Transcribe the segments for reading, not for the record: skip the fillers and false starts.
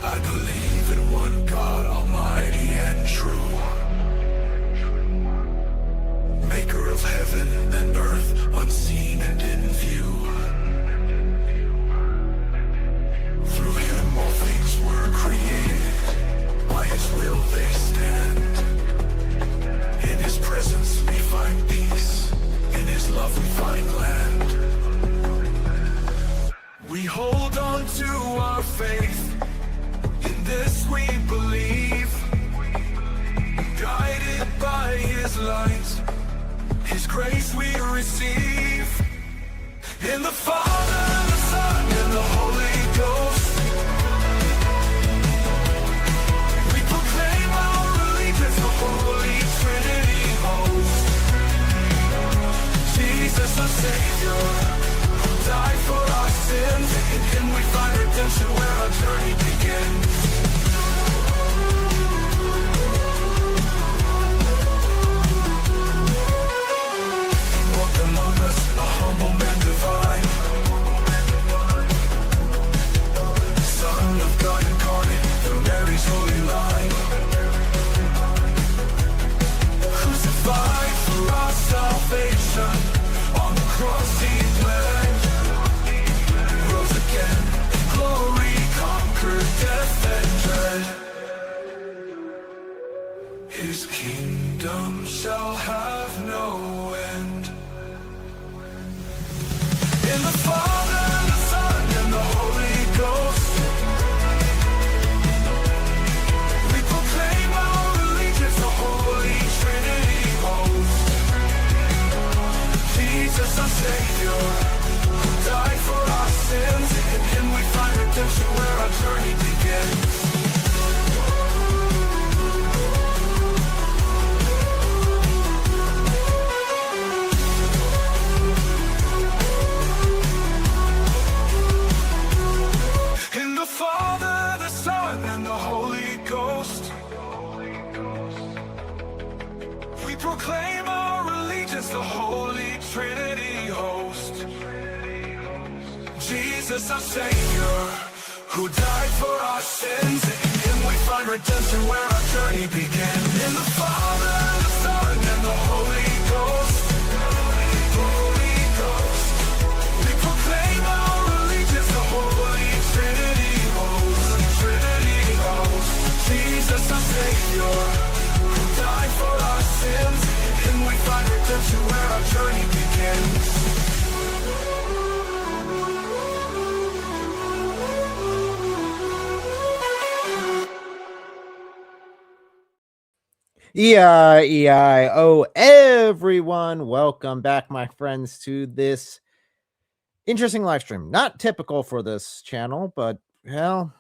I believe in one God, almighty and true, maker of heaven and earth, unseen and in view. Through him all things were created, by his will they stand. In his presence we find peace, in his love we find land. We hold on to our faith, in this we believe, guided by his light, his grace we receive. In the Father, the Son, and the Holy Ghost, we proclaim our allegiance, the Holy Trinity host. Jesus our Savior, who died for our sins, in him we find redemption where our journey begins. Walked among us, a humble man divine, Son of God incarnate, through Mary's holy line, crucified for our salvation, on the cross he bled, rose again, in glory conquered death and dread. His kingdom shall have no end. In the Father, the Son, and the Holy Ghost, we proclaim our allegiance, the Holy Trinity host. Jesus our Savior, who died for our sins, in him we find redemption where our journey begins. In the Father, the Son, and the Holy Ghost, we proclaim our allegiance, the Holy Trinity host. Jesus our Savior, who died for our sins, in him we find redemption where our journey began. In the Father, the Son, and the Holy Ghost, Holy Ghost, we proclaim our allegiance, the Holy Trinity host, Trinity host. Jesus our Savior, who died for our sins, in him we find redemption where our journey begins. E-I-E-I-O, everyone, welcome back, my friends, to this interesting live stream. Not typical for this channel, but, well,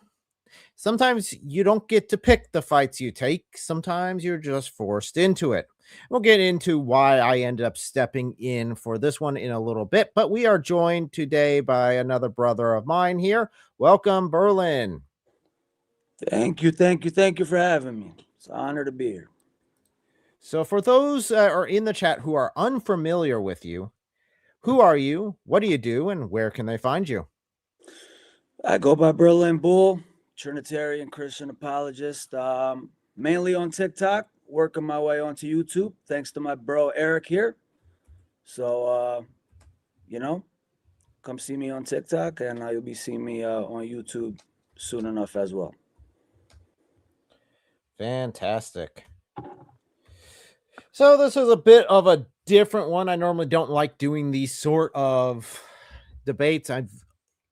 sometimes you don't get to pick the fights you take. Sometimes you're just forced into it. We'll get into why I ended up stepping in for this one in a little bit, but we are joined today by another brother of mine here. Welcome, Berlin. Thank you for having me. It's an honor to be here. So for those that are in the chat who are unfamiliar with you, who are you, what do you do, and where can they find you? I go by Berlin Bull, Trinitarian Christian apologist, mainly on TikTok, working my way onto YouTube, thanks to my bro Eric here. So, come see me on TikTok, and you'll be seeing me on YouTube soon enough as well. Fantastic. So this is a bit of a different one. I normally don't like doing these sort of debates.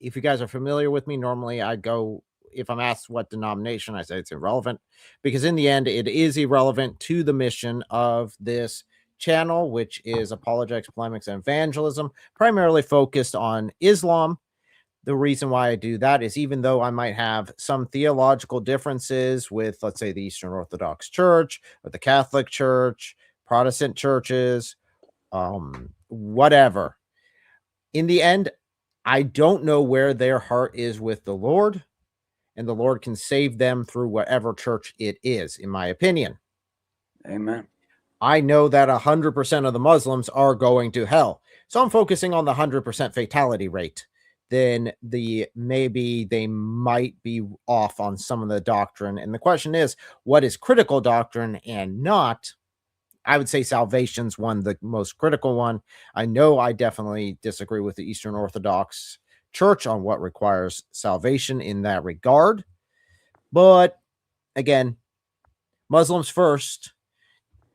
If you guys are familiar with me, normally I go, if I'm asked what denomination, I say it's irrelevant, because in the end, it is irrelevant to the mission of this channel, which is Apologetics, Polemics, and Evangelism, primarily focused on Islam. The reason why I do that is even though I might have some theological differences with, let's say, the Eastern Orthodox Church or the Catholic Church, Protestant churches, whatever. In the end, I don't know where their heart is with the Lord, and the Lord can save them through whatever church it is, in my opinion. Amen. I know that 100% of the Muslims are going to hell. So I'm focusing on the 100% fatality rate then maybe they might be off on some of the doctrine. And the question is, what is critical doctrine and not? I would say salvation's the most critical one. I know I definitely disagree with the Eastern Orthodox Church on what requires salvation in that regard. But again, Muslims first,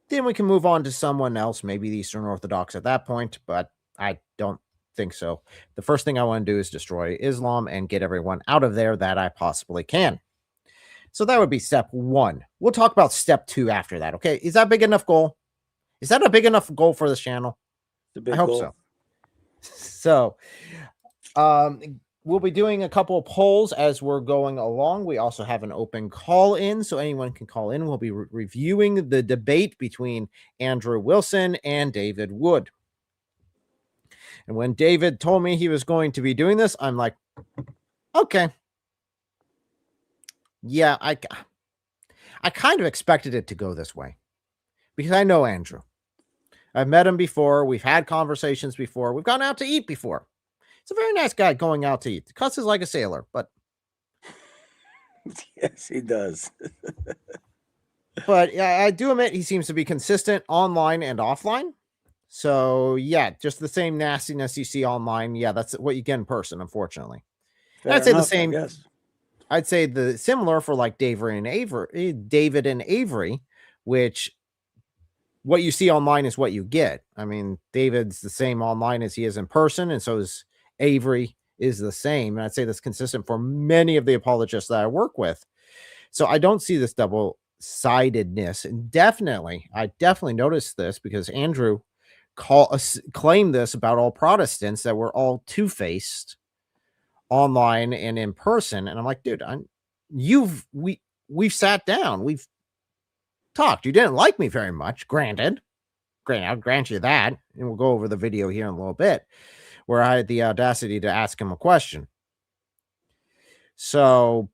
then we can move on to someone else, maybe the Eastern Orthodox at that point, but I don't think so. The first thing I want to do is destroy Islam and get everyone out of there that I possibly can. So that would be step 1. We'll talk about step 2 after that. Okay. Is that a big enough goal? Is that a big enough goal for this channel? I hope so. So, we'll be doing a couple of polls as we're going along. We also have an open call in, so anyone can call in. We'll be reviewing the debate between Andrew Wilson and David Wood. And when David told me he was going to be doing this, I'm like, okay. Yeah, I kind of expected it to go this way because I know Andrew. I've met him before. We've had conversations before. We've gone out to eat before. He's a very nice guy going out to eat. Cusses like a sailor, but yes, he does. But yeah, I do admit he seems to be consistent online and offline. So yeah, just the same nastiness you see online. Yeah, that's what you get in person, unfortunately. I'd say the same. I'd say the similar for like David and Avery, which what you see online is what you get. I mean, David's the same online as he is in person, and so is Avery is the same. And I'd say that's consistent for many of the apologists that I work with. So I don't see this double-sidedness. And I definitely noticed this because Andrew claimed this about all Protestants, that we're all two-faced online and in person. And I'm like, dude, we've sat down, we've talked. You didn't like me very much, granted, I'll grant you that, and we'll go over the video here in a little bit where I had the audacity to ask him a question. So,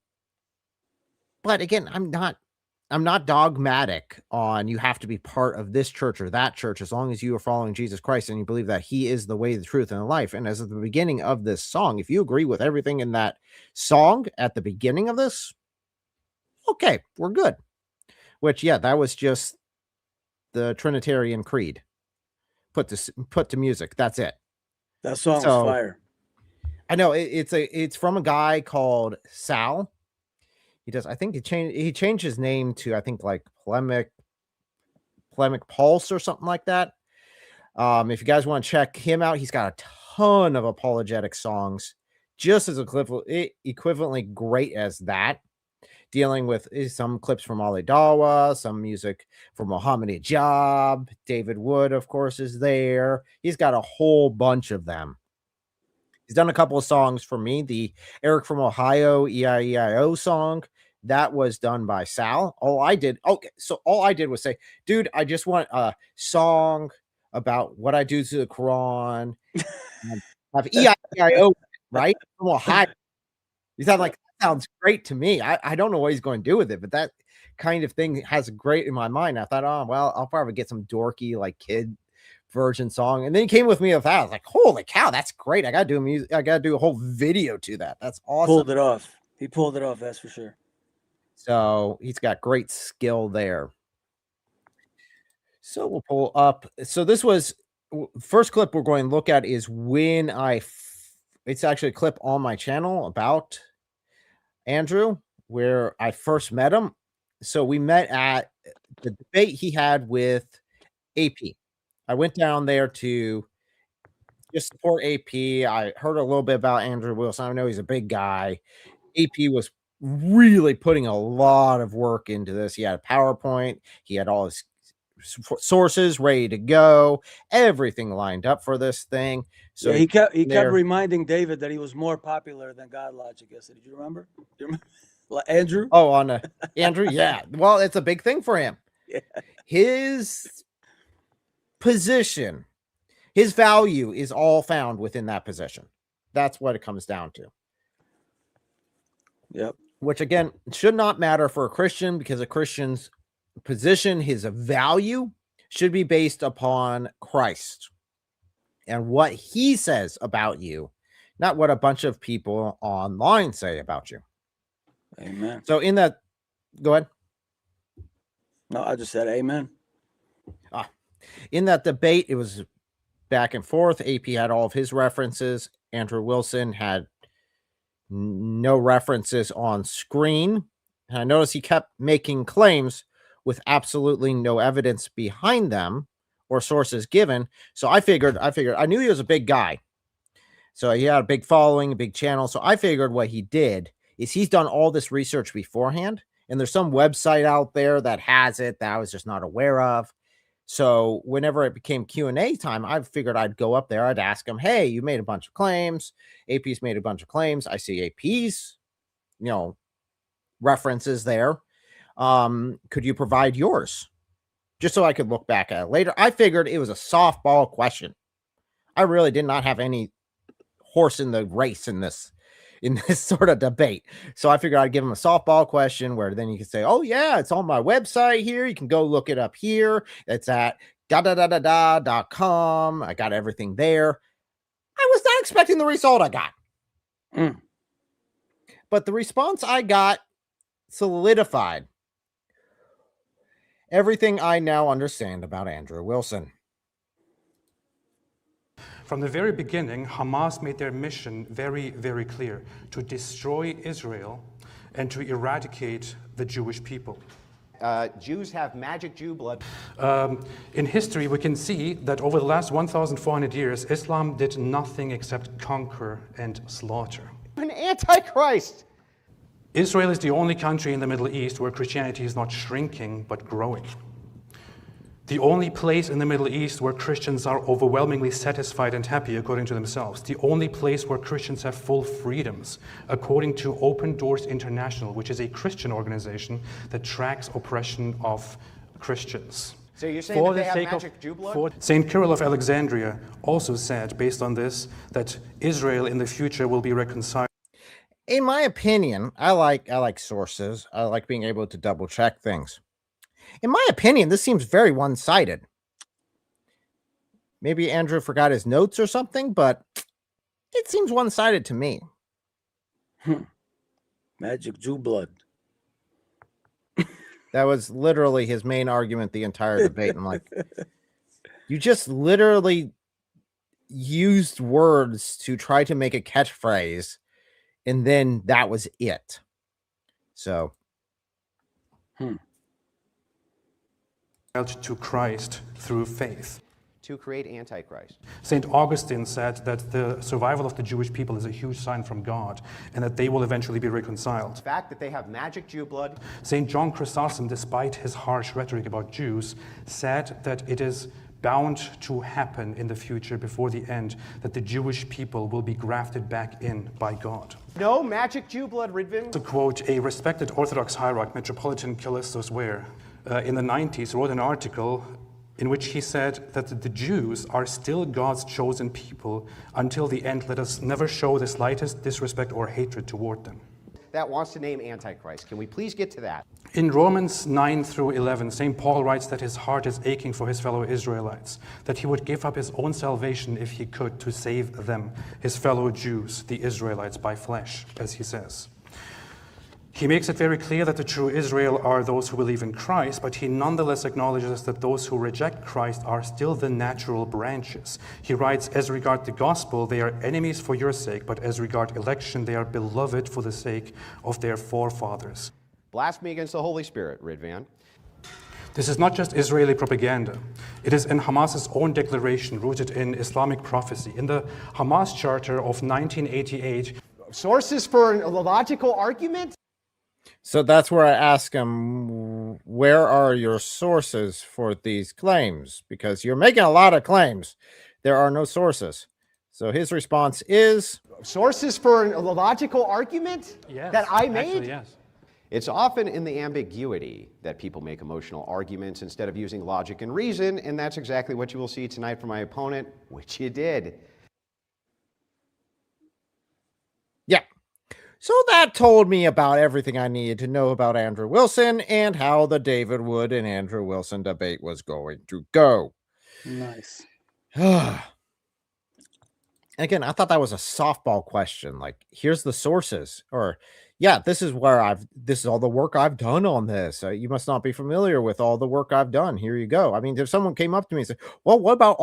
but again, I'm not dogmatic on you have to be part of this church or that church as long as you are following Jesus Christ and you believe that he is the way, the truth, and the life. And as at the beginning of this song, if you agree with everything in that song at the beginning of this, okay, we're good. Which, yeah, that was just the Trinitarian creed put to music. That's it. That song's fire. I know it's from a guy called Sal. I think he changed his name to, I think, like Polemic Pulse or something like that. If you guys want to check him out, he's got a ton of apologetic songs, just as equivalently great as that, dealing with some clips from Ali Dawah, some music from Muhammad Hijab. David Wood, of course, is there. He's got a whole bunch of them. He's done a couple of songs for me. The Eric from Ohio, E-I-E-I-O song, that was done by Sal. All I did was say, dude, I just want a song about what I do to the Quran. Have E-I-E-I-O, right? From Ohio. You sound like, that sounds great to me. I don't know what he's going to do with it, but that kind of thing has a great in my mind. I thought, oh, well, I'll probably get some dorky, like, kid version song. And then he came with me with that. I was like, holy cow, that's great. I gotta do a whole video to that. That's awesome. Pulled it off. He pulled it off, that's for sure. So he's got great skill there. So we'll pull up. So this was first clip we're going to look at is when it's actually a clip on my channel about Andrew, where I first met him. So we met at the debate he had with AP. I went down there to just support AP. I heard a little bit about Andrew Wilson. I know he's a big guy. AP was really putting a lot of work into this. He had a PowerPoint. He had all his sources ready to go. Everything lined up for this thing. So yeah, he kept reminding David that he was more popular than God Logic yesterday. Did you remember? Andrew? Oh, on Andrew? Yeah. Well, it's a big thing for him. Yeah. His position, his value is all found within that position. That's what it comes down to. Yep. Which, again, should not matter for a Christian, because a Christian's position, his value, should be based upon Christ and what he says about you not what a bunch of people online say about you. Amen. So in that, go ahead. No, I just said amen. In that debate, it was back and forth. AP had all of his references. Andrew Wilson had no references on screen. And I noticed he kept making claims with absolutely no evidence behind them or sources given. So I figured I knew he was a big guy. So he had a big following, a big channel. So I figured what he did is he's done all this research beforehand. And there's some website out there that has it that I was just not aware of. So whenever it became Q&A time, I figured I'd go up there. I'd ask him, hey, you made a bunch of claims. AP's made a bunch of claims. I see AP's, references there. Could you provide yours? Just so I could look back at it later. I figured it was a softball question. I really did not have any horse in the race in this sort of debate. So I figured I'd give him a softball question where then you can say, oh yeah, it's on my website here. You can go look it up here. It's at .com. I got everything there. I was not expecting the result I got. But the response I got solidified everything I now understand about Andrew Wilson. From the very beginning, Hamas made their mission very, very clear: to destroy Israel and to eradicate the Jewish people. Jews have magic Jew blood. In history, we can see that over the last 1,400 years, Islam did nothing except conquer and slaughter. An antichrist! Israel is the only country in the Middle East where Christianity is not shrinking, but growing. The only place in the Middle East where Christians are overwhelmingly satisfied and happy according to themselves. The only place where Christians have full freedoms, according to Open Doors International, which is a Christian organization that tracks oppression of Christians. So you're saying that they have magic Jew blood? St. Cyril of Alexandria also said, based on this, that Israel in the future will be reconciled. In my opinion, I like sources. I like being able to double check things. In my opinion, this seems very one-sided. Maybe Andrew forgot his notes or something, but it seems one-sided to me. Magic Jew blood. That was literally his main argument the entire debate. I'm like, you just literally used words to try to make a catchphrase, and then that was it. So. To Christ through faith. To create Antichrist. St. Augustine said that the survival of the Jewish people is a huge sign from God, and that they will eventually be reconciled. The fact that they have magic Jew blood. St. John Chrysostom, despite his harsh rhetoric about Jews, said that it is bound to happen in the future before the end, that the Jewish people will be grafted back in by God. No magic Jew blood, Ridvin. To quote a respected Orthodox hierarch, Metropolitan Callistus Ware, in the 90s, wrote an article in which he said that the Jews are still God's chosen people. Until the end, let us never show the slightest disrespect or hatred toward them. That wants to name Antichrist. Can we please get to that? In Romans 9 through 11, St. Paul writes that his heart is aching for his fellow Israelites, that he would give up his own salvation if he could to save them, his fellow Jews, the Israelites, by flesh, as he says. He makes it very clear that the true Israel are those who believe in Christ, but he nonetheless acknowledges that those who reject Christ are still the natural branches. He writes, as regard the gospel, they are enemies for your sake, but as regard election, they are beloved for the sake of their forefathers. Blasphemy against the Holy Spirit, Ridvan. This is not just Israeli propaganda. It is in Hamas's own declaration, rooted in Islamic prophecy. In the Hamas Charter of 1988, sources for a logical argument? So that's where I ask him, where are your sources for these claims? Because you're making a lot of claims. There are no sources. So his response is... Sources for a logical argument that I made? Actually, yes. It's often in the ambiguity that people make emotional arguments instead of using logic and reason, and that's exactly what you will see tonight from my opponent, which you did. Yeah. So that told me about everything I needed to know about Andrew Wilson and how the David Wood and Andrew Wilson debate was going to go. Nice. again, I thought that was a softball question. Like, here's the sources, or yeah, this is all the work I've done on this. You must not be familiar with all the work I've done. Here you go. I mean, if someone came up to me and said, well, what about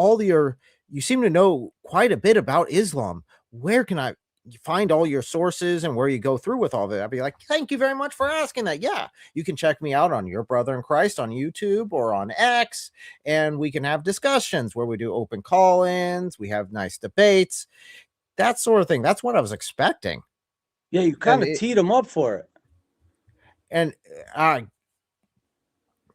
you seem to know quite a bit about Islam. Where can I find all your sources and where you go through with all that? I'd be like, thank you very much for asking that. Yeah, you can check me out on Your Brother in Christ on YouTube or on X, and we can have discussions where we do open call-ins. We have nice debates, that sort of thing. That's what I was expecting. Yeah, you kind of teed him up for it. And I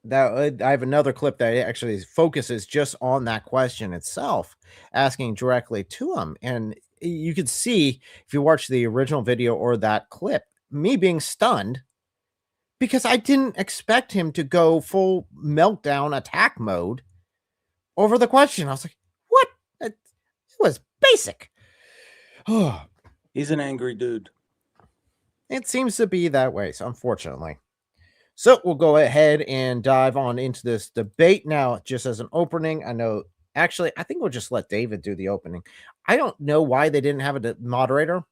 have another clip that actually focuses just on that question itself, asking directly to him. And you could see, if you watch the original video or that clip, me being stunned because I didn't expect him to go full meltdown attack mode over the question. I was like, what? It was basic. He's an angry dude. It seems to be that way, so unfortunately. So we'll go ahead and dive on into this debate now, just as an opening. I think we'll just let David do the opening. I don't know why they didn't have a moderator.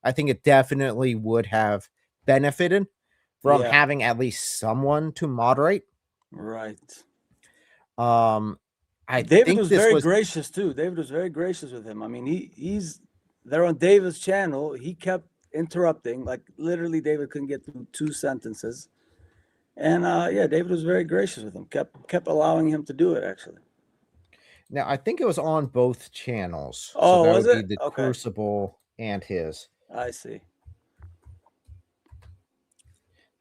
I think it definitely would have benefited from having at least someone to moderate. Right. David was very gracious too. David was very gracious with him. I mean, he's there on David's channel. He kept interrupting, like literally David couldn't get through 2 sentences. And David was very gracious with him, kept allowing him to do it, actually. Now, I think it was on both channels. Oh, so that was would it? Be the Crucible and his. I see.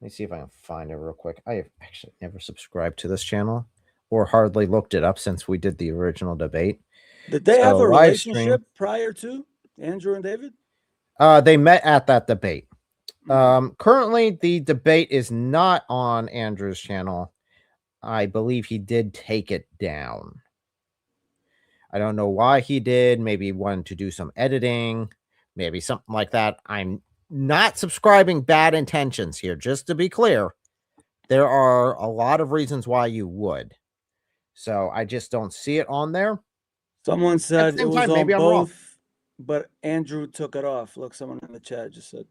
Let me see if I can find it real quick. I have actually never subscribed to this channel or hardly looked it up since we did the original debate. Did they have a relationship prior to Andrew and David? They met at that debate. Currently, the debate is not on Andrew's channel. I believe he did take it down. I don't know why he did. Maybe he wanted to do some editing, maybe something like that. I'm not subscribing bad intentions here, just to be clear. There are a lot of reasons why you would. So I just don't see it on there. Someone said it was on both, but Andrew took it off. Look, someone in the chat just said.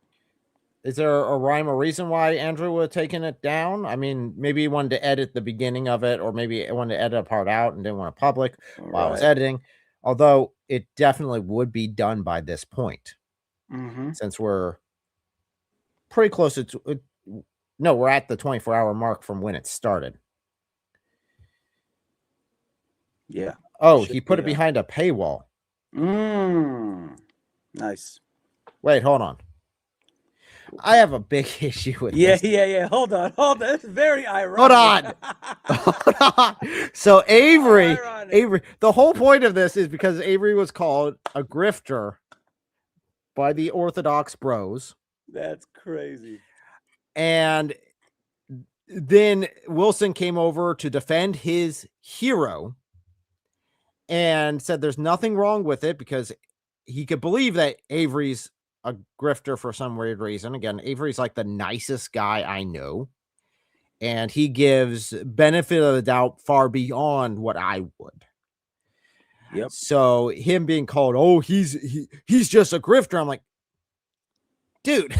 Is there a rhyme or reason why Andrew would have taken it down? I mean, maybe he wanted to edit the beginning of it, or maybe he wanted to edit a part out and didn't want it public while I was editing. Although it definitely would be done by this point, since we're pretty close to. No, we're at the 24-hour mark from when it started. Yeah. Oh, he put it behind a paywall. Nice. Wait, hold on. I have a big issue with this. Yeah. Hold on. It's very ironic. Hold on. So Avery, the whole point of this is because Avery was called a grifter by the Orthodox Bros. That's crazy. And then Wilson came over to defend his hero and said there's nothing wrong with it because he could believe that Avery's a grifter for some weird reason. Again, Avery's like the nicest guy I know, and he gives benefit of the doubt far beyond what I would. Yep. So him being called, oh, he's just a grifter. I'm like, dude.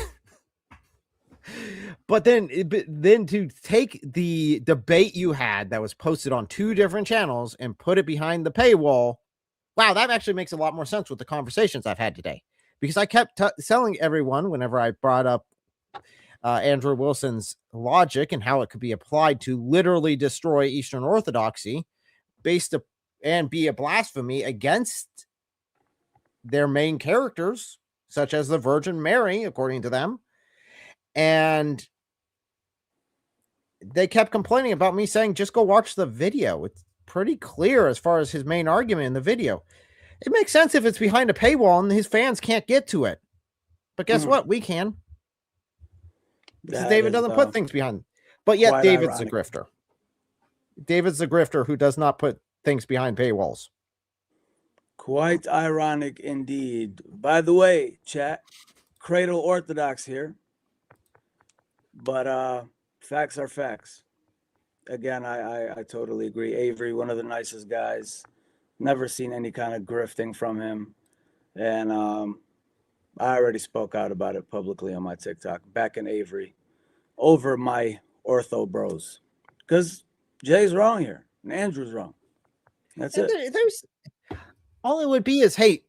But then to take the debate you had that was posted on 2 different channels and put it behind the paywall, wow, that actually makes a lot more sense with the conversations I've had today. Because I kept telling everyone whenever I brought up Andrew Wilson's logic and how it could be applied to literally destroy Eastern Orthodoxy and be a blasphemy against their main characters, such as the Virgin Mary, according to them. And they kept complaining about me saying, just go watch the video. It's pretty clear as far as his main argument in the video. It makes sense if it's behind a paywall and his fans can't get to it. But guess what? We can. Because David doesn't put things behind. But yet David's a grifter. David's the grifter who does not put things behind paywalls. Quite ironic indeed. By the way, chat, Cradle Orthodox here. But facts are facts. Again, I totally agree. Avery, one of the nicest guys. Never seen any kind of grifting from him. And I already spoke out about it publicly on my TikTok back in Avery over my Ortho Bros. Because Jay's wrong here and Andrew's wrong. That's it. There's all it would be is, hey,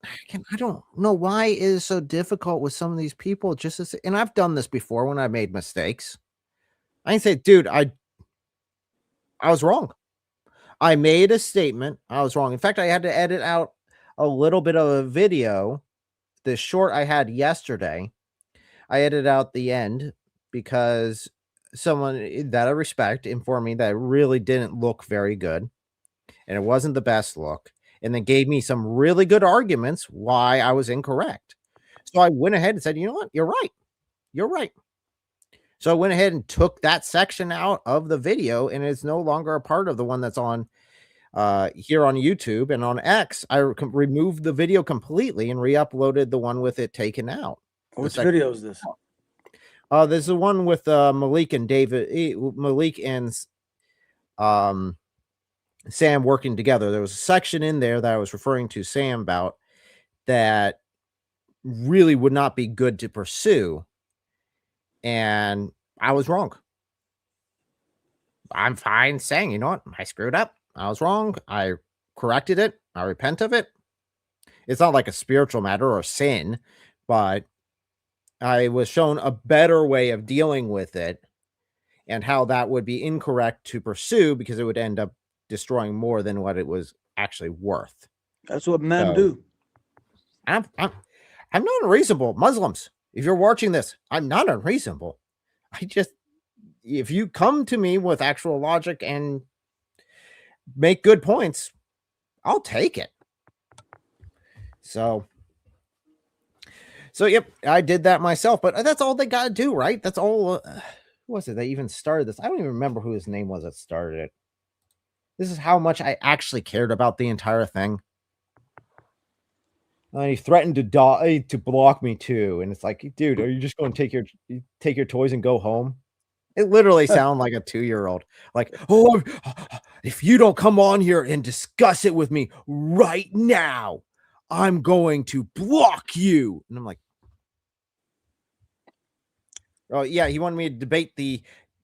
I don't know why it is so difficult with some of these people. Just as, and I've done this before when I made mistakes. I can say, dude, I was wrong. I made a statement. I was wrong. In fact, I had to edit out a little bit of a video. The short I had yesterday, I edited out the end because someone that I respect informed me that it really didn't look very good and it wasn't the best look, and then gave me some really good arguments why I was incorrect. So I went ahead and said, you know what? You're right. You're right. So I went ahead and took that section out of the video, and it's no longer a part of the one that's on here on YouTube. And on X, I removed the video completely and re-uploaded the one with it taken out. Which video is this? There's the one with Malik and Malik and Sam working together. There was a section in there that I was referring to Sam about that really would not be good to pursue. And I was wrong. I'm fine saying, you know what? I screwed up. I was wrong. I corrected it. I repent of it. It's not like a spiritual matter or sin, but I was shown a better way of dealing with it and how that would be incorrect to pursue because it would end up destroying more than what it was actually worth. That's what men do. I'm not unreasonable. Muslims, if you're watching this, I'm not unreasonable. If you come to me with actual logic and make good points, I'll take it. So yep, I did that myself, but that's all they got to do, right? That's all. Who was it that even started this? I don't even remember who his name was that started it. This is how much I actually cared about the entire thing. He threatened to block me too, and it's like, dude, are you just going to take your toys and go home? It literally sounded like a 2-year-old. Like, oh, if you don't come on here and discuss it with me right now, I'm going to block you. And I'm like, oh yeah, he wanted me to debate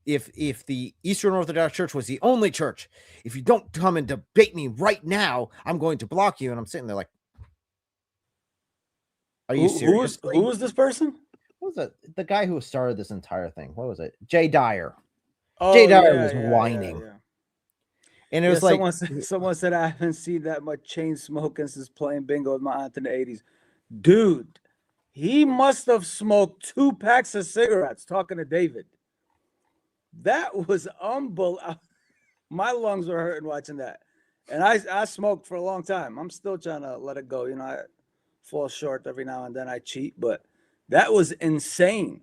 if the Eastern Orthodox Church was the only church. If you don't come and debate me right now, I'm going to block you. And I'm sitting there like, are you serious? Who was this person? What was it? The guy who started this entire thing. What was it? Jay Dyer. Oh, Jay Dyer was whining. Yeah. And it was like someone said I haven't seen that much chain smoking since playing bingo with my aunt in the 80s. Dude, he must have smoked 2 packs of cigarettes talking to David. That was unbelievable. My lungs were hurting watching that. And I smoked for a long time. I'm still trying to let it go. You know, I fall short every now and then. I cheat, but that was insane.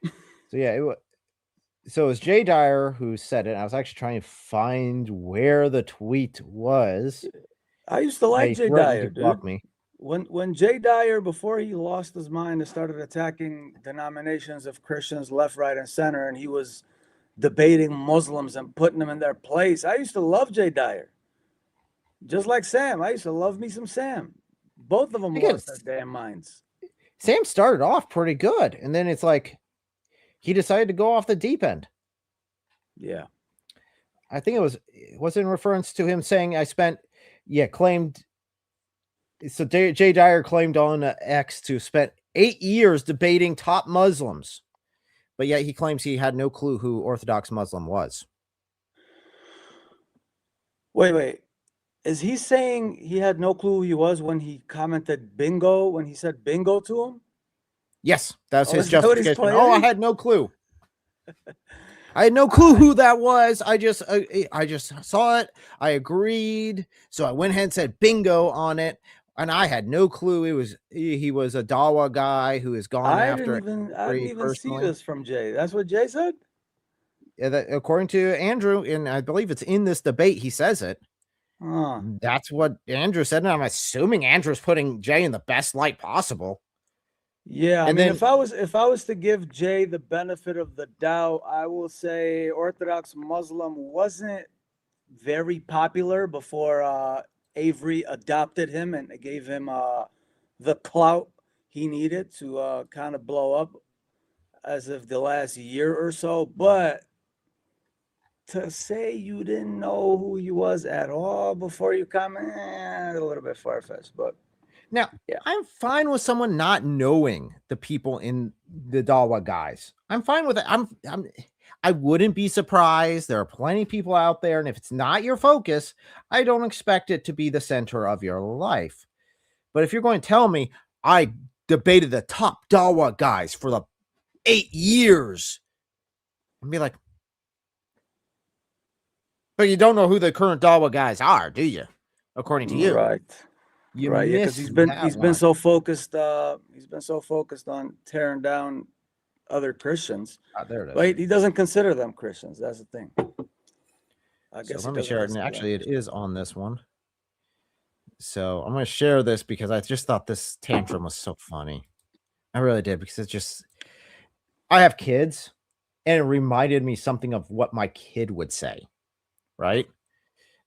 So yeah, it was Jay Dyer who said it. I was actually trying to find where the tweet was. I used to like Jay Dyer, dude. Me. When Jay Dyer, before he lost his mind and started attacking denominations of Christians left, right, and center, and he was debating Muslims and putting them in their place, I used to love Jay Dyer. Just like Sam. I used to love me some Sam. Both of them lost their damn minds. Sam started off pretty good, and then it's like he decided to go off the deep end. Yeah. I think it was in reference to him saying claimed. So Jay Dyer claimed on X to spent 8 years debating top Muslims, but yet he claims he had no clue who Orthodox Muslim was. Wait. Is he saying he had no clue who he was when he commented bingo, when he said bingo to him? Yes, that's his is that what he's justification. I had no clue. I had no clue who that was. I just saw it. I agreed. So I went ahead and said bingo on it. And I had no clue he was a Dawah guy who has gone after it. I didn't even see this from Jay. That's what Jay said? Yeah, according to Andrew, and I believe it's in this debate, he says it. That's what Andrew said, and I'm assuming Andrew's putting Jay in the best light possible. Yeah, if I was to give Jay the benefit of the doubt, I will say Orthodox Muslim wasn't very popular before Avery adopted him and gave him the clout he needed to kind of blow up as of the last year or so. But to say you didn't know who he was at all before you comment, a little bit far-fetched. But now, yeah, I'm fine with someone not knowing the people in the Dawah guys. I'm fine with it. I wouldn't be surprised. There are plenty of people out there, and if it's not your focus, I don't expect it to be the center of your life. But if you're going to tell me I debated the top Dawah guys for the 8 years, I'd be like, but you don't know who the current Dawah guys are, do you? According to you, right. You right, yeah, because missed he's been so focused. He's been so focused on tearing down other Christians. There it is. But he doesn't consider them Christians. That's the thing. I guess. So let me share it. And actually, it is on this one. So I'm going to share this because I just thought this tantrum was so funny. I really did, because it's just, I have kids, and it reminded me something of what my kid would say, right?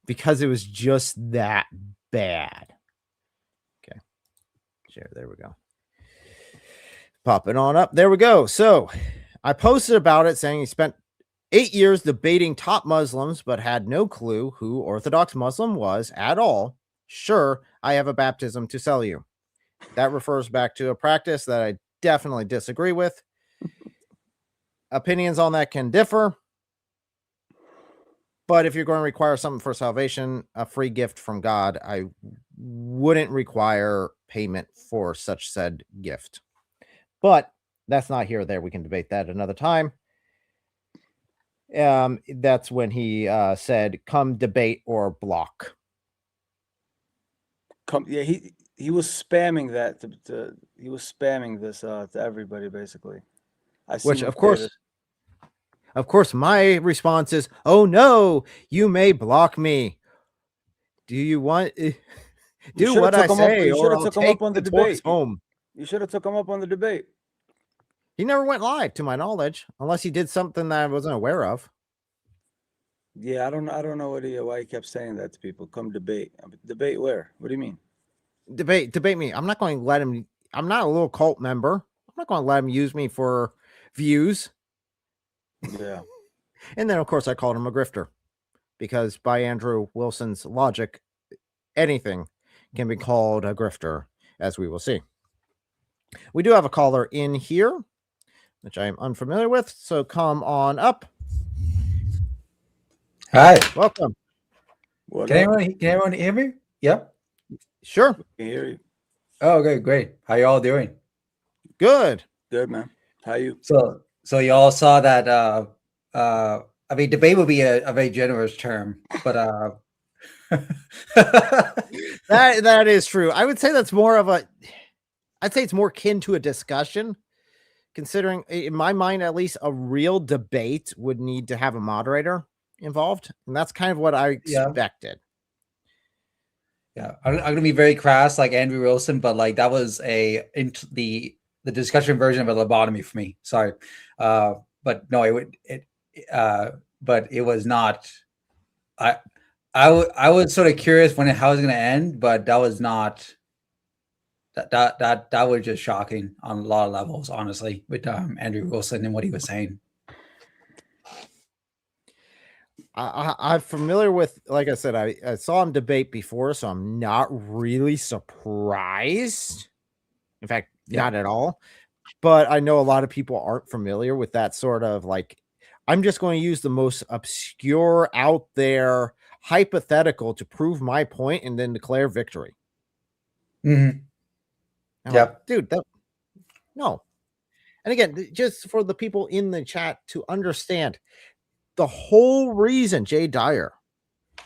Because it was just that bad. Okay. Share. There we go. Pop it on up. There we go. So I posted about it saying he spent 8 years debating top Muslims, but had no clue who Orthodox Muslim was at all. Sure, I have a baptism to sell you. That refers back to a practice that I definitely disagree with. Opinions on that can differ. But if you're going to require something for salvation, a free gift from God, I wouldn't require payment for such said gift. But that's not here or there. We can debate that another time. That's when he said, come debate or block. Yeah, he was spamming that he was spamming this to everybody basically. Which of course my response is, oh no, you may block me. Do you want do what I say, or I'll take the debate home. You should have took him up on the debate. He never went live, to my knowledge, unless he did something that I wasn't aware of. Yeah, I don't know why he kept saying that to people. Come debate. Debate where? What do you mean? Debate me. I'm not going to let him. I'm not a little cult member. I'm not going to let him use me for views. Yeah. And then, of course, I called him a grifter, because by Andrew Wilson's logic, anything can be called a grifter, as we will see. We do have a caller in here, which I am unfamiliar with, so come on up. Hi. Welcome. Can everyone hear me? Yep. Sure. Can hear you. Oh, okay, great. How y'all doing? Good. Good, man. How you? So y'all saw that I mean, debate would be a very generous term, but that is true. I would say that's more of a, I'd say it's more akin to a discussion, considering, in my mind at least, a real debate would need to have a moderator involved, and that's kind of what I expected. Yeah, I'm gonna be very crass, like Andrew Wilson, but like that was the discussion version of a lobotomy for me. Sorry, but no, but it was not. I was sort of curious how it was gonna end, but that was not. That was just shocking on a lot of levels, honestly, with Andrew Wilson and what he was saying. I'm familiar with, like I said, I saw him debate before, so I'm not really surprised. In fact, not at all. But I know a lot of people aren't familiar with that sort of, like, I'm just going to use the most obscure, out there hypothetical to prove my point and then declare victory. Mm-hmm. Like, dude, no. And again, just for the people in the chat to understand, the whole reason Jay Dyer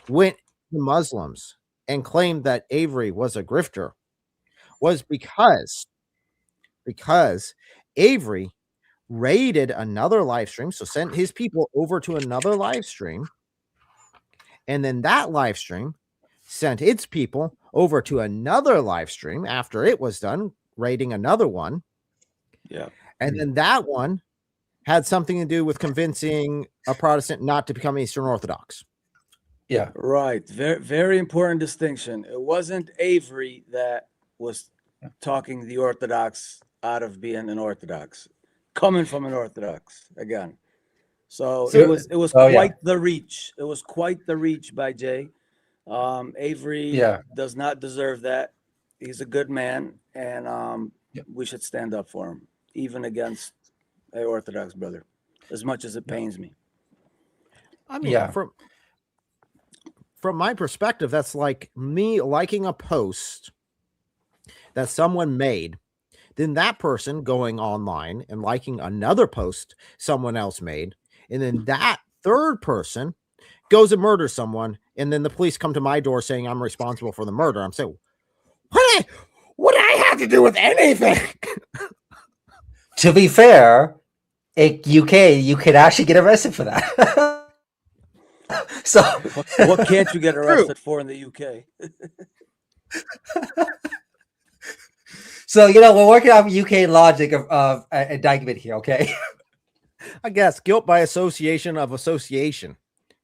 went to Muslims and claimed that Avery was a grifter was because Avery raided another live stream, so sent his people over to another live stream, and then that live stream sent its people over to another live stream after it was done raiding another one. Yeah. And then that one had something to do with convincing a Protestant not to become Eastern Orthodox. Yeah. Right. Very, very important distinction. It wasn't Avery that was talking the Orthodox out of being an Orthodox, coming from an Orthodox again. So So- it was Oh, yeah. quite the reach. It was quite the reach by Jay. Avery Yeah. does not deserve that. He's a good man, and Yep. we should stand up for him, even against a Orthodox brother, as much as it pains me. I mean, Yeah. from my perspective, that's like me liking a post that someone made, then that person going online and liking another post someone else made, and then that third person goes and murders someone, and then the police come to my door saying I'm responsible for the murder. I'm saying, what do I have to do with anything? To be fair, in UK, you could actually get arrested for that. So What can't you get arrested for in the UK? So, we're working off UK logic of indictment here, okay? I guess guilt by association of association,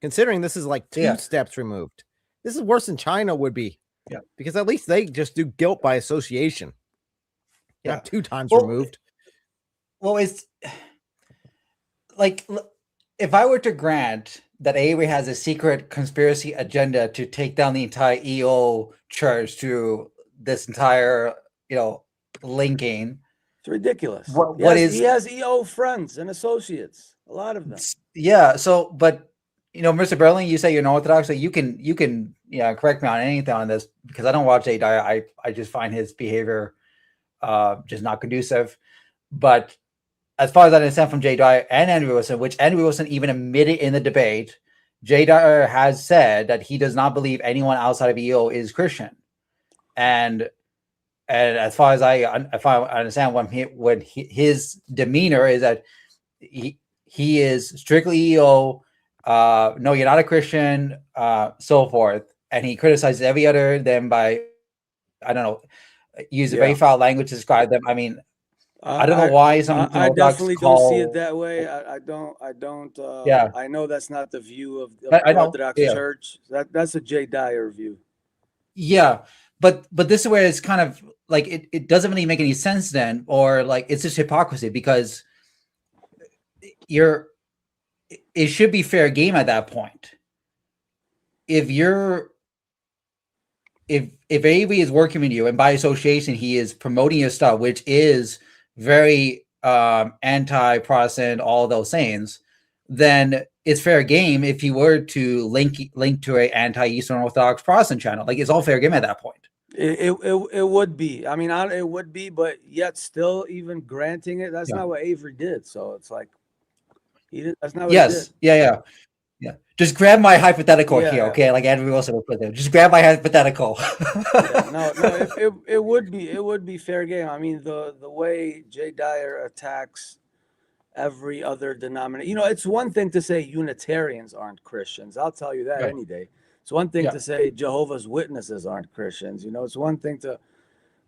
considering this is like 2 Yeah. steps removed. This is worse than China would be. Yeah. Because at least they just do guilt by association. Yeah. Not 2 times Well, removed. Well, it's like if I were to grant that Avery has a secret conspiracy agenda to take down the entire EO church through this entire, linking. It's ridiculous. He has EO friends and associates, a lot of them. Yeah. So, but Mr. Berling, you say you're an Orthodox, so you can correct me on anything on this because I don't watch Jay Dyer. I just find his behavior just not conducive. But as far as I understand from Jay Dyer and Andrew Wilson, which Andrew Wilson even admitted in the debate, Jay Dyer has said that he does not believe anyone outside of EO is Christian. And as far as if I understand when his demeanor is that he is strictly EO, no, you're not a Christian, so forth. And he criticizes every other them by, I don't know, use a very foul language to describe them. I mean, I don't know why some I definitely don't see it that way. I don't. Yeah. I know that's not the view of the I know, Orthodox yeah. Church. That's a Jay Dyer view. Yeah, but this is where it's kind of like it doesn't really make any sense then, or like it's just hypocrisy because it should be fair game at that point. If Avery is working with you and by association he is promoting your stuff, which is very anti-Protestant, all those sayings, then it's fair game if you were to link to a anti-Eastern Orthodox Protestant channel. Like it's all fair game at that point. It would be. I mean, it would be, but yet still, even granting it, that's not what Avery did. So it's like he did. That's not what he did. Yeah. Just grab my hypothetical here, Yeah. okay? Like Andrew Wilson would put there. Just grab my hypothetical. It would be fair game. I mean, the way Jay Dyer attacks every other denomination. It's one thing to say Unitarians aren't Christians. I'll tell you that Right. any day. It's one thing Yeah. to say Jehovah's Witnesses aren't Christians. It's one thing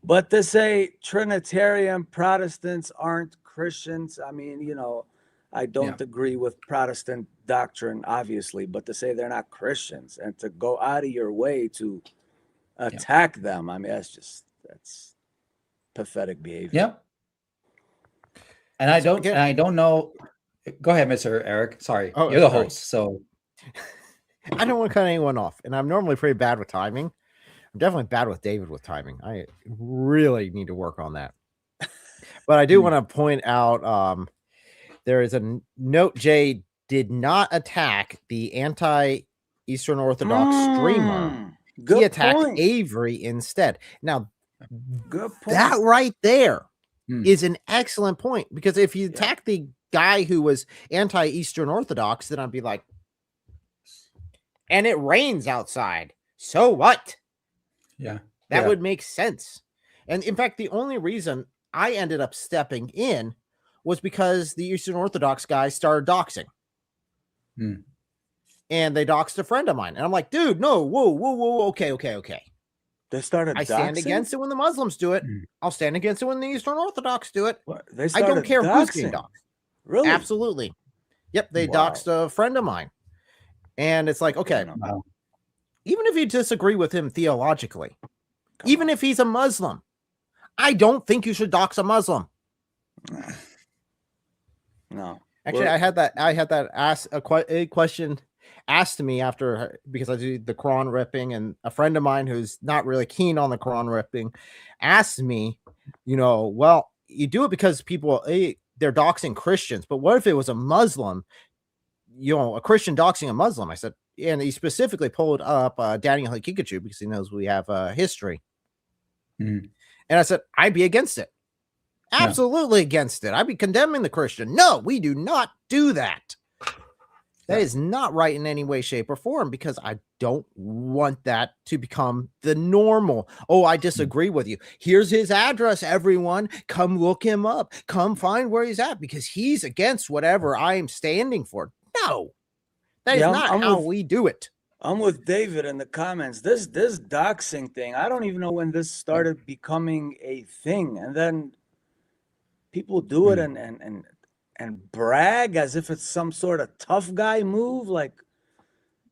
but to say Trinitarian Protestants aren't Christians. I mean, I don't agree with Protestant doctrine, obviously, but to say they're not Christians and to go out of your way to attack them, I mean, that's pathetic behavior. Yeah. And I don't know. Go ahead, Mr. Eric. Sorry. Oh, you're the sorry. host. So I don't want to cut anyone off, and I'm normally pretty bad with timing. I'm definitely bad with David with timing. I really need to work on that. But I do want to point out there is a note. Jay did not attack the anti-Eastern Orthodox streamer. Good He attacked point. Avery instead. Now, Good point. that right there Hmm. is an excellent point, because if you attack the guy who was anti-Eastern Orthodox, then I'd be like, and it rains outside. So what? yeah. That would make sense. And in fact, the only reason I ended up stepping in was because the Eastern Orthodox guys started doxing. Hmm. And they doxed a friend of mine. And I'm like, dude, no, whoa, okay. They started I stand doxing? against it when the Muslims do it. Hmm. I'll stand against it when the Eastern Orthodox do it. What? They I started don't care who's getting doxing? doxed. Really? Absolutely. Yep, they Wow. doxed a friend of mine. And it's like, okay, Wow. even if you disagree with him theologically, even if he's a Muslim, I don't think you should dox a Muslim. No. Actually, I had that ask a question asked to me after, because I do the Quran ripping, and a friend of mine who's not really keen on the Quran ripping asked me, well, you do it because people they're doxing Christians, but what if it was a Muslim, a Christian doxing a Muslim? I said, and he specifically pulled up Daniel Hakikachu because he knows we have history. And I said, I'd be against it. Absolutely against it. I'd be condemning the Christian. No, we do not do that. That is not right in any way, shape, or form, because I don't want that to become the normal. Oh, I disagree with you. Here's his address, everyone. Come look him up. Come find where he's at, because he's against whatever I am standing for. No, that is not how we do it. I'm with David in the comments. This doxing thing, I don't even know when this started becoming a thing. And then people do it and brag as if it's some sort of tough guy move. Like,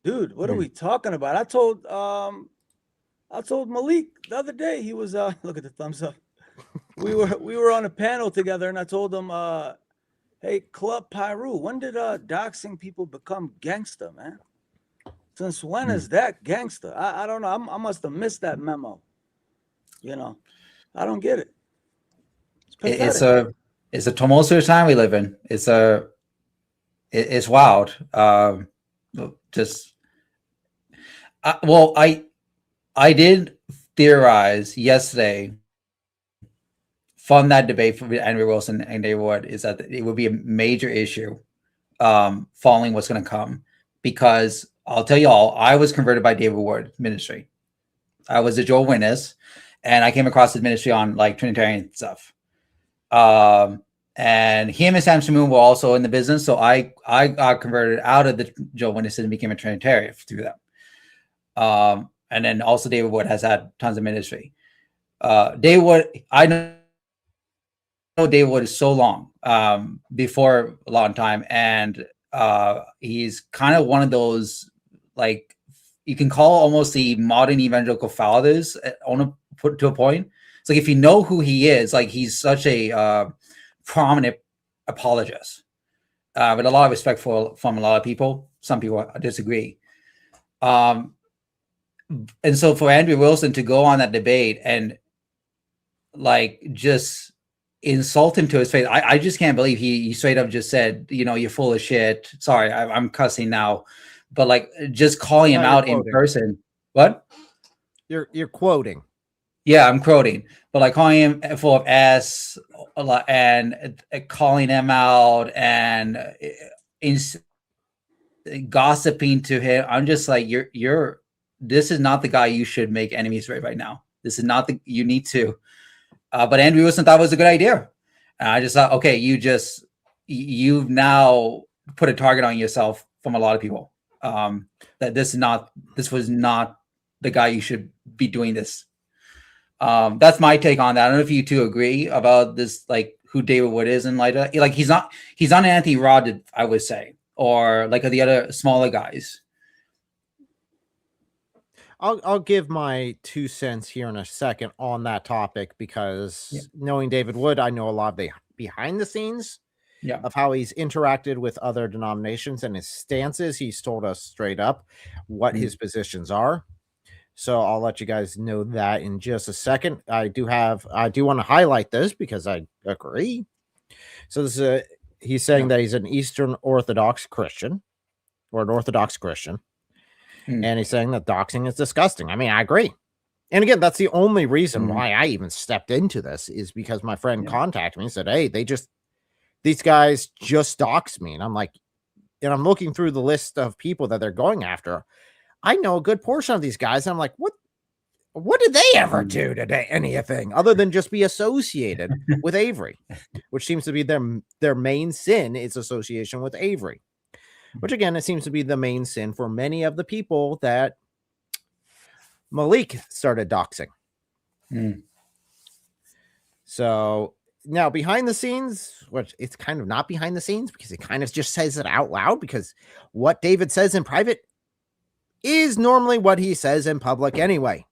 dude, what are we talking about? I told Malik the other day, he was look at the thumbs up. We were on a panel together, and I told him, hey, Club Pyru, when did doxing people become gangster, man? Since when is that gangster? I don't know. I must have missed that memo. I don't get it. It's a tumultuous time we live in. It's wild. I did theorize yesterday from that debate with Andrew Wilson and David Wood is that it would be a major issue following what's going to come, because I'll tell you all, I was converted by David Wood ministry. I was a Jehovah's Witness, and I came across his ministry on like Trinitarian stuff. And him and Sam Shamoon were also in the business. So I got converted out of the Jehovah's Witnesses and became a Trinitarian through them. And then also David Wood has had tons of ministry. David Wood, I know David Wood is so long, before a long time. And he's kind of one of those, like, you can call almost the modern evangelical fathers to a point. It's like, if you know who he is, like, he's such a prominent apologist, with a lot of respect from a lot of people. Some people disagree. And so for Andrew Wilson to go on that debate and like just insult him to his face, I just can't believe he straight up just said, you're full of shit. Sorry, I'm cussing now, but like just calling him out in person. What? You're quoting. Yeah, I'm quoting, but like calling him full of ass and calling him out and gossiping to him. I'm just like, this is not the guy you should make enemies with right now. This is not you need to. But Andrew Wilson thought it was a good idea. And I just thought, okay, you've now put a target on yourself from a lot of people. That this was not the guy you should be doing this. That's my take on that. I don't know if you two agree about this, like who David Wood is in light of, like, he's not Anthony Rod, I would say, or like the other smaller guys. I'll give my 2 cents here in a second on that topic, because knowing David Wood, I know a lot of the behind the scenes of how he's interacted with other denominations and his stances. He's told us straight up what his positions are. So I'll let you guys know that in just a second. I do want to highlight this because I agree. So this is he's saying that he's an Eastern Orthodox Christian, or an Orthodox Christian. And he's saying that doxing is disgusting. I mean, I agree. And again, that's the only reason why I even stepped into this, is because my friend contacted me and said, hey, these guys just doxed me. And I'm like, and I'm looking through the list of people that they're going after. I know a good portion of these guys. And I'm like, what did they ever do today? Anything other than just be associated with Avery, which seems to be their main sin is association with Avery. Which, again, it seems to be the main sin for many of the people that Malik started doxing. So now behind the scenes, which it's kind of not behind the scenes because it kind of just says it out loud, because what David says in private is normally what he says in public anyway.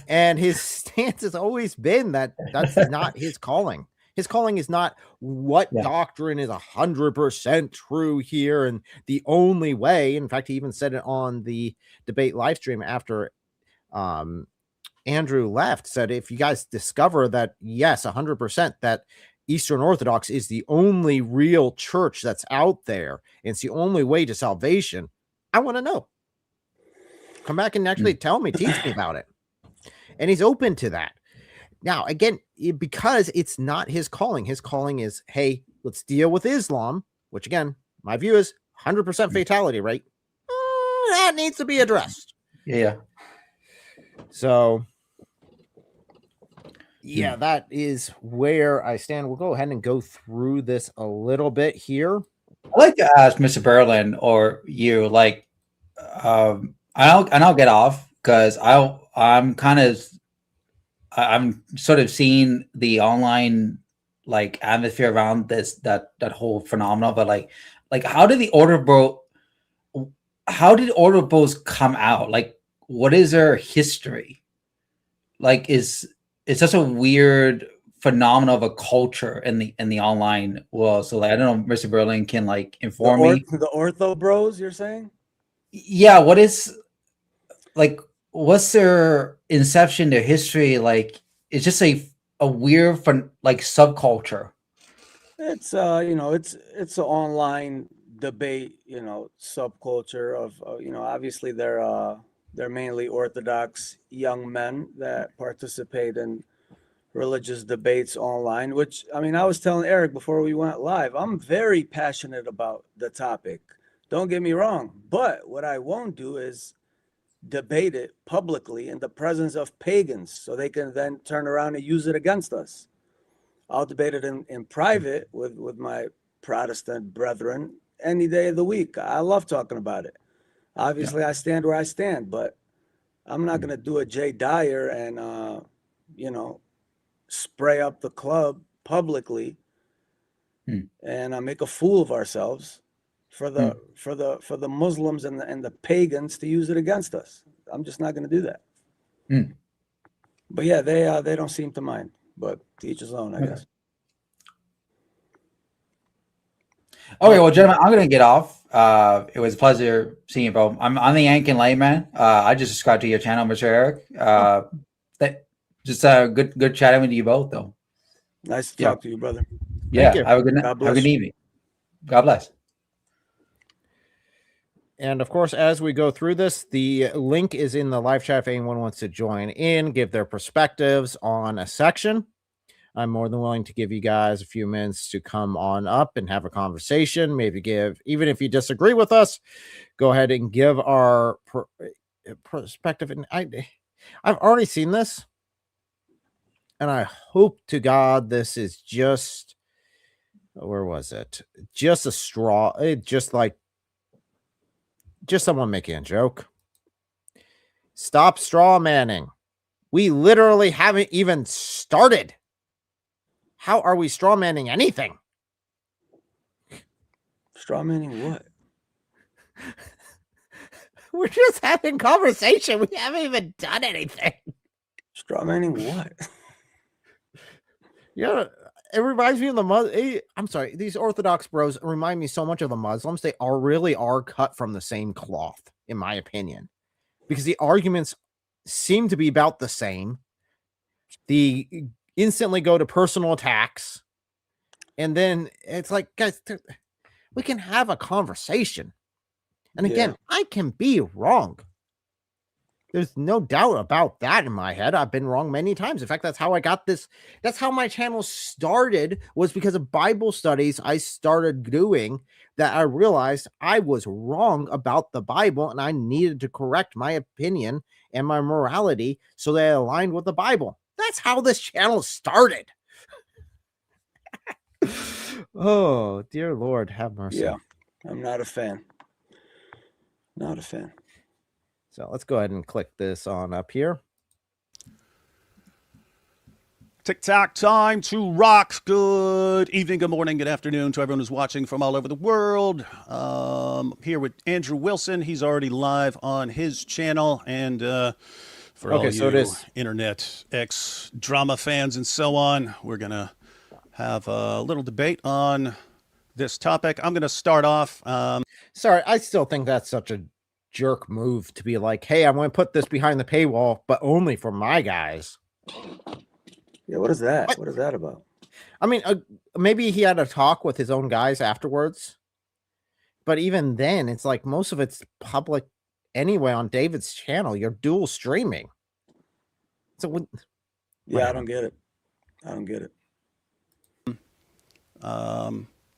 And his stance has always been that that's not his calling. His calling is not what doctrine is 100% true here and the only way. In fact, he even said it on the debate live stream after Andrew left, said if you guys discover that, yes, 100% that Eastern Orthodox is the only real church that's out there, and it's the only way to salvation, I want to know. Come back and actually tell me, teach me about it. And he's open to that. Now, again, because it's not his calling. His calling is, hey, let's deal with Islam, which again, my view is 100% fatality rate. That needs to be addressed. Yeah. So, yeah, that is where I stand. We'll go ahead and go through this a little bit here. I'd like to ask Mr. Berlin or you, like, I'll get off because I'm sort of seeing the online like atmosphere around this that whole phenomenon, but like how did OrthoBros come out? Like, what is their history? Like, it's such a weird phenomenon of a culture in the online world. So like, I don't know, Mr. Berlin can like inform me. The Ortho Bros, you're saying? Yeah, what's their inception, their history? Like, it's just a weird like subculture. It's it's an online debate, subculture of obviously they're mainly Orthodox young men that participate in religious debates online, which I was telling Eric before we went live, I'm very passionate about the topic. Don't get me wrong, but what I won't do is debate it publicly in the presence of pagans so they can then turn around and use it against us. I'll debate it in private with my Protestant brethren any day of the week. I love talking about it. Obviously, I stand where I stand, but I'm not going to do a Jay Dyer and, spray up the club publicly and make a fool of ourselves for the Muslims and the pagans to use it against us. I'm just not going to do that. But yeah, they don't seem to mind. But to each his own, I guess. Okay, well, gentlemen, I'm gonna get off. It was a pleasure seeing you, bro. I'm the Yankin layman. I just subscribed to your channel, Mr. Eric. Just good chatting with you both, though. Nice to talk to you, brother. Yeah, you. have a good evening. God bless. And of course, as we go through this, the link is in the live chat if anyone wants to join in, give their perspectives on a section. I'm more than willing to give you guys a few minutes to come on up and have a conversation. Maybe even if you disagree with us, go ahead and give our perspective. And I've already seen this, and I hope to God this is just, where was it? Just a straw, just someone making a joke. Stop straw manning. We literally haven't even started. How are we straw manning anything? Straw manning what? We're just having conversation. We haven't even done anything. Straw manning what? Yeah, it reminds me of the I'm sorry, these Orthodox bros remind me so much of the Muslims. They really are cut from the same cloth, in my opinion, because the arguments seem to be about the same. The instantly go to personal attacks, and then it's like, guys, we can have a conversation. And again, I can be wrong. There's no doubt about that in my head. I've been wrong many times. In fact, that's how I got this. That's how my channel started, was because of Bible studies I started doing, that I realized I was wrong about the Bible and I needed to correct my opinion and my morality so they aligned with the Bible. That's how this channel started. Oh, dear Lord, have mercy. Yeah, I'm not a fan. Not a fan. So let's go ahead and click this on up here. TikTok time to rock. Good evening, good morning, good afternoon to everyone who's watching from all over the world. Here with Andrew Wilson. He's already live on his channel. And for all you internet X drama fans and so on, we're going to have a little debate on this topic. I'm going to start off. Sorry, I still think that's such a jerk move to be like, hey, I'm going to put this behind the paywall, but only for my guys. Yeah, what is that? What is that about? I mean, maybe he had a talk with his own guys afterwards, but even then, it's like most of it's public anyway on David's channel. You're dual streaming. So, yeah, I don't get it. I don't get it.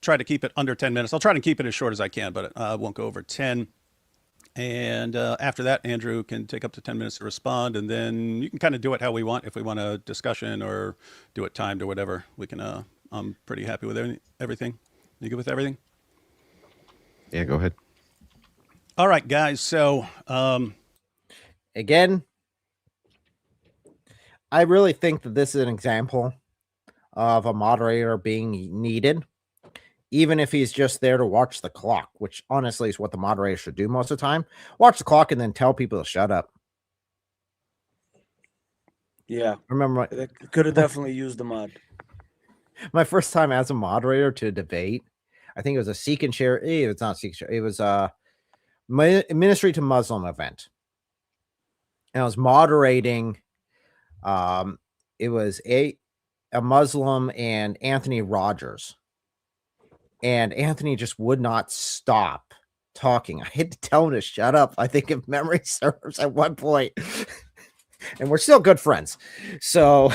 Try to keep it under 10 minutes. I'll try to keep it as short as I can, but I won't go over 10. And after that, Andrew can take up to 10 minutes to respond, and then you can kind of do it how we want. If we want a discussion or do it timed or whatever, we can. I'm pretty happy with everything. You good with everything? Yeah, go ahead. All right, guys. So again, I really think that this is an example of a moderator being needed, even if he's just there to watch the clock, which honestly is what the moderator should do most of the time. Watch the clock and then tell people to shut up. Yeah. Remember, they could have definitely used the mod. My first time as a moderator to debate, I think it was a Seek and Share. It's not Seek and Share. It was a ministry to Muslim event. And I was moderating. It was a Muslim and Anthony Rogers. And Anthony just would not stop talking. I had to tell him to shut up, I think, if memory serves, at one point. And we're still good friends. So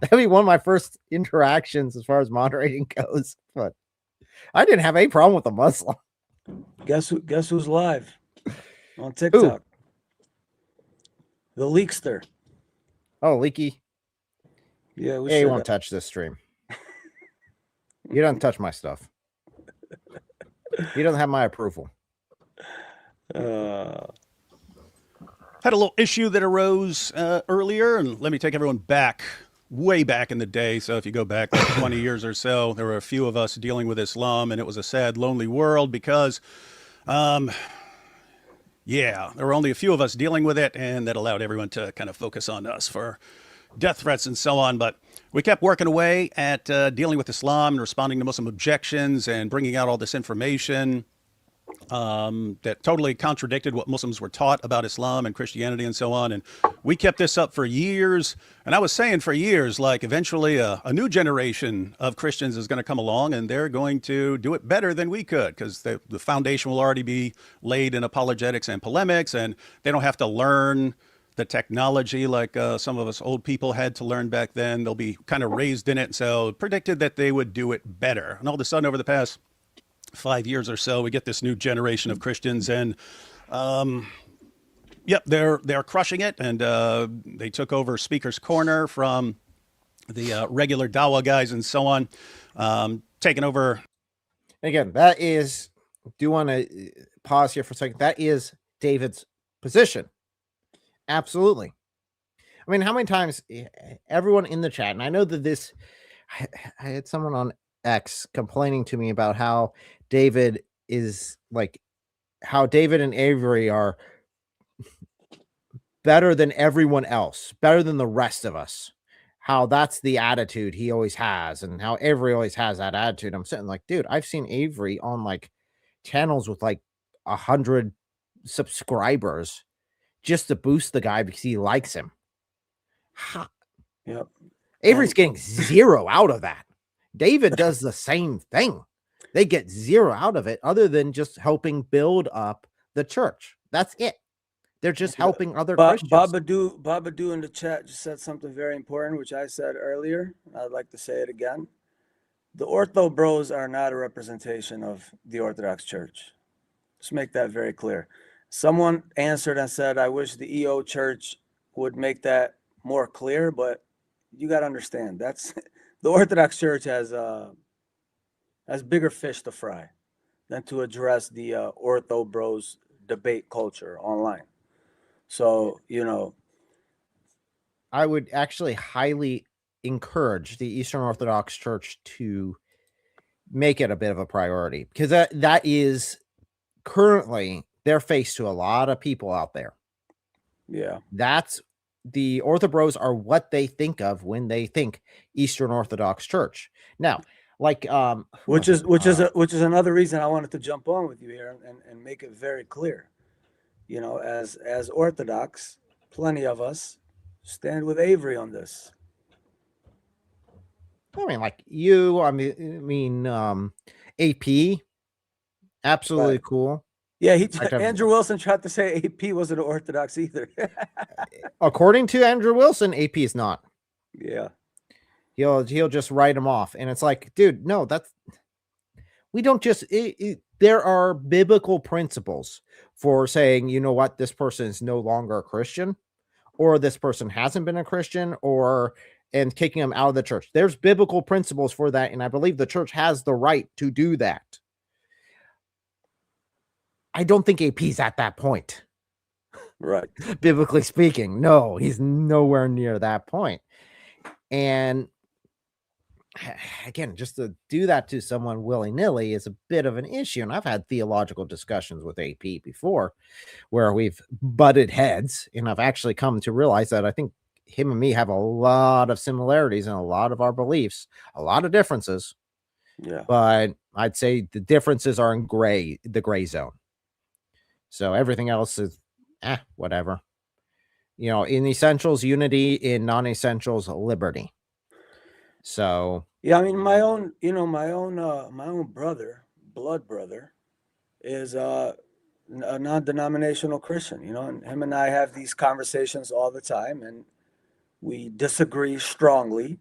that'd be one of my first interactions as far as moderating goes. But I didn't have any problem with a Muslim. Guess who's live on TikTok? Ooh. The Leakster. Oh, Leaky. Yeah, he won't touch this stream. You don't touch my stuff. He doesn't have my approval. Had a little issue that arose earlier, and let me take everyone back, way back in the day. So if you go back like 20 years or so, there were a few of us dealing with Islam, and it was a sad, lonely world because, there were only a few of us dealing with it, and that allowed everyone to kind of focus on us for death threats and so on. But we kept working away at dealing with Islam and responding to Muslim objections and bringing out all this information that totally contradicted what Muslims were taught about Islam and Christianity and so on. And we kept this up for years. And I was saying for years, like eventually a new generation of Christians is going to come along and they're going to do it better than we could, because the foundation will already be laid in apologetics and polemics, and they don't have to learn the technology like some of us old people had to learn back then. They'll be kind of raised in it. So predicted that they would do it better. And all of a sudden over the past 5 years or so, we get this new generation of Christians, and they're crushing it. And they took over Speaker's Corner from the regular Dawah guys and so on, taking over. Again, that is, do want to pause here for a second. That is David's position. Absolutely. I mean, how many times everyone in the chat, and I know that this, I had someone on X complaining to me about how David is like, how David and Avery are better than everyone else, better than the rest of us. How that's the attitude he always has, and how Avery always has that attitude. I'm sitting like, dude, I've seen Avery on like channels with like 100 subscribers just to boost the guy because he likes him. Yep. Avery's getting zero out of that. David does the same thing. They get zero out of it other than just helping build up the church. That's it. They're just helping other Christians. Babadoo in the chat just said something very important, which I said earlier. I'd like to say it again. The Ortho Bros are not a representation of the Orthodox Church. Let's make that very clear. Someone answered and said, I wish the EO Church would make that more clear, but you got to understand, that's the Orthodox Church has bigger fish to fry than to address the Ortho Bros debate culture online. So, you know, I would actually highly encourage the Eastern Orthodox Church to make it a bit of a priority, because that is currently their face to a lot of people out there. Yeah. That's the Ortho Bros are what they think of when they think Eastern Orthodox Church. Now, like Which is another reason I wanted to jump on with you here and make it very clear. You know, as Orthodox, plenty of us stand with Avery on this. I mean, like you, AP, absolutely Right. cool. Yeah, I've- Andrew Wilson tried to say AP wasn't Orthodox either. According to Andrew Wilson, AP is not. Yeah. He'll just write them off, and it's like, dude, no, we don't just. There are biblical principles for saying, you know what, this person is no longer a Christian, or this person hasn't been a Christian, and kicking them out of the church. There's biblical principles for that, and I believe the church has the right to do that. I don't think AP's at that point. Right. Biblically speaking, no, he's nowhere near that point. And again, just to do that to someone willy-nilly is a bit of an issue. And I've had theological discussions with AP before where we've butted heads, and I've actually come to realize that I think him and me have a lot of similarities in a lot of our beliefs, a lot of differences. Yeah. But I'd say the differences are in the gray zone. So everything else is whatever. You know, in essentials, unity; in non-essentials, liberty. So yeah, I mean, my own brother, blood brother, is a non-denominational Christian. You know, and him and I have these conversations all the time, and we disagree strongly,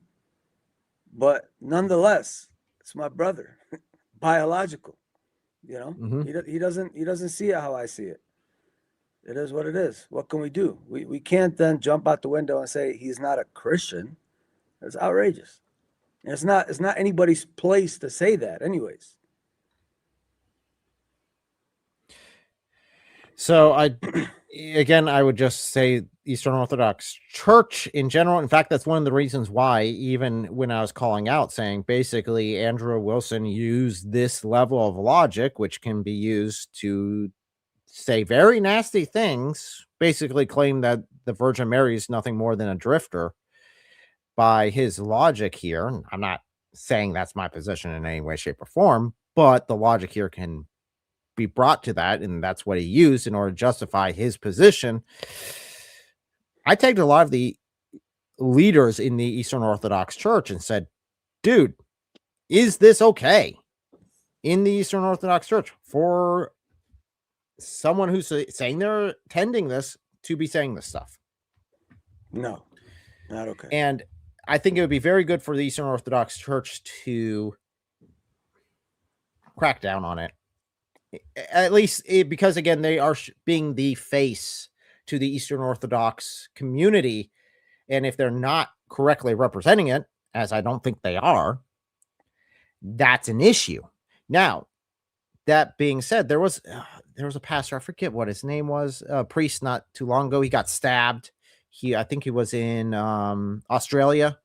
but nonetheless, it's my brother, biological. You know, he doesn't see it how I see it. It is what it is. What can we do? We can't then jump out the window and say he's not a Christian. It's outrageous. And it's not anybody's place to say that, anyways. So I would just say Eastern Orthodox Church in general. In fact, that's one of the reasons why, even when I was calling out, saying basically Andrew Wilson used this level of logic, which can be used to say very nasty things, basically claim that the Virgin Mary is nothing more than a drifter by his logic here. I'm not saying that's my position in any way, shape, or form, but the logic here can be brought to that, and that's what he used in order to justify his position. I tagged a lot of the leaders in the Eastern Orthodox Church and said, dude, is this okay in the Eastern Orthodox Church for someone who's saying they're attending this to be saying this stuff? No, not okay. And I think it would be very good for the Eastern Orthodox Church to crack down on it. At least because, again, they are being the face to the Eastern Orthodox community. And if they're not correctly representing it, as I don't think they are, that's an issue. Now, that being said, there was a pastor, I forget what his name was, a priest not too long ago. He got stabbed. I think he was in Australia.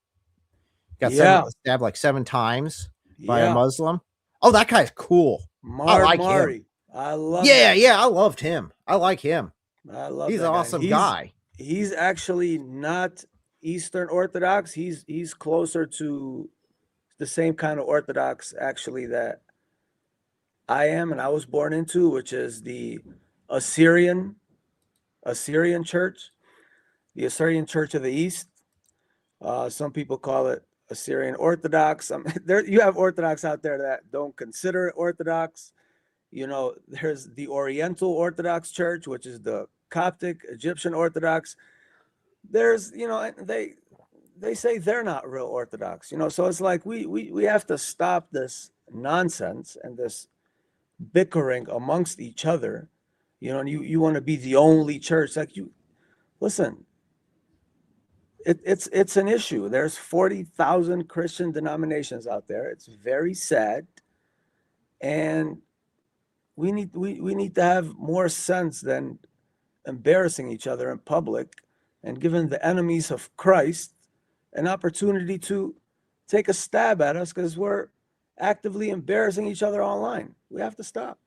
Got stabbed like 7 times by a Muslim. Oh, that guy's cool. I like him. I love I loved him. I like him. He's an awesome guy. He's actually not Eastern Orthodox. He's closer to the same kind of Orthodox actually that I am and I was born into, which is the Assyrian church, the Assyrian Church of the East. Some people call it Assyrian Orthodox. You have Orthodox out there that don't consider it Orthodox. You know, there's the Oriental Orthodox Church, which is the Coptic Egyptian Orthodox. There's, you know, they say they're not real Orthodox, you know. So it's like we have to stop this nonsense and this bickering amongst each other, you know. And you want to be the only church. Like, you listen, it's an issue. There's 40,000 Christian denominations out there. It's very sad, and we need to have more sense than embarrassing each other in public and giving the enemies of Christ an opportunity to take a stab at us because we're actively embarrassing each other online. We have to stop.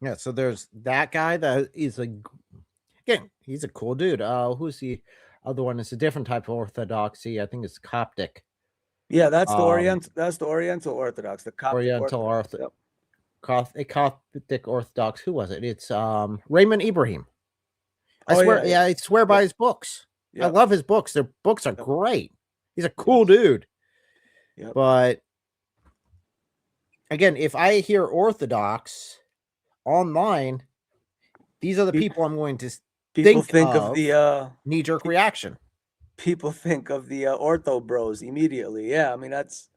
Yeah, so there's that guy that is again, he's a cool dude. Who's the other one? It's a different type of orthodoxy. I think it's Coptic. Yeah, that's the Um, Oriental Orthodox, the Coptic Oriental Orthodox. Yep. Coptic Orthodox. Who was it? It's Raymond Ibrahim. I Oh, swear, yeah. I swear by Yep. his books. I Yep. love his books. Their books are Yep. great. He's a cool dude. Yep. But again, if I hear Orthodox online, these are the people I'm going to People think think of of the knee-jerk reaction. people think of the Ortho Bros immediately. Yeah, I mean that's,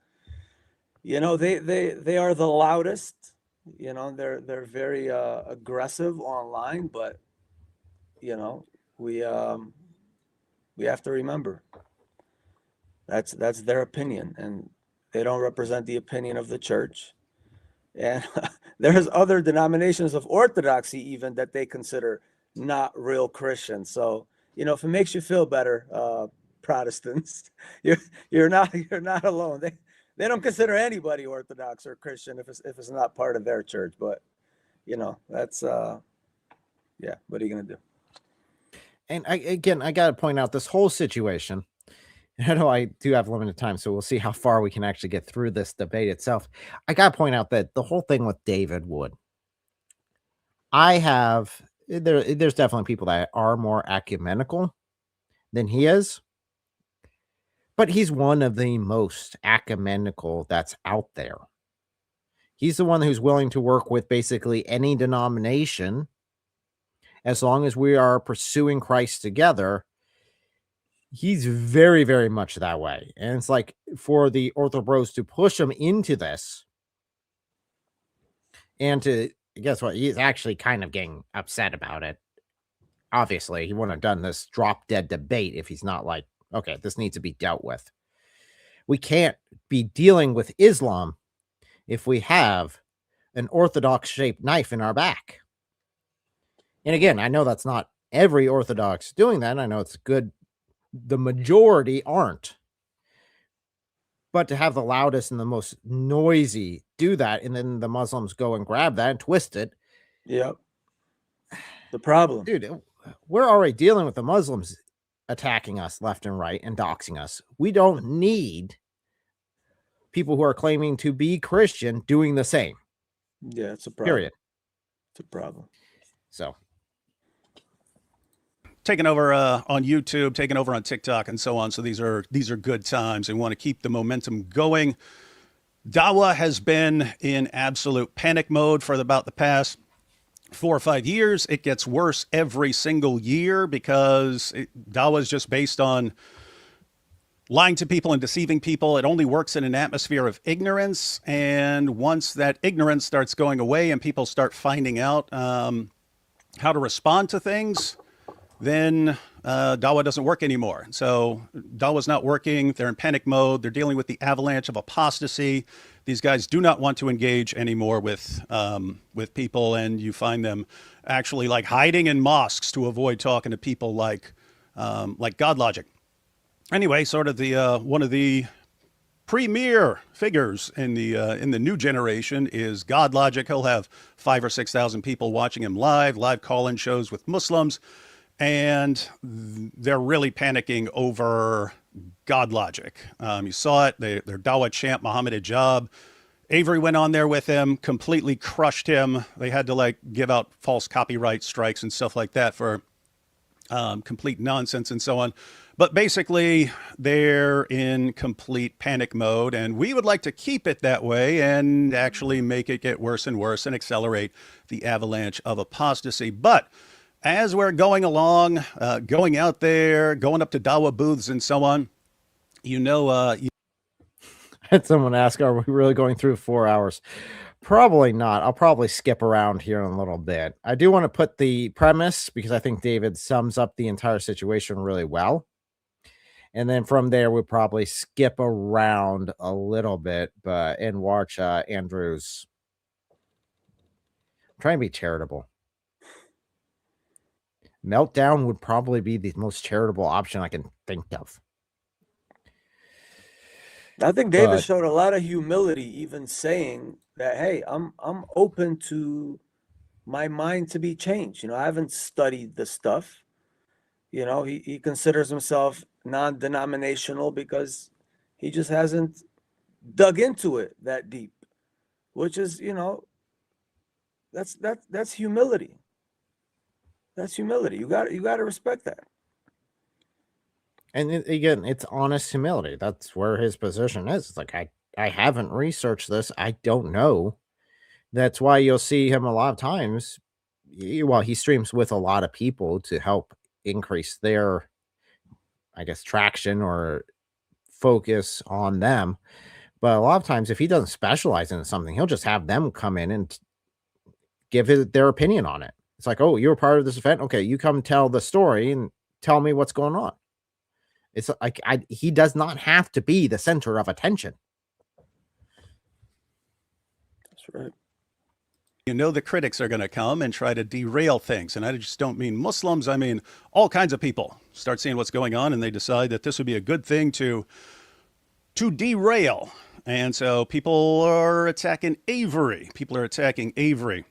you know, they are the loudest. You know, they're very aggressive online, but you know, we have to remember that's their opinion, and they don't represent the opinion of the church. And there's other denominations of orthodoxy even that they consider not real Christians. So, you know, if it makes you feel better, Protestants, you're not alone. They don't consider anybody Orthodox or Christian if it's not part of their church. But you know, that's yeah, what are you gonna do? And I got to point out this whole situation. I know I do have limited time, so we'll see how far we can actually get through this debate itself. I got to point out that the whole thing with David Wood, there's definitely people that are more ecumenical than he is, but he's one of the most ecumenical that's out there. He's the one who's willing to work with basically any denomination as long as we are pursuing Christ together. He's very, very much that way. And it's like for the Ortho Bros to push him into this and to guess what? He's actually kind of getting upset about it. Obviously, he wouldn't have done this drop dead debate if he's not like, okay, this needs to be dealt with. We can't be dealing with Islam if we have an Orthodox shaped knife in our back. And again, I know that's not every Orthodox doing that. I know it's good. The majority aren't. But to have the loudest and the most noisy do that, and then the Muslims go and grab that and twist it. Yep. The problem. Dude, we're already dealing with the Muslims attacking us left and right and doxing us. We don't need people who are claiming to be Christian doing the same. Yeah, it's a problem. Period. It's a problem. So taking over on YouTube, taking over on TikTok, and so on. So these are good times, and want to keep the momentum going. Dawah has been in absolute panic mode for about the past 4 or 5 years. It gets worse every single year because Dawah is just based on lying to people and deceiving people. It only works in an atmosphere of ignorance, and once that ignorance starts going away and people start finding out how to respond to things, then Dawah doesn't work anymore. So Dawah's not working. They're in panic mode. They're dealing with the avalanche of apostasy. These guys do not want to engage anymore with people, and you find them actually like hiding in mosques to avoid talking to people like God Logic. Anyway, sort of the one of the premier figures in the new generation is God Logic. He'll have 5,000 or 6,000 people watching him live call-in shows with Muslims. And they're really panicking over God Logic. You saw it. Their Dawah champ, Muhammad Hijab. Avery went on there with him, completely crushed him. They had to like give out false copyright strikes and stuff like that for complete nonsense and so on. But basically, they're in complete panic mode, and we would like to keep it that way and actually make it get worse and worse and accelerate the avalanche of apostasy. But as we're going along, going out there, going up to Dawah booths and so on, you know... I had someone ask, are we really going through 4 hours? Probably not. I'll probably skip around here in a little bit. I do want to put the premise because I think David sums up the entire situation really well. And then from there, we'll probably skip around a little bit and watch Andrew's. I'm trying to be charitable. Meltdown would probably be the most charitable option I can think of. I think David But- showed a lot of humility, even saying that, hey, I'm open to my mind to be changed. You know, I haven't studied the stuff. You know, he considers himself non-denominational because he just hasn't dug into it that deep, which is, you know, that's humility. That's humility. You got to respect that. And again, it's honest humility. That's where his position is. It's like, I haven't researched this. I don't know. That's why you'll see him a lot of times. He streams with a lot of people to help increase their, I guess, traction or focus on them. But a lot of times, if he doesn't specialize in something, he'll just have them come in and give their opinion on it. It's like, oh, you're part of this event. Okay, you come tell the story and tell me what's going on. It's like he does not have to be the center of attention. That's right. You know, the critics are going to come and try to derail things. And I just don't mean Muslims. I mean, all kinds of people start seeing what's going on and they decide that this would be a good thing to derail. And so people are attacking Avery. People are attacking Avery.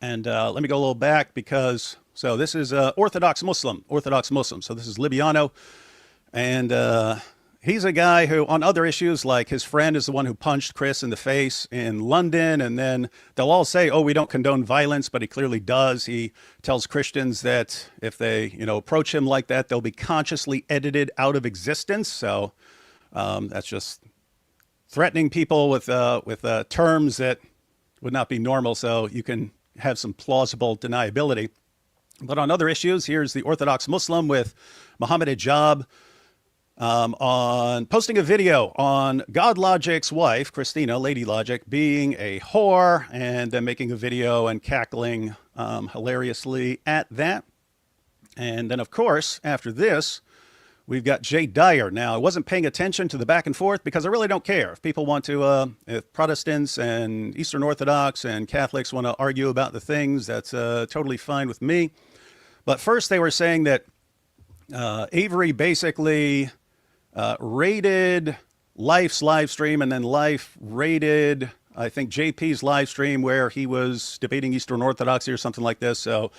And let me go a little back because, so this is Orthodox Muslim. So this is Libiano. And he's a guy who, on other issues, like his friend is the one who punched Chris in the face in London. And then they'll all say, oh, we don't condone violence, but he clearly does. He tells Christians that if they, approach him like that, they'll be consciously edited out of existence. So that's just threatening people with terms that would not be normal. So you can have some plausible deniability. But on other issues, here's the Orthodox Muslim with Muhammad Hijab on posting a video on God Logic's wife, Christina, Lady Logic, being a whore, and then making a video and cackling hilariously at that. And then, of course, after this, we've got Jay Dyer. Now, I wasn't paying attention to the back and forth because I really don't care. If people want to, if Protestants and Eastern Orthodox and Catholics want to argue about the things, that's totally fine with me. But first they were saying that Avery basically raided Life's live stream, and then Life raided, I think, JP's live stream where he was debating Eastern Orthodoxy or something like this. So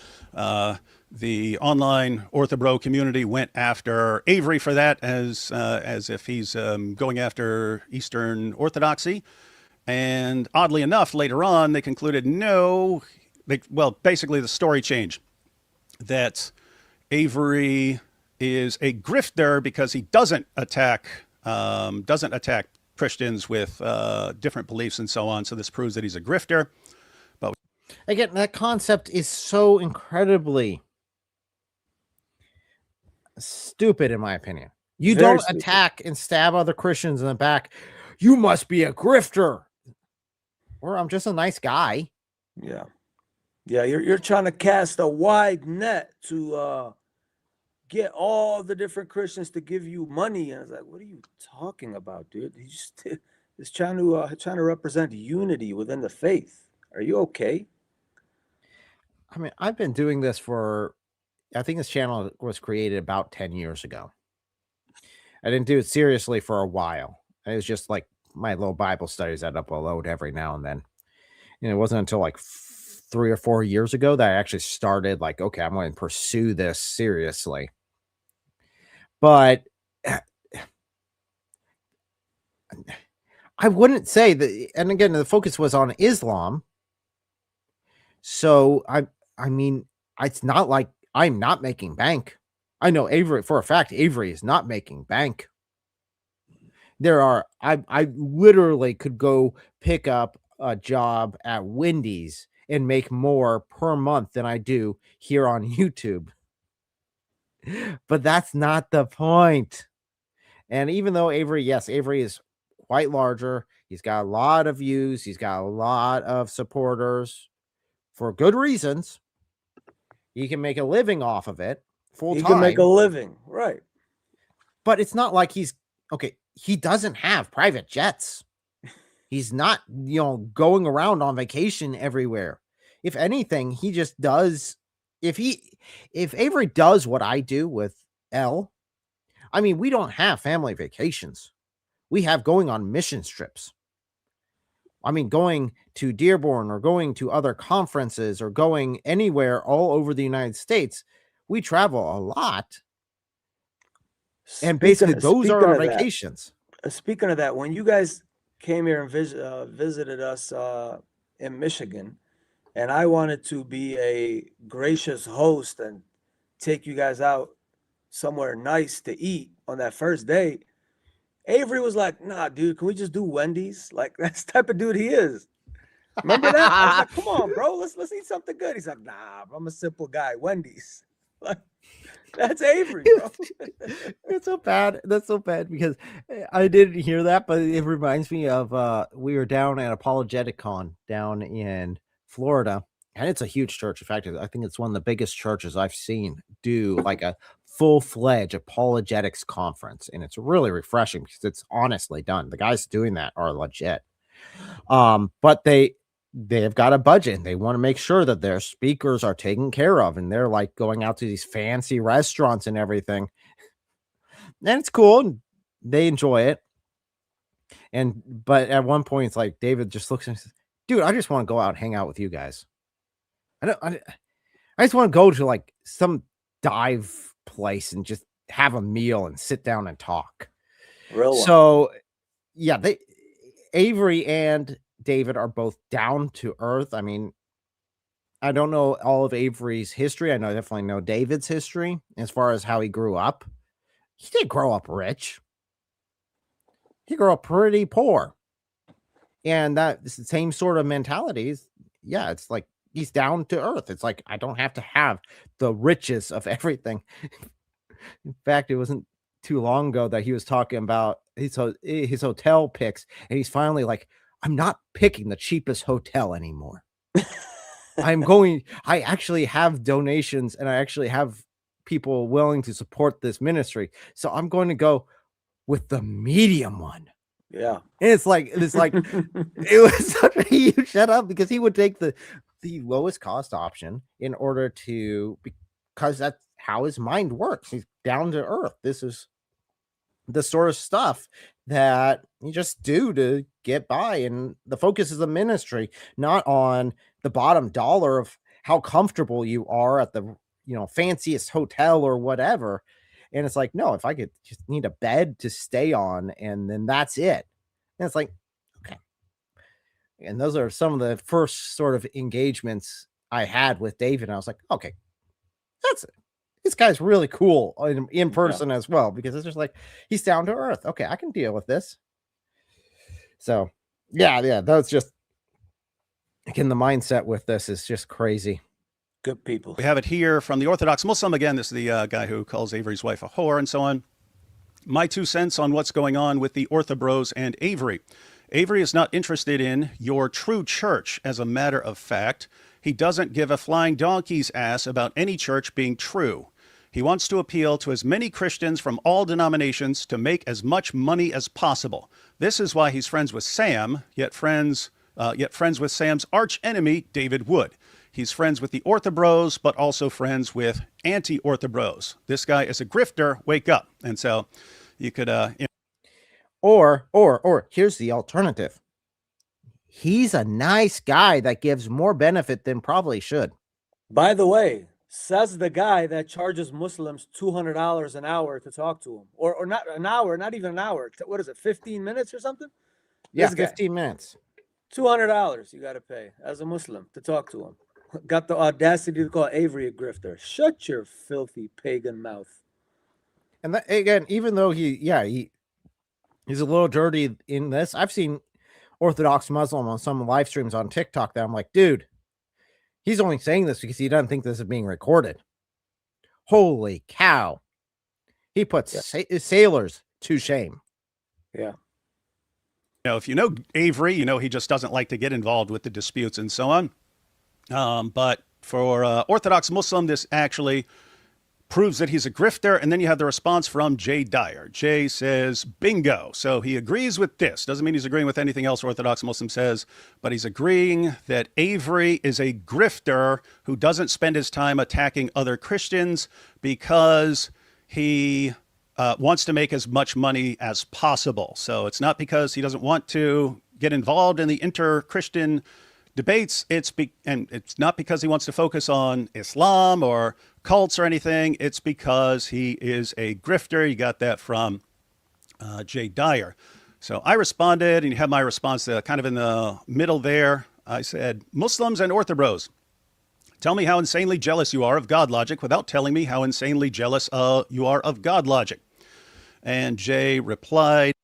the online OrthoBro community went after Avery for that as if he's going after Eastern Orthodoxy. And oddly enough, later on, they concluded no. Basically the story changed. That Avery is a grifter because he doesn't attack Christians with different beliefs and so on. So this proves that he's a grifter. But again, that concept is so incredibly stupid, in my opinion. You Very don't stupid. attack and stab other Christians in the back. You must be a grifter. Or I'm just a nice guy. Yeah. Yeah, you're trying to cast a wide net to get all the different Christians to give you money. And I was like, what are you talking about, dude? He just is trying to represent unity within the faith. Are you okay? I mean, I've been doing this for, I think this channel was created about 10 years ago. I didn't do it seriously for a while. It was just like my little Bible studies that upload every now and then. And it wasn't until like 3 or 4 years ago that I actually started like, okay, I'm going to pursue this seriously. But I wouldn't say that, and again, the focus was on Islam. So I mean, it's not like I'm not making bank. I know Avery, for a fact, Avery is not making bank. I literally could go pick up a job at Wendy's and make more per month than I do here on YouTube. But that's not the point. And even though Avery is quite larger, he's got a lot of views, he's got a lot of supporters for good reasons. He can make a living off of it full time. He can make a living, right? But it's not like he doesn't have private jets. He's not, going around on vacation everywhere. If anything, he just does if Avery does what I do with L, I mean, we don't have family vacations. We have going on mission trips. I mean, going to Dearborn or going to other conferences or going anywhere all over the United States. We travel a lot. And basically, those are our vacations. Speaking of that, when you guys came here and visited us in Michigan, and I wanted to be a gracious host and take you guys out somewhere nice to eat on that first date, Avery was like, "Nah, dude, can we just do Wendy's?" Like, that's the type of dude he is. Remember that? I was like, "Come on, bro, let's eat something good." He's like, "Nah, I'm a simple guy. Wendy's." Like, that's Avery, bro. It's so bad. That's so bad because I didn't hear that, but it reminds me of we were down at Apologeticon down in Florida, and it's a huge church. In fact, I think it's one of the biggest churches I've seen do like a full-fledged apologetics conference, and it's really refreshing because it's honestly done. The guys doing that are legit. But they've got a budget and they want to make sure that their speakers are taken care of, and they're like going out to these fancy restaurants and everything. And it's cool and they enjoy it. But at one point it's like David just looks and says, "Dude, I just want to go out and hang out with you guys. I just want to go to like some dive place and just have a meal and sit down and talk." So yeah, Avery and David are both down to earth. I mean, I don't know all of Avery's history. I definitely know David's history as far as how he grew up. He didn't grow up rich. He grew up pretty poor. And that's the same sort of mentalities. Yeah, it's like he's down to earth. It's like, I don't have to have the riches of everything. In fact, it wasn't too long ago that he was talking about his hotel picks, and he's finally like, "I'm not picking the cheapest hotel anymore. I actually have donations and I actually have people willing to support this ministry. So I'm going to go with the medium one." Yeah. And it's like it was such a huge setup because he would take the lowest cost option in order to, because that's how his mind works. He's down to earth. This is the sort of stuff that you just do to get by, and the focus is the ministry, not on the bottom dollar of how comfortable you are at the fanciest hotel or whatever. And it's like, no, if I could just need a bed to stay on, and then that's it. And it's like, okay. And those are some of the first sort of engagements I had with David. And I was like, okay, that's it. This guy's really cool in person as well, because it's just like, he's down to earth. Okay, I can deal with this. So yeah, that's just, again, the mindset with this is just crazy. Good people. We have it here from the Orthodox Muslim. Again, this is the guy who calls Avery's wife a whore and so on. My 2 cents on what's going on with the Ortho Bros and Avery. Avery is not interested in your true church, as a matter of fact. He doesn't give a flying donkey's ass about any church being true. He wants to appeal to as many Christians from all denominations to make as much money as possible. This is why he's friends with Sam, yet friends with Sam's arch enemy, David Wood. He's friends with the Ortho Bros, but also friends with anti-Ortho Bros. This guy is a grifter. Wake up. And so you could, or here's the alternative. He's a nice guy that gives more benefit than probably should. By the way, says the guy that charges Muslims $200 an hour to talk to him, or not an hour, not even an hour. What is it, 15 minutes or something? Yeah, 15 minutes. $200 you got to pay as a Muslim to talk to him. Got the audacity to call Avery a grifter. Shut your filthy pagan mouth. And that, again, even though he's a little dirty in this, I've seen Orthodox Muslim on some live streams on TikTok that I'm like, dude, he's only saying this because he doesn't think this is being recorded. Holy cow. He puts sailors to shame. Yeah. If you know Avery, he just doesn't like to get involved with the disputes and so on. But for Orthodox Muslim, this actually proves that he's a grifter. And then you have the response from Jay Dyer. Jay says, bingo. So he agrees with this. Doesn't mean he's agreeing with anything else Orthodox Muslim says, but he's agreeing that Avery is a grifter who doesn't spend his time attacking other Christians because he wants to make as much money as possible. So it's not because he doesn't want to get involved in the inter-Christian debates. And it's not because he wants to focus on Islam or cults or anything. It's because he is a grifter. You got that from Jay Dyer. So I responded, and you have my response kind of in the middle there. I said, Muslims and OrthoBros, tell me how insanely jealous you are of God logic without telling me how insanely jealous you are of God logic. And Jay replied,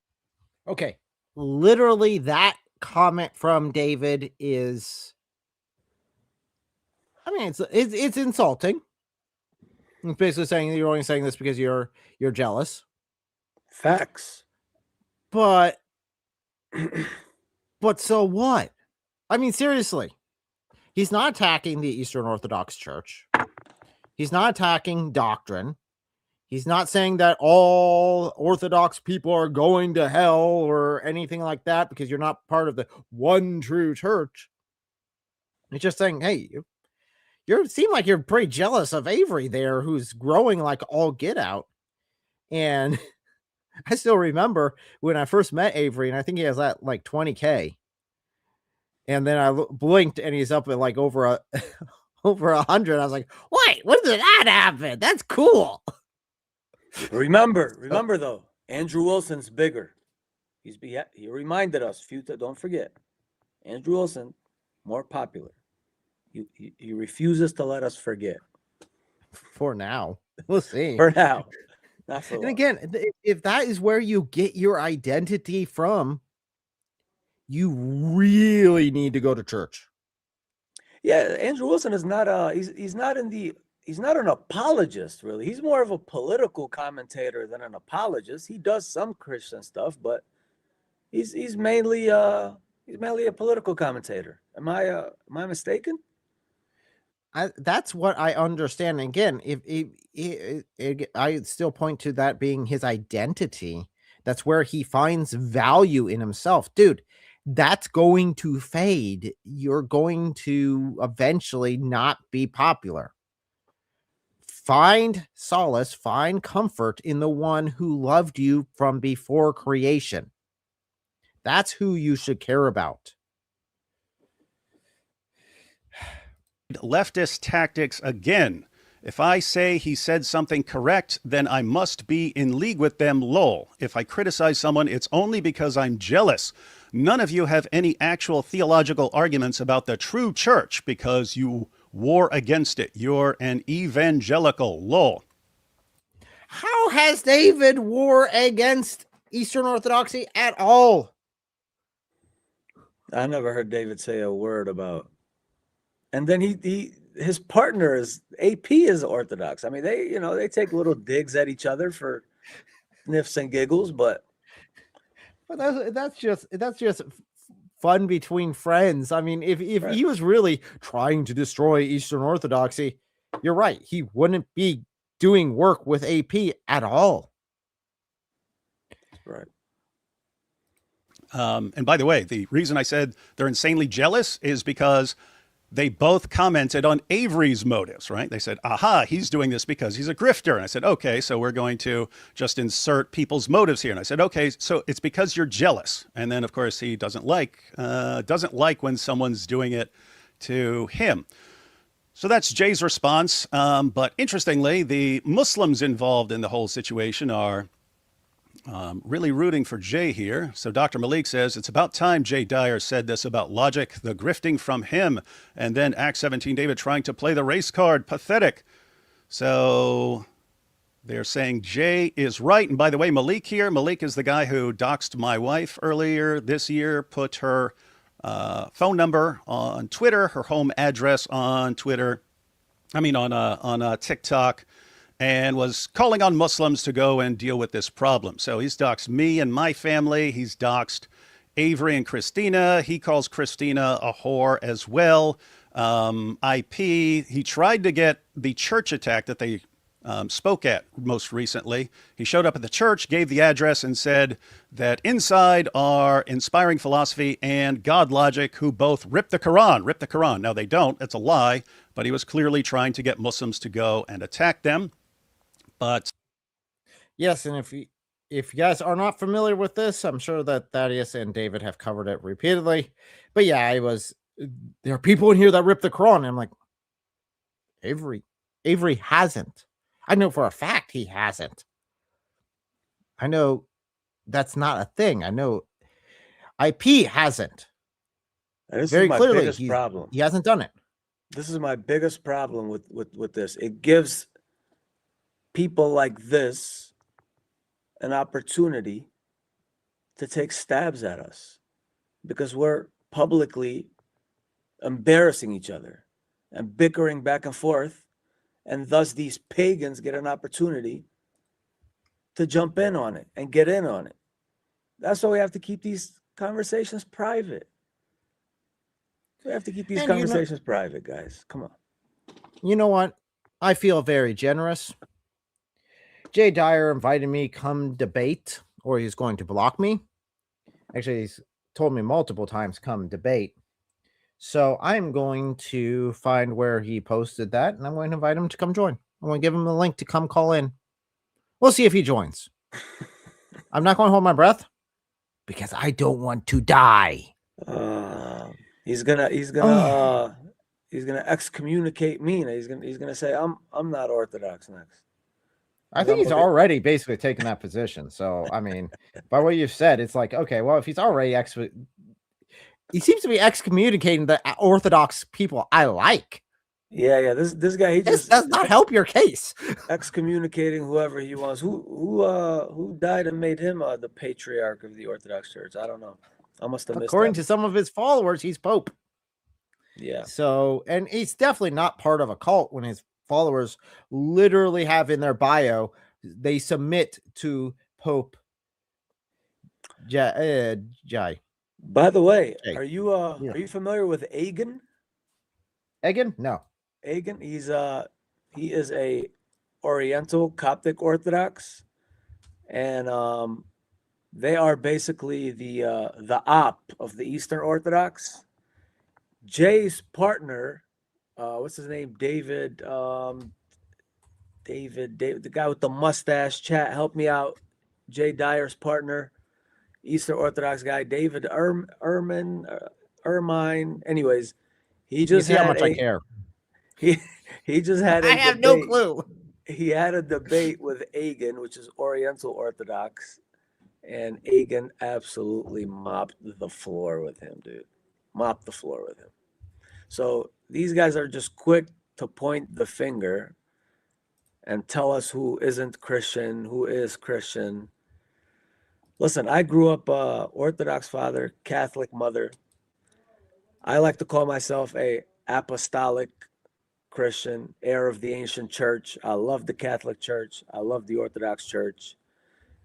Okay, literally that comment from David is, I mean, it's insulting. It's basically saying you're only saying this because you're jealous. Facts. But so what? I mean, seriously, he's not attacking the Eastern Orthodox Church. He's not attacking doctrine. He's not saying that all Orthodox people are going to hell or anything like that because you're not part of the one true church. He's just saying, hey, you seem like you're pretty jealous of Avery there, who's growing like all get out. And I still remember when I first met Avery, and I think he has that like 20K. And then I blinked, and he's up at like over 100. I was like, wait, when did that happen? That's cool. Remember though, Andrew Wilson's bigger. He reminded us, don't forget, Andrew Wilson, more popular. He refuses to let us forget. For now. We'll see. For now. Not for long. And again, if that is where you get your identity from, you really need to go to church. Yeah, Andrew Wilson is not he's not an apologist, really. He's more of a political commentator than an apologist. He does some Christian stuff, but he's mainly a political commentator. Am I mistaken? That's what I understand. Again, I still point to that being his identity. That's where he finds value in himself, dude. That's going to fade. You're going to eventually not be popular. Find solace, find comfort in the one who loved you from before creation. That's who you should care about. Leftist tactics again. If I say he said something correct, then I must be in league with them, lol. If I criticize someone, it's only because I'm jealous. None of you have any actual theological arguments about the true church because you war against it. You're an evangelical, lol. How has David war against Eastern Orthodoxy at all? I never heard David say a word about. And then his partner is AP is Orthodox. I mean, they take little digs at each other for sniffs and giggles, but that's just fun between friends. I mean, if Right. he was really trying to destroy Eastern Orthodoxy, you're right. He wouldn't be doing work with AP at all. right. And by the way, the reason I said they're insanely jealous is because they both commented on Avery's motives, right? They said, aha, he's doing this because he's a grifter. And I said, okay, so we're going to just insert people's motives here. And I said, okay, so it's because you're jealous. And then, of course, he doesn't like when someone's doing it to him. So that's Jay's response. But interestingly, the Muslims involved in the whole situation are really rooting for Jay here. So Dr. Malik says, it's about time Jay Dyer said this about logic, the grifting from him, and then Acts 17, David trying to play the race card. Pathetic. So they're saying Jay is right. And by the way, Malik here, Malik is the guy who doxed my wife earlier this year, put her phone number on Twitter, her home address on Twitter, on TikTok, and was calling on Muslims to go and deal with this problem. So he's doxed me and my family. He's doxed Avery and Christina. He calls Christina a whore as well. IP, he tried to get the church attack that they spoke at most recently. He showed up at the church, gave the address, and said that inside are inspiring philosophy and God logic, who both rip the Quran. Now, they don't. That's a lie. But he was clearly trying to get Muslims to go and attack them. But yes, and if you guys are not familiar with this, I'm sure that Thaddeus and David have covered it repeatedly. But yeah, there are people in here that rip the Quran. And I'm like, Avery hasn't. I know for a fact he hasn't. I know that's not a thing. I know IP hasn't. This Very is my clearly, biggest problem. He hasn't done it. This is my biggest problem with this. It gives people like this an opportunity to take stabs at us because we're publicly embarrassing each other and bickering back and forth. And thus these pagans get an opportunity to jump in on it and get in on it. That's why we have to keep these conversations private. We have to keep these conversations private, guys. Come on. You know what? I feel very generous. Jay Dyer invited me come debate, or he's going to block me. Actually, he's told me multiple times come debate. So I'm going to find where he posted that, and I'm going to invite him to come join. I'm going to give him the link to come call in. We'll see if he joins. I'm not going to hold my breath because I don't want to die. He's gonna excommunicate me. He's gonna say I'm not Orthodox next. I think he's already basically taken that position. So I mean, by what you've said, it's like, okay, well, if he's already he seems to be excommunicating the Orthodox people I like. Yeah. This guy, This does not help your case. Excommunicating whoever he wants. Who died and made him the patriarch of the Orthodox Church? I don't know. I must have missed. According to some of his followers, he's Pope. Yeah. So, and he's definitely not part of a cult when his followers literally have in their bio they submit to Pope Jai. By the way, Jay. are you familiar with Agan? Egan? No. Agan, he is a Oriental Coptic Orthodox, and they are basically the op of the Eastern Orthodox. Jay's partner, what's his name? David, the guy with the mustache. Chat, help me out. Jay Dyer's partner, Eastern Orthodox guy, David Ermine. Anyways, he just had how much I care. He just had. I have no clue. He had a debate with Agan, which is Oriental Orthodox, and Agan absolutely mopped the floor with him, dude. Mopped the floor with him. So these guys are just quick to point the finger and tell us who isn't Christian, who is Christian. Listen, I grew up Orthodox father, Catholic mother. I like to call myself a apostolic Christian, heir of the ancient church. I love the Catholic Church. I love the Orthodox Church.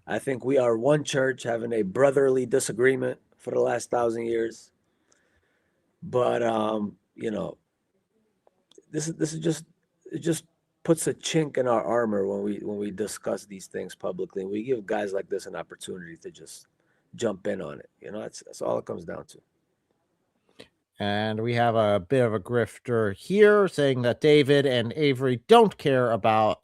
I think we are one church having a brotherly disagreement for the last 1,000 years. But this is just, it just puts a chink in our armor when we discuss these things publicly, and we give guys like this an opportunity to just jump in on it. That's all it comes down to. And we have a bit of a grifter here saying that David and Avery don't care about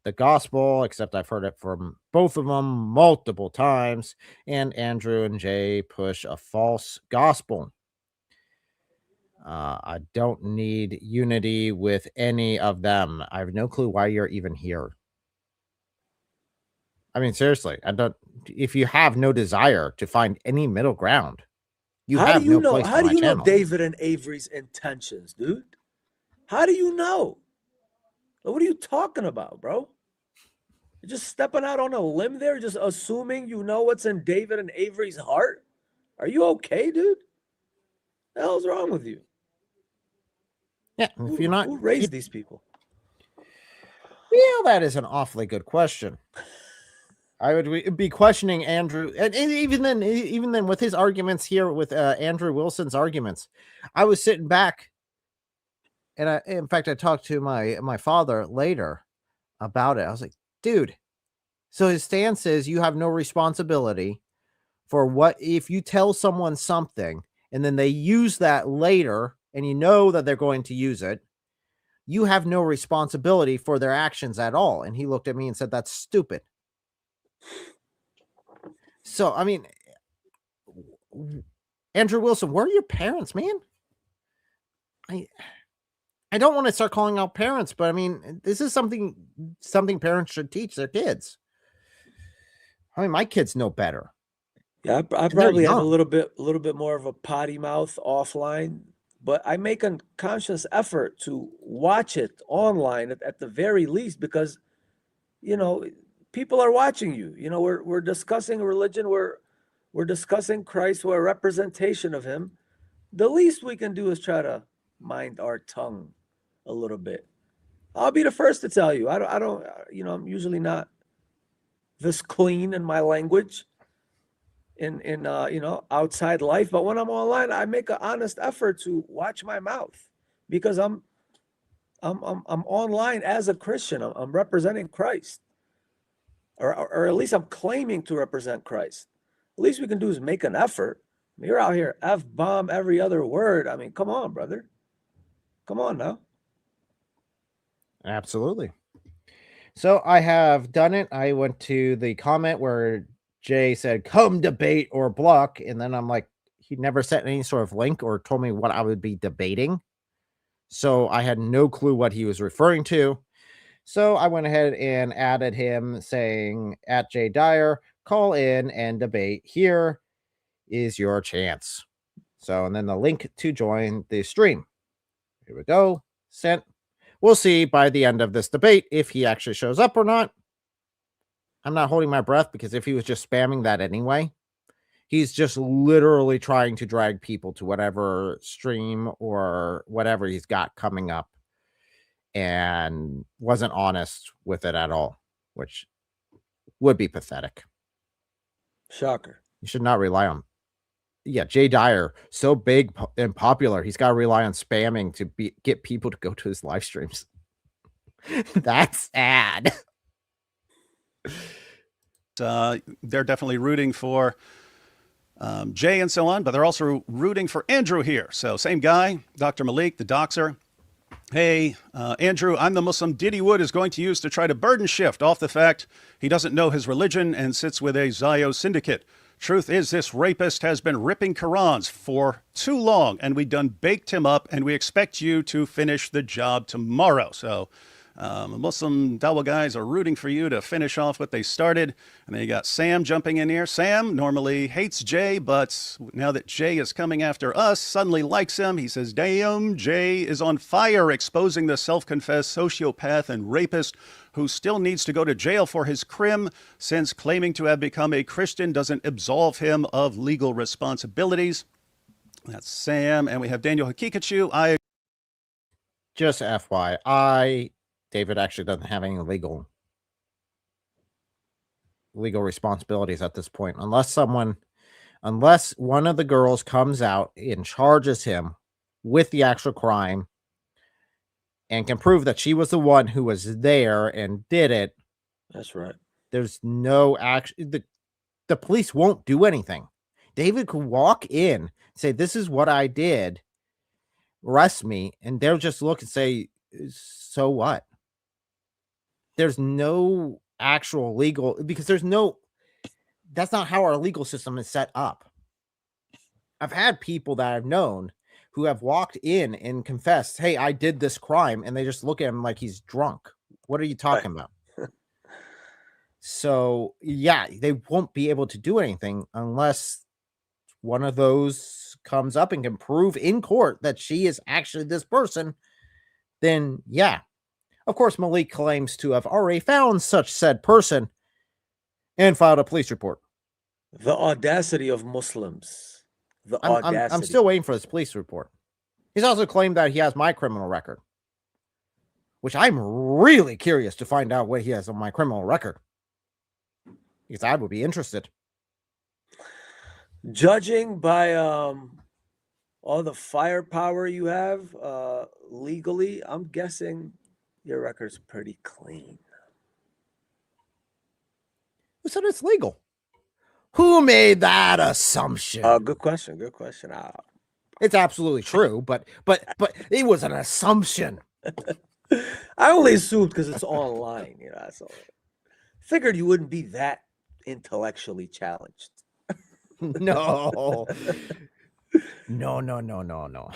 the gospel, except I've heard it from both of them multiple times. And Andrew and Jay push a false gospel. I don't need unity with any of them. I have no clue why you're even here. I mean, seriously, if you have no desire to find any middle ground, How do you know David and Avery's intentions, dude? How do you know? What are you talking about, bro? You're just stepping out on a limb there, just assuming you know what's in David and Avery's heart? Are you okay, dude? The hell's wrong with you? Yeah, if you're not, who raised these people? Well, that is an awfully good question. I would be questioning Andrew, and even then, with his arguments here, with Andrew Wilson's arguments, I was sitting back, and in fact, I talked to my father later about it. I was like, dude. So his stance is you have no responsibility for what if you tell someone something and then they use that later and you know that they're going to use it. You have no responsibility for their actions at all. And he looked at me and said, that's stupid. So, I mean, Andrew Wilson, where are your parents, man? I don't want to start calling out parents, but I mean, this is something parents should teach their kids. I mean, my kids know better. Yeah, I probably have a little bit more of a potty mouth offline, but I make a conscious effort to watch it online at the very least, because, you know, people are watching you. You know, we're discussing religion, we're discussing Christ, we're a representation of him. The least we can do is try to mind our tongue a little bit. I'll be the first to tell you, I don't, you know, I'm usually not this clean in my language in you know, outside life, but when I'm online, I make an honest effort to watch my mouth, because I'm online as a Christian. I'm representing Christ, or at least I'm claiming to represent Christ. The least we can do is make an effort. I mean, you're out here F-bomb every other word. I mean, come on, brother. Come on now. Absolutely. So I have done it. I went to the comment where Jay said, come debate or block. And then I'm like, he never sent any sort of link or told me what I would be debating. So I had no clue what he was referring to. So I went ahead and added him saying, at Jay Dyer, call in and debate. Here is your chance. So, and then the link to join the stream. Here we go. Sent. We'll see by the end of this debate if he actually shows up or not. I'm not holding my breath, because if he was just spamming that anyway, he's just literally trying to drag people to whatever stream or whatever he's got coming up, and wasn't honest with it at all, which would be pathetic. Shocker. You should not rely on. Yeah, Jay Dyer, so big and popular, he's got to rely on spamming to get people to go to his live streams. That's sad. They're definitely rooting for Jay and so on, but they're also rooting for Andrew here. So same guy, Dr. Malik, the doxer. Hey, Andrew, I'm the Muslim Diddy Wood is going to use to try to burden shift off the fact he doesn't know his religion and sits with a Zio syndicate. Truth is, this rapist has been ripping Qurans for too long, and we done baked him up, and we expect you to finish the job tomorrow. So Muslim Dawah guys are rooting for you to finish off what they started. And then you got Sam jumping in here. Sam normally hates Jay, but now that Jay is coming after us, suddenly likes him. He says, damn, Jay is on fire, exposing the self-confessed sociopath and rapist who still needs to go to jail for his crim, since claiming to have become a Christian doesn't absolve him of legal responsibilities. That's Sam. And we have Daniel Hakikachu. Just FYI, David actually doesn't have any legal responsibilities at this point, unless one of the girls comes out and charges him with the actual crime and can prove that she was the one who was there and did it. That's right. There's no action. The police won't do anything. David could walk in, say, this is what I did, arrest me, and they'll just look and say, so what? There's no actual legal, because that's not how our legal system is set up. I've had people that I've known who have walked in and confessed, hey, I did this crime, and they just look at him like he's drunk. What are you talking about? So, yeah, they won't be able to do anything unless one of those comes up and can prove in court that she is actually this person. Then, yeah. Of course, Malik claims to have already found such said person and filed a police report. The audacity of Muslims. The audacity. I'm still waiting for this police report. He's also claimed that he has my criminal record, which I'm really curious to find out what he has on my criminal record, because I would be interested. Judging by all the firepower you have legally, I'm guessing your record's pretty clean. Who said it's legal? Who made that assumption? Good question. Good question. It's absolutely true, but it was an assumption. I only assumed because it's online, you know. So figured you wouldn't be that intellectually challenged. No. No.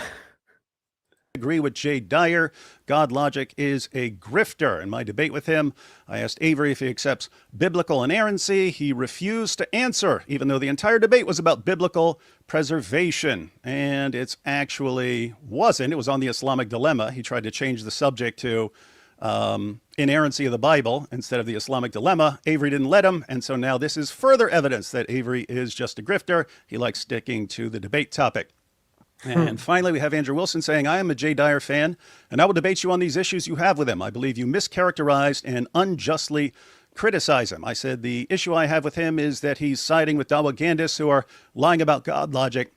Agree with Jay Dyer. God logic is a grifter. In my debate with him, I asked Avery if he accepts biblical inerrancy. He refused to answer, even though the entire debate was about biblical preservation. And it's actually wasn't. It was on the Islamic dilemma. He tried to change the subject to inerrancy of the Bible instead of the Islamic dilemma. Avery didn't let him. And so now this is further evidence that Avery is just a grifter. He likes sticking to the debate topic. And finally, we have Andrew Wilson saying, I am a Jay Dyer fan, and I will debate you on these issues you have with him. I believe you mischaracterized and unjustly criticize him. I said the issue I have with him is that he's siding with Dawah who are lying about God logic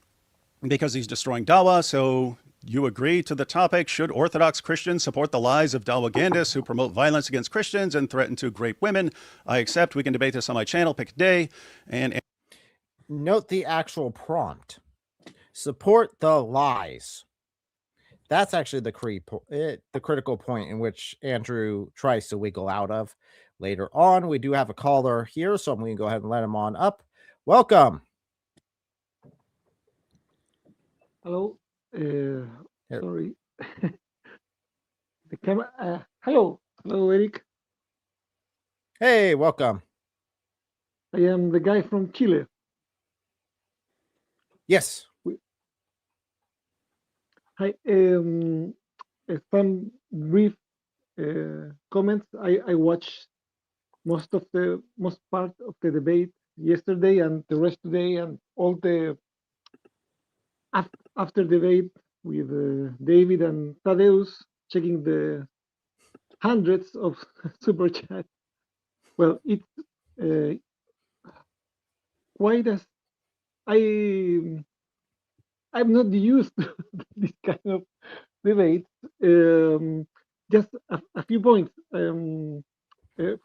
because he's destroying Dawah. So you agree to the topic, should Orthodox Christians support the lies of Dawah who promote violence against Christians and threaten to rape women? I accept. We can debate this on my channel. Pick a day. And note the actual prompt. Support the lies. That's actually the critical point in which Andrew tries to wiggle out of. Later on, we do have a caller here, so I'm going to go ahead and let him on up. Welcome. Hello. Sorry. The camera. Hello, Eric. Hey, welcome. I am the guy from Chile. Yes. Hi. Some brief comments. I watched most part of the debate yesterday and the rest today, and all the after debate with David and Tadeusz, checking the hundreds of super chats. Well, it's quite as I'm not used to this kind of debate. Just a few points.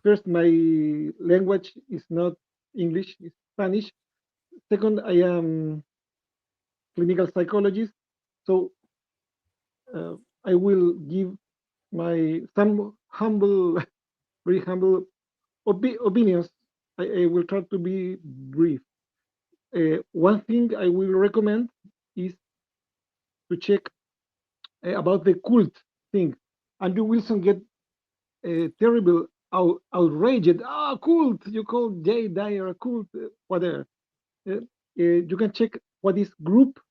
First, my language is not English, it's Spanish. Second, I am clinical psychologist, so I will give some humble, very humble opinions. I will try to be brief. One thing I will recommend is to check about the cult thing. Andrew Wilson get terrible outraged. Cult! You call Jay Dyer a cult? Whatever. You can check what is group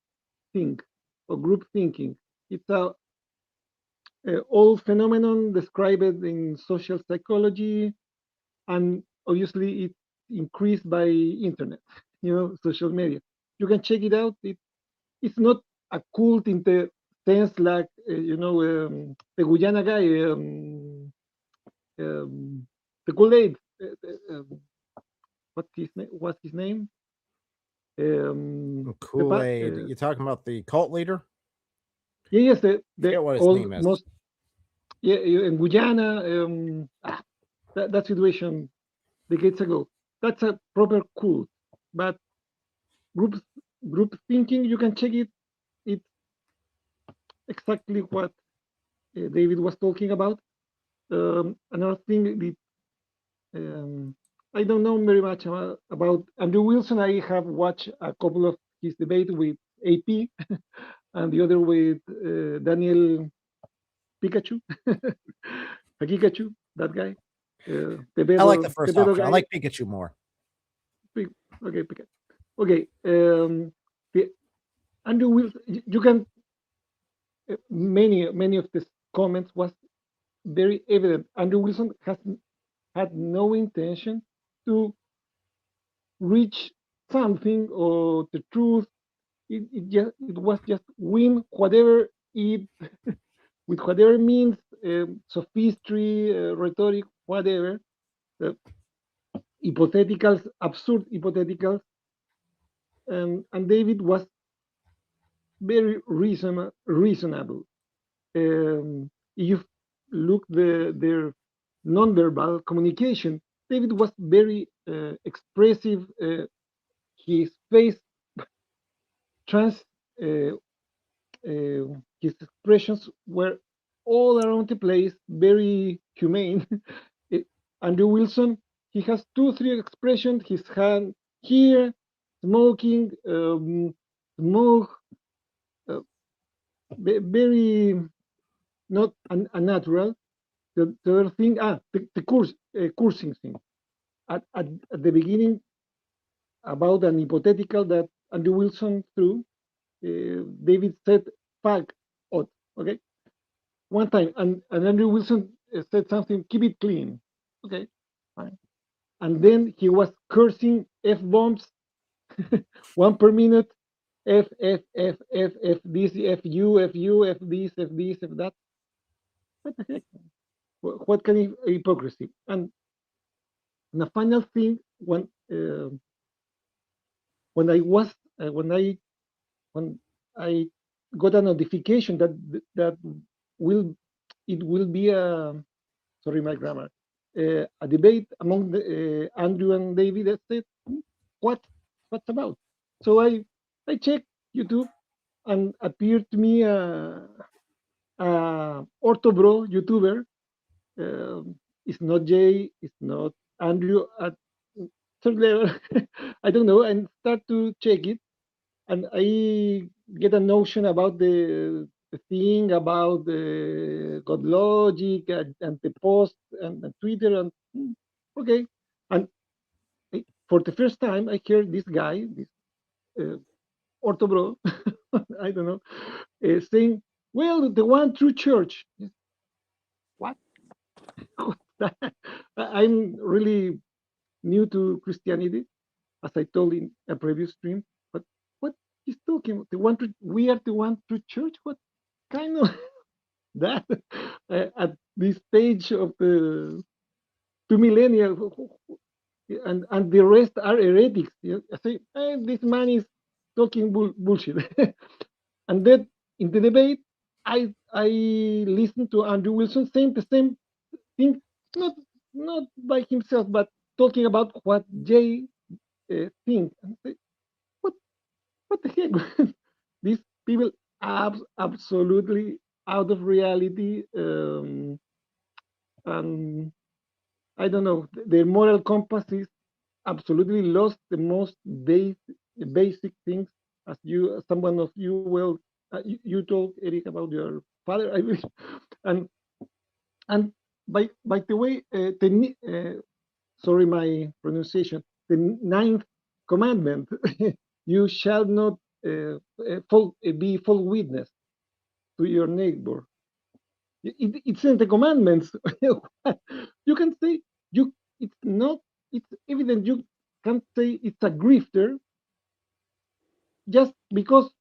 think or group thinking. It's a old phenomenon described in social psychology, and obviously it's increased by internet, social media. You can check it out. It's not a cult in the sense like the Guyana guy, the Kool-Aid. What's his name? Kool-Aid. You're talking about the cult leader? Yes, the what his name is. In Guyana, that situation decades ago. That's a proper cult. But group thinking, you can check it. It's exactly what David was talking about. Another thing, I don't know very much about Andrew Wilson. I have watched a couple of his debates with AP and the other with Daniel Pikachu, Pikachu, that guy. I like the first option. I like Pikachu more. Okay, Pikachu. Okay. Andrew Wilson, you can, many of the comments was very evident. Andrew Wilson had no intention to reach something or the truth. It was just win whatever it with whatever means, sophistry, rhetoric, whatever, hypotheticals, absurd hypotheticals, and David was very reasonable. If you look their nonverbal communication, David was very expressive. His face trans his expressions were all around the place, very humane. Andrew Wilson, he has 2-3 expressions. His hand here, smoking, smoke, very not unnatural. The other thing, the cursing thing. At the beginning, about an hypothetical that Andrew Wilson threw, David said, "Fuck, out." Okay, one time, and Andrew Wilson said something, "Keep it clean." Okay, fine. And then he was cursing F-bombs, one per minute. F this, F you, F this, F that. What the heck? What kind of hypocrisy? And the final thing, when I got a notification that it will be a, sorry my grammar, a debate among Andrew and David. I said, what's about? So I checked YouTube, and appeared to me a OrthoBro YouTuber. It's not Jay, it's not Andrew at third level. I don't know, and start to check it, and I get a notion about the thing about the God logic and the post and Twitter, and okay, and for the first time I hear this guy, this OrthoBro, I don't know, saying, well, the one true church. What? I'm really new to Christianity, as I told in a previous stream. But what he's talking about, we are the one true church? What kind of that at this stage of the 2 millennia, and the rest are heretics? I say, this man is talking bullshit. And then in the debate, I listened to Andrew Wilson saying the same thing, not by himself, but talking about what Jay thinks. What the heck? These people are absolutely out of reality, and I don't know. Their moral compass is absolutely lost. The most basic things, as someone of you, well, you told Eric about your father, I believe, and by the way, sorry my pronunciation, the 9th commandment, you shall not be false witness to your neighbor. It's in the commandments. You can say it's evident you can't say it's a grifter just because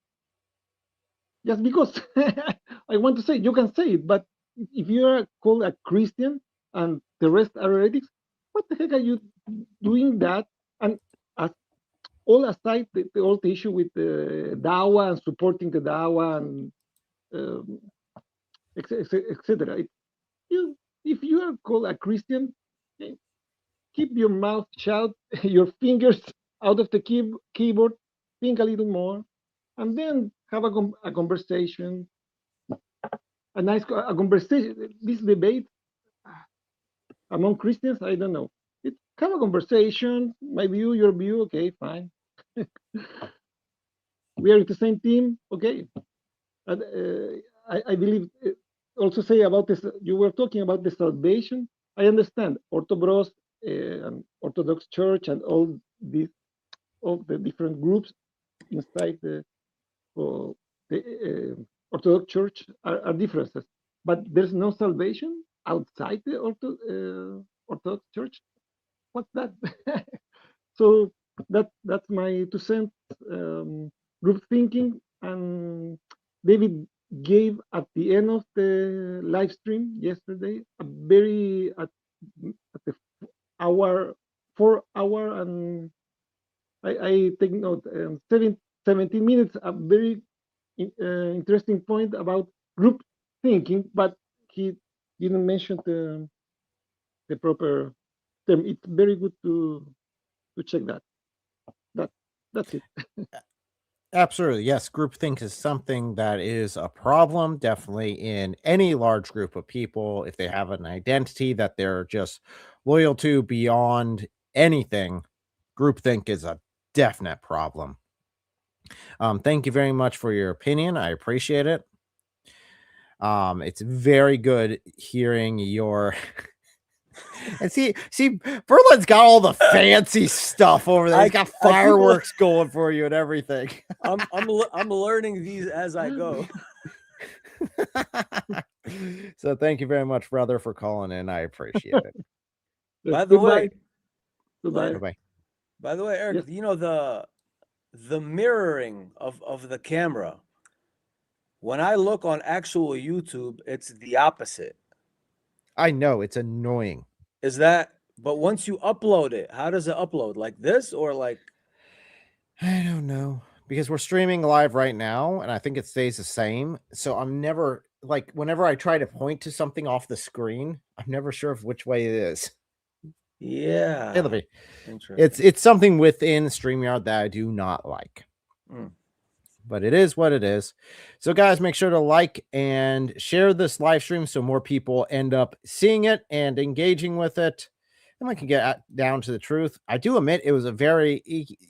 I want to say you can say it, but if you are called a Christian and the rest are heretics, what the heck are you doing that? And all aside the old issue with the Dawah and supporting the Dawah and etc. If you are called a Christian, keep your mouth shut, your fingers out of the keyboard, think a little more, and then have a conversation, a nice conversation. This debate among Christians, I don't know. Have a conversation, my view, your view, okay, fine. We are in the same team, okay. And, I believe, also say about this, you were talking about the salvation. I understand OrthoBros, and Orthodox Church, and all the different groups inside the Orthodox Church are differences, but there's no salvation outside the Orthodox Church. What's that? So that's my 2 cents, group thinking. And David gave at the end of the live stream yesterday a very at the 4 hour, and I take note, 17 minutes, a very interesting point about group thinking, but he didn't mention the proper them. It's very good to check that. That's it. Absolutely. Yes. Groupthink is something that is a problem, definitely in any large group of people. If they have an identity that they're just loyal to beyond anything, groupthink is a definite problem. Thank you very much for your opinion. I appreciate it. It's very good hearing your and see, Berlin's got all the fancy stuff over there. He's got fireworks going for you and everything. I'm learning these as I go. So thank you very much, brother, for calling in. I appreciate it. By the way, Goodbye. Bye-bye. by the way, Eric, you know the mirroring of the camera. When I look on actual YouTube, it's the opposite. I know it's annoying. Is that? But once you upload it, how does it upload? Like this or like? I don't know, because we're streaming live right now, and I think it stays the same. So I'm never like, whenever I try to point to something off the screen, I'm never sure of which way it is. Yeah. It'll be. Interesting. It's something within StreamYard that I do not like. But it is what it is. So guys, make sure to like and share this live stream so more people end up seeing it and engaging with it. And we can get down to the truth. I do admit it was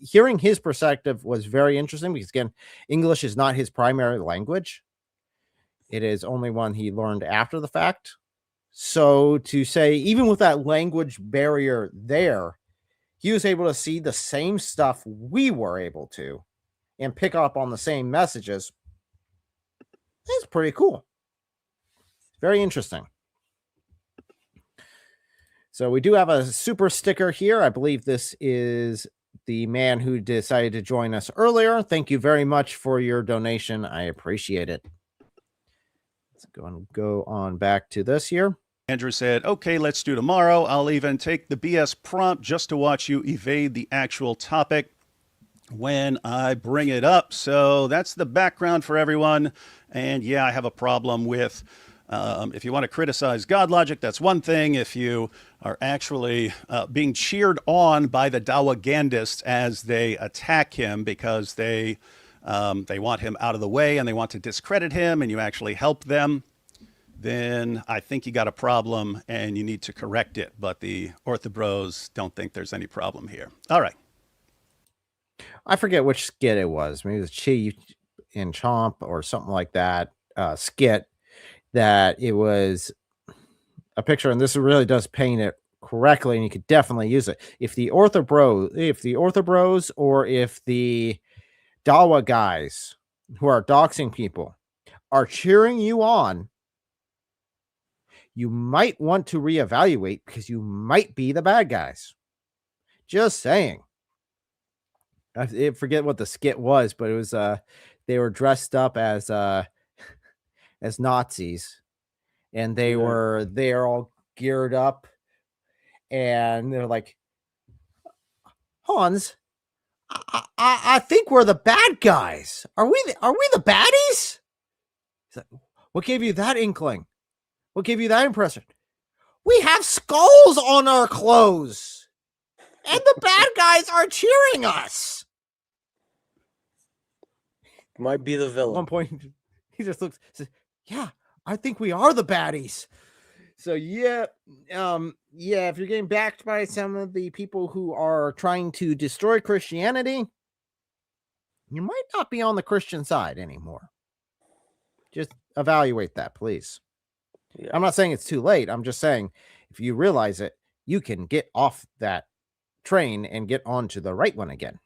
hearing his perspective was very interesting, because again, English is not his primary language. It is only one he learned after the fact. So to say, even with that language barrier there, he was able to see the same stuff we were able to and pick up on the same messages. It's pretty cool. Very interesting. So we do have a super sticker here. I believe this is the man who decided to join us earlier. Thank you very much for your donation. I appreciate it. Let's go on back to this here. Andrew said, okay, let's do tomorrow. I'll even take the BS prompt just to watch you evade the actual topic when I bring it up. So that's the background for everyone. And yeah, I have a problem with, if you want to criticize God logic, that's one thing. If you are actually being cheered on by the Dawagandists as they attack him because they want him out of the way and they want to discredit him, and you actually help them, then I think you got a problem and you need to correct it. But the Ortho Bros don't think there's any problem here. All right. I forget which skit it was. Maybe it was Chi and Chomp or something like that skit, that it was a picture, and this really does paint it correctly, and you could definitely use it. If the Ortho Bros or if the Dawah guys who are doxing people are cheering you on, you might want to reevaluate, because you might be the bad guys. Just saying. I forget what the skit was, but it was they were dressed up as Nazis, and they're all geared up, and they're like, Hans, I think we're the bad guys. Are we the baddies? He's like, what gave you that inkling? What gave you that impression? We have skulls on our clothes, and the bad guys are cheering us. Might be the villain. At one point, he just looks, says, yeah, I think we are the baddies. So yeah, if you're getting backed by some of the people who are trying to destroy Christianity, you might not be on the Christian side anymore. Just evaluate that, please. Yeah. I'm not saying it's too late. I'm just saying, if you realize it, you can get off that train and get onto the right one again.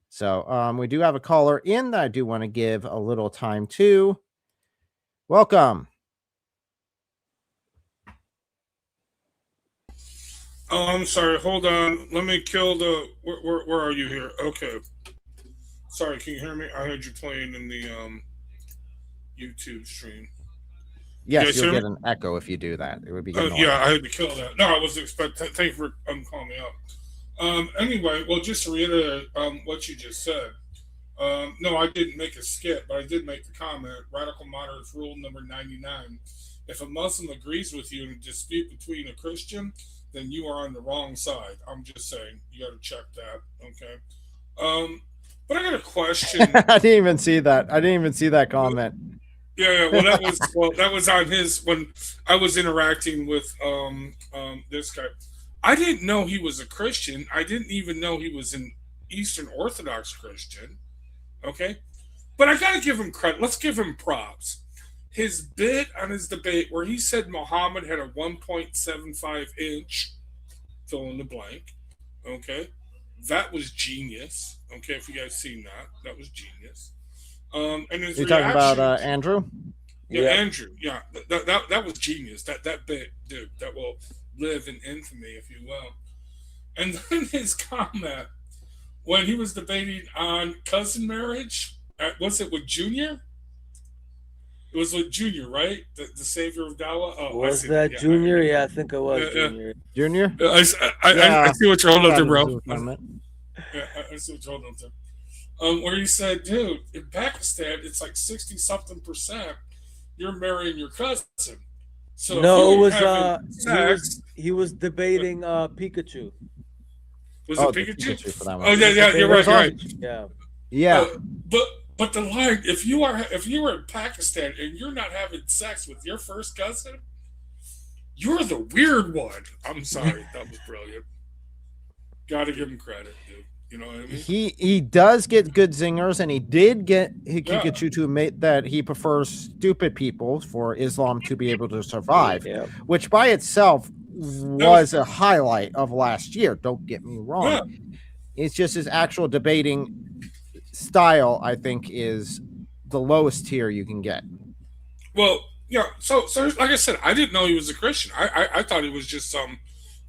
So we do have a caller in that I do want to give a little time to. Welcome. Oh, I'm sorry. Hold on. Let me kill the. Where are you here? Okay. Sorry. Can you hear me? I heard you playing in the YouTube stream. Yes, you'll get an echo if you do that. It would be good. Yeah, I had to kill that. No, I wasn't expecting. Thank you for calling me up. Anyway, well, just to reiterate what you just said. No, I didn't make a skit, but I did make the comment. Radical Moderates rule number 99. If a Muslim agrees with you in a dispute between a Christian, then you are on the wrong side. I'm just saying, you got to check that. Okay. But I got a question. I didn't even see that. I didn't even see that comment. Yeah. Well, that was on his when I was interacting with this guy. I didn't know he was a Christian. I didn't even know he was an Eastern Orthodox Christian. Okay. But I got to give him credit. Let's give him props. His bit on his debate where he said Muhammad had a 1.75 inch fill in the blank. Okay. That was genius. Okay. If you guys seen that, that was genius. And his You're talking about Andrew? Yeah, Andrew. Yeah. That was genius. That bit, dude, that will live in infamy, if you will. And then his comment when he was debating on cousin marriage, was it with Junior? It was with Junior, right? The savior of Dawah. Oh, was that Junior? Yeah, I think it was Junior. Junior? I see what you're holding up there, bro. Yeah, I see what you're holding up there. Where he said, dude, in Pakistan, it's like 60-something%. You're marrying your cousin. So no, it was he was debating Pikachu. Was it Pikachu? For that one. Oh yeah, you're right. Yeah. But the line, if you are in Pakistan and you're not having sex with your first cousin, you're the weird one. I'm sorry, that was brilliant. Got to give him credit, dude. You know what I mean? He does get good zingers, and he did get Pikachu to admit that he prefers stupid people for Islam to be able to survive, which by itself was a highlight of last year. Don't get me wrong. Yeah. It's just his actual debating style, I think, is the lowest tier you can get. Well, yeah. So like I said, I didn't know he was a Christian. I thought he was just some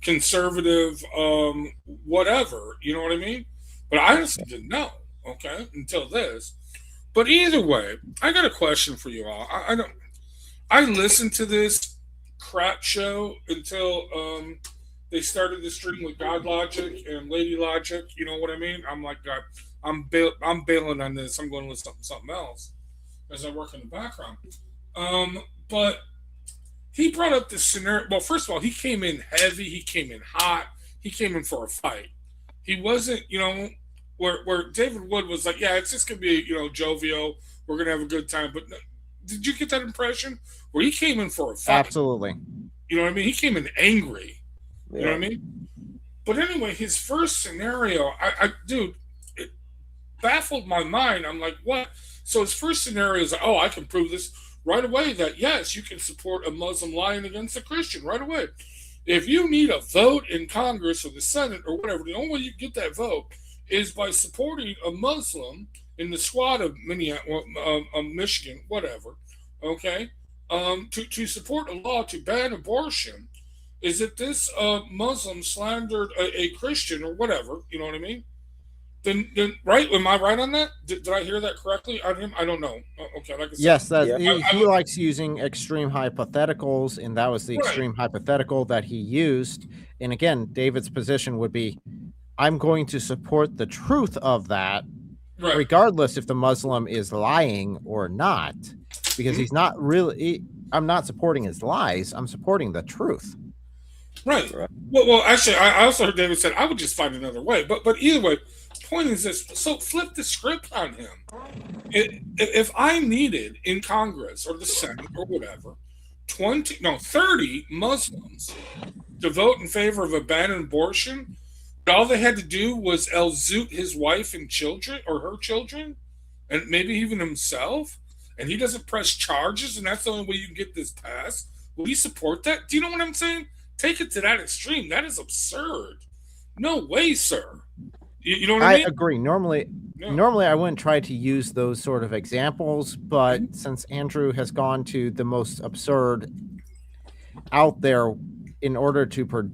conservative, whatever. You know what I mean? But I honestly didn't know. Okay, until this. But either way, I got a question for you all. I listened to this crap show until they started the stream with God Logic and Lady Logic. You know what I mean? I'm like, God, I'm bailing on this. I'm going to listen to something else as I work in the background. But he brought up this scenario. Well, first of all, he came in heavy. He came in hot. He came in for a fight. He wasn't, where David Wood was like, yeah, it's just going to be, jovial. We're going to have a good time. But did you get that impression? Where he came in for a fight. Absolutely. You know what I mean? He came in angry. You know what I mean? But anyway, his first scenario, dude, it baffled my mind. I'm like, what? So his first scenario is like, oh, I can prove this right away that, yes, you can support a Muslim lying against a Christian right away. If you need a vote in Congress or the Senate or whatever, the only way you get that vote is by supporting a Muslim in the squad of Michigan, whatever, okay, to support a law to ban abortion. Is that this Muslim slandered a Christian or whatever, you know what I mean? Then right? Am I right on that? Did I hear that correctly on him? I don't know. Okay, like I said, yes, he likes using extreme hypotheticals, and that was the extreme hypothetical that he used. And again, David's position would be, I'm going to support the truth of that, regardless if the Muslim is lying or not, because he's not really. I'm not supporting his lies. I'm supporting the truth. Right. Well, actually, I also heard David said I would just find another way. But either way, point is this. So flip the script on him. If I needed in Congress or the Senate or whatever, 30 Muslims to vote in favor of a ban on abortion, all they had to do was zoot his wife and children or her children, and maybe even himself, and he doesn't press charges, and that's the only way you can get this passed. Will you support that? Do you know what I'm saying? Take it to that extreme. That is absurd. No way, sir. You know what I mean? I agree. Normally I wouldn't try to use those sort of examples, but since Andrew has gone to the most absurd out there in order to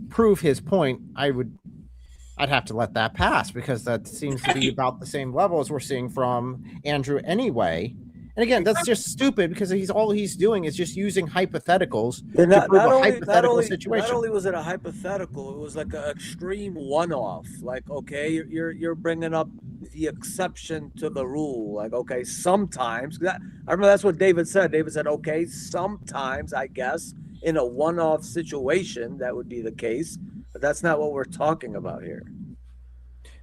prove his point, I'd have to let that pass, because that seems to be about the same level as we're seeing from Andrew anyway. And again, that's just stupid, because all he's doing is just using hypotheticals to prove a hypothetical situation. Not only was it a hypothetical, it was like an extreme one-off. Like, okay, you're bringing up the exception to the rule. Like, okay, sometimes. I remember that's what David said. David said, okay, sometimes, I guess, in a one-off situation, that would be the case, but that's not what we're talking about here.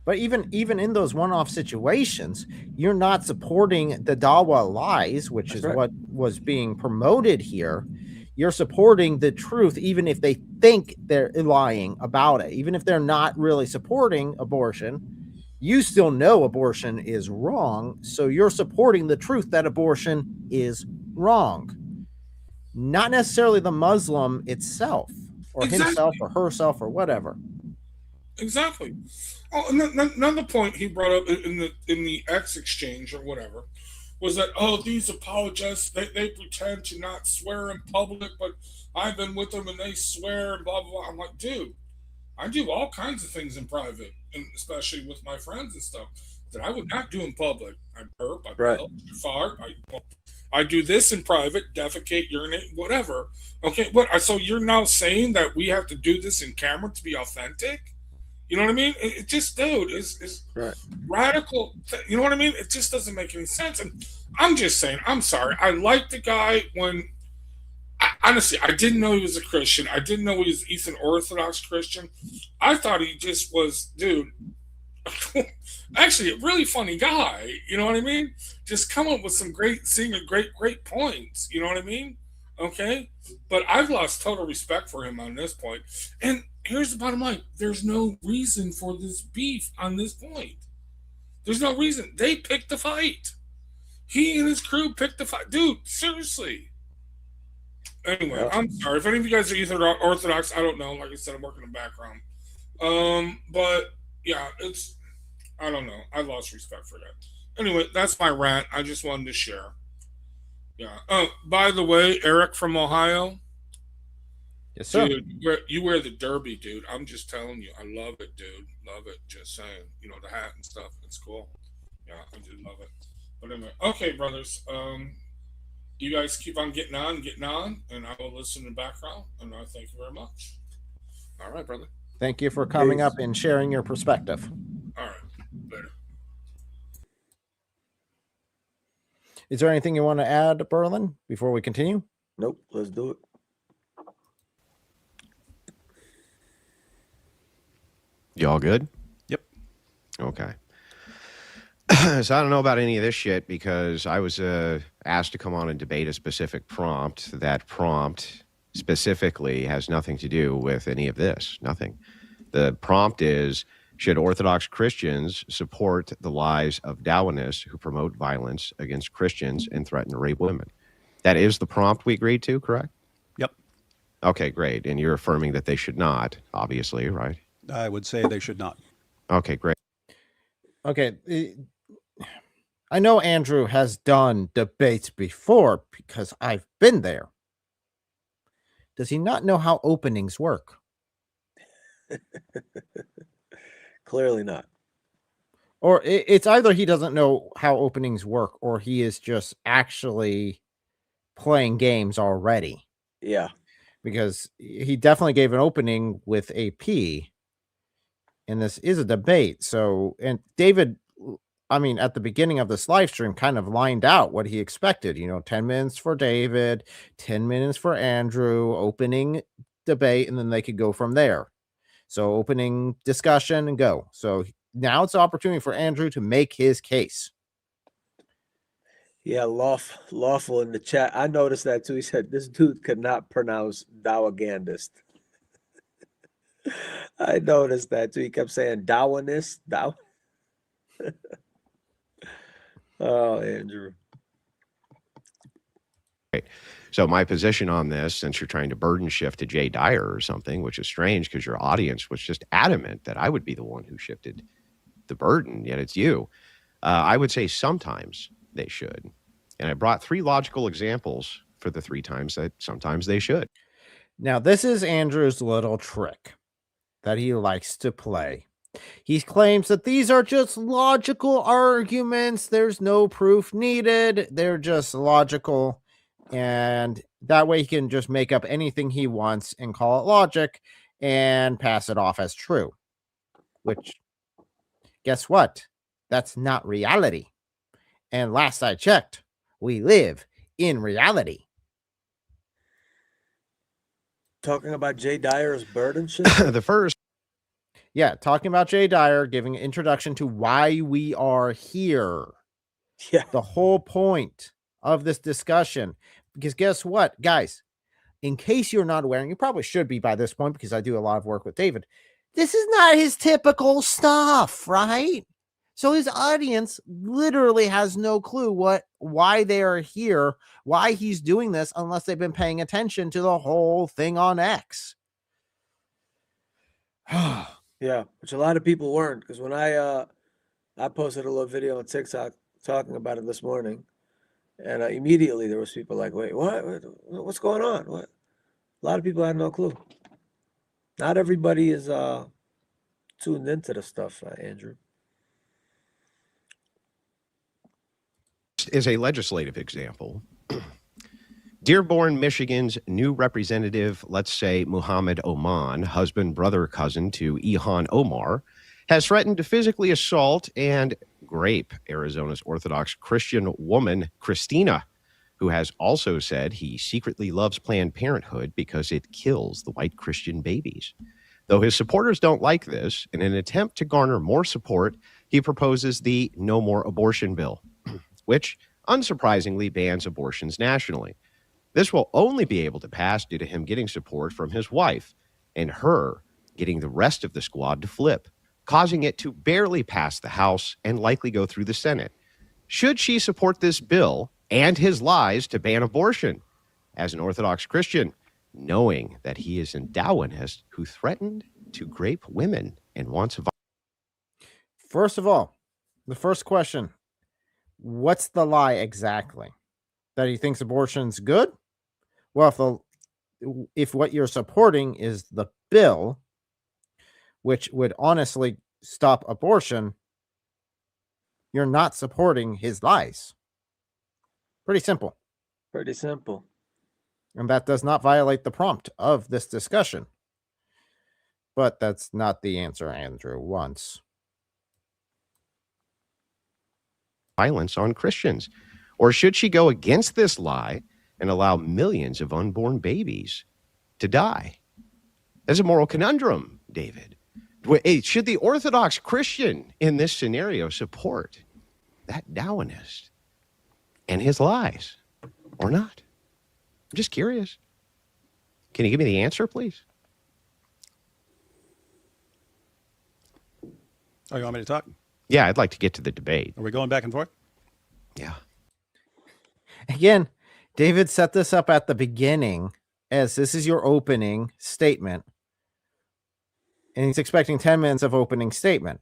But even in those one-off situations, you're not supporting the Dawah lies, which is what was being promoted here. You're supporting the truth, even if they think they're lying about it, even if they're not really supporting abortion. You still know abortion is wrong, so you're supporting the truth that abortion is wrong. Not necessarily the Muslim itself, or himself, or herself, or whatever. Exactly. Oh, another point he brought up in the X exchange or whatever was that, oh, these apologists, they pretend to not swear in public, but I've been with them and they swear and blah, blah, blah. I'm like, dude, I do all kinds of things in private, and especially with my friends and stuff, that I would not do in public. I burp, I belch, I fart, I do this in private, defecate, urinate, whatever. Okay, what? So you're now saying that we have to do this in camera to be authentic? You know what I mean? It just, dude, is radical. You know what I mean? It just doesn't make any sense. And I'm just saying, I'm sorry. I liked the guy when, honestly, I didn't know he was a Christian. I didn't know he was Eastern Orthodox Christian. I thought he just was, dude, actually a really funny guy. You know what I mean? Just come up with some great points. You know what I mean? Okay? But I've lost total respect for him on this point. And here's the bottom line. There's no reason for this beef on this point. There's no reason. They picked the fight. He and his crew picked the fight. Dude, seriously. Anyway, I'm sorry. If any of you guys are either Orthodox, I don't know. Like I said, I'm working in the background. But, yeah, I don't know. I lost respect for that. Anyway, that's my rant. I just wanted to share. Yeah. Oh, by the way, Eric from Ohio. Yes, sir. Dude, you wear the derby, dude. I'm just telling you. I love it, dude. Love it. Just saying. You know, the hat and stuff. It's cool. Yeah, I do love it. But anyway, okay, brothers. You guys keep on getting on, and I will listen in the background. And I thank you very much. All right, brother. Thank you for coming up and sharing your perspective. All right. Later. Is there anything you want to add, Berlin, before we continue? Nope. Let's do it. You all good? Yep. Okay. So I don't know about any of this shit because I was asked to come on and debate a specific prompt. That prompt specifically has nothing to do with any of this. Nothing. The prompt is, should Orthodox Christians support the lies of Dawahists who promote violence against Christians and threaten to rape women? That is the prompt we agreed to, correct? Yep. Okay, great. And you're affirming that they should not, obviously, right? I would say they should not. Okay, great. Okay. I know Andrew has done debates before because I've been there. Does he not know how openings work? Clearly not. Or it's either he doesn't know how openings work or he is just actually playing games already. Yeah. Because he definitely gave an opening with AP. And this is a debate. So, and David, I mean, at the beginning of this live stream kind of lined out what he expected, 10 minutes for David, 10 minutes for Andrew, opening debate, and then they could go from there. So opening discussion and go. So now it's an opportunity for Andrew to make his case. Yeah, lawful in the chat. I noticed that too. He said this dude could not pronounce Dawahist. I noticed that too. He kept saying Dawahist. Oh, Andrew. Right. So my position on this, since you're trying to burden shift to Jay Dyer or something, which is strange because your audience was just adamant that I would be the one who shifted the burden, yet it's you. I would say sometimes they should. And I brought 3 logical examples for the 3 times that sometimes they should. Now, this is Andrew's little trick that he likes to play. He claims that these are just logical arguments. There's no proof needed. They're just logical. And that way he can just make up anything he wants and call it logic and pass it off as true. Which, guess what? That's not reality. And last I checked, we live in reality. Talking about Jay Dyer's bird and shit. The first. Yeah, talking about Jay Dyer, giving an introduction to why we are here. Yeah. The whole point of this discussion. Because guess what, guys? In case you're not aware, and you probably should be by this point because I do a lot of work with David, this is not his typical stuff, right? So his audience literally has no clue why they are here, why he's doing this, unless they've been paying attention to the whole thing on X. Yeah, which a lot of people weren't, because when I posted a little video on TikTok talking about it this morning, and immediately there was people like, "Wait, what's going on?" What? A lot of people had no clue. Not everybody is tuned into the stuff, Andrew. Is a legislative example. Dearborn, Michigan's new representative, let's say Muhammad Oman, husband, brother, cousin to Ilhan Omar, has threatened to physically assault and grape Arizona's Orthodox Christian woman, Christina, who has also said he secretly loves Planned Parenthood because it kills the white Christian babies. Though his supporters don't like this, in an attempt to garner more support, he proposes the No More Abortion Bill, which unsurprisingly bans abortions nationally. This will only be able to pass due to him getting support from his wife and her getting the rest of the squad to flip, causing it to barely pass the House and likely go through the Senate. Should she support this bill and his lies to ban abortion as an Orthodox Christian, knowing that he is a Dawahist who threatened to grape women and wants violence? First of all, the first question, what's the lie exactly? That he thinks abortion's good? Well, if what you're supporting is the bill, which would honestly stop abortion, you're not supporting his lies. Pretty simple. Pretty simple. And that does not violate the prompt of this discussion. But that's not the answer Andrew wants. Violence on Christians. Or should she go against this lie and allow millions of unborn babies to die? That's a moral conundrum, David. Should the Orthodox Christian in this scenario support that Dawahist and his lies or not? I'm just curious. Can you give me the answer, please? Oh, you want me to talk? Yeah, I'd like to get to the debate. Are we going back and forth? Yeah. Again, David set this up at the beginning as this is your opening statement. And he's expecting 10 minutes of opening statement.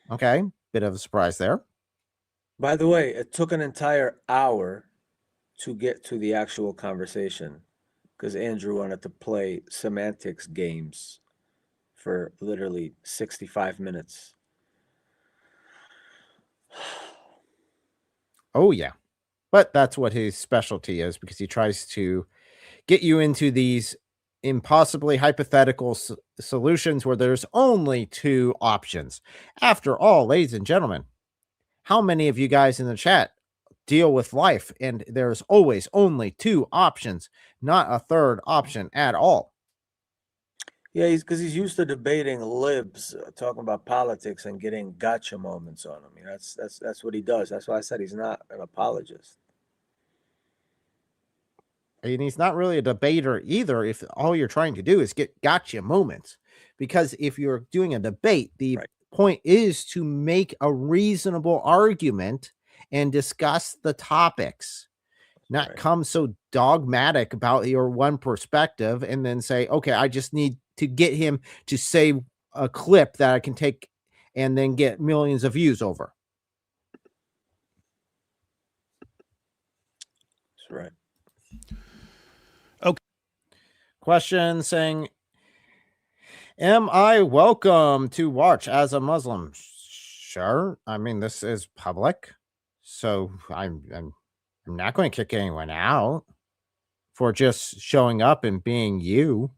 Okay, bit of a surprise there. By the way, it took an entire hour to get to the actual conversation because Andrew wanted to play semantics games for literally 65 minutes. Oh, yeah. But that's what his specialty is because he tries to get you into these impossibly hypothetical solutions where there's only two options. After all, ladies and gentlemen, how many of you guys in the chat deal with life and there's always only two options, not a third option at all? Yeah, he's used to debating libs, talking about politics and getting gotcha moments on him. You know, that's what he does. That's why I said he's not an apologist. And he's not really a debater either if all you're trying to do is get gotcha moments. Because if you're doing a debate, the point is to make a reasonable argument and discuss the topics, not come so dogmatic about your one perspective and then say, okay, I just need to get him to say a clip that I can take and then get millions of views over. That's right. Okay. Question saying, am I welcome to watch as a Muslim? Sure. I mean, this is public, so I'm not going to kick anyone out for just showing up and being you.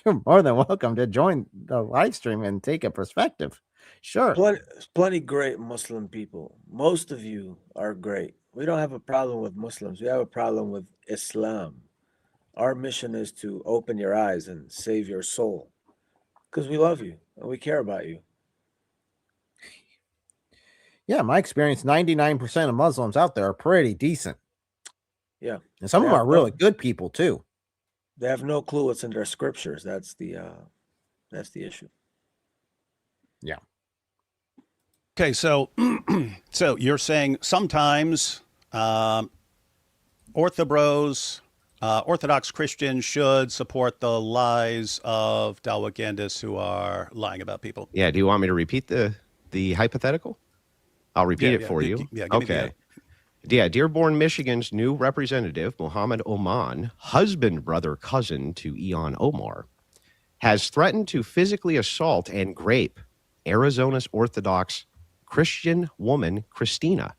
You're more than welcome to join the live stream and take a perspective. Sure. Plenty great Muslim people. Most of you are great. We don't have a problem with Muslims. We have a problem with Islam. Our mission is to open your eyes and save your soul because we love you and we care about you. Yeah, my experience, 99% of Muslims out there are pretty decent. Yeah. And some of them are really good people too. They have no clue what's in their scriptures. That's the issue. Yeah. Okay, so so you're saying sometimes OrthoBros, Orthodox Christians should support the lies of Dawagandists who are lying about people. Yeah. Do you want me to repeat the hypothetical? I'll repeat it for you. Yeah. Okay. Yeah, Dearborn, Michigan's new representative, Mohammed Oman, husband, brother, cousin to Ilhan Omar, has threatened to physically assault and grape Arizona's Orthodox Christian woman, Christina.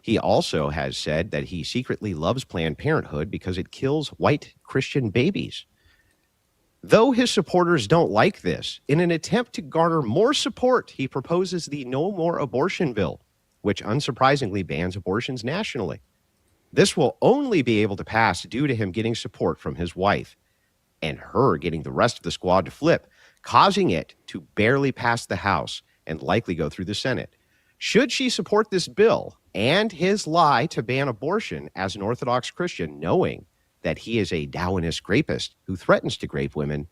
He also has said that he secretly loves Planned Parenthood because it kills white Christian babies. Though his supporters don't like this, in an attempt to garner more support, he proposes the No More Abortion bill, which unsurprisingly bans abortions nationally. This will only be able to pass due to him getting support from his wife and her getting the rest of the squad to flip, causing it to barely pass the House and likely go through the Senate. Should she support this bill and his lie to ban abortion as an Orthodox Christian, knowing that he is a Darwinist rapist who threatens to grape women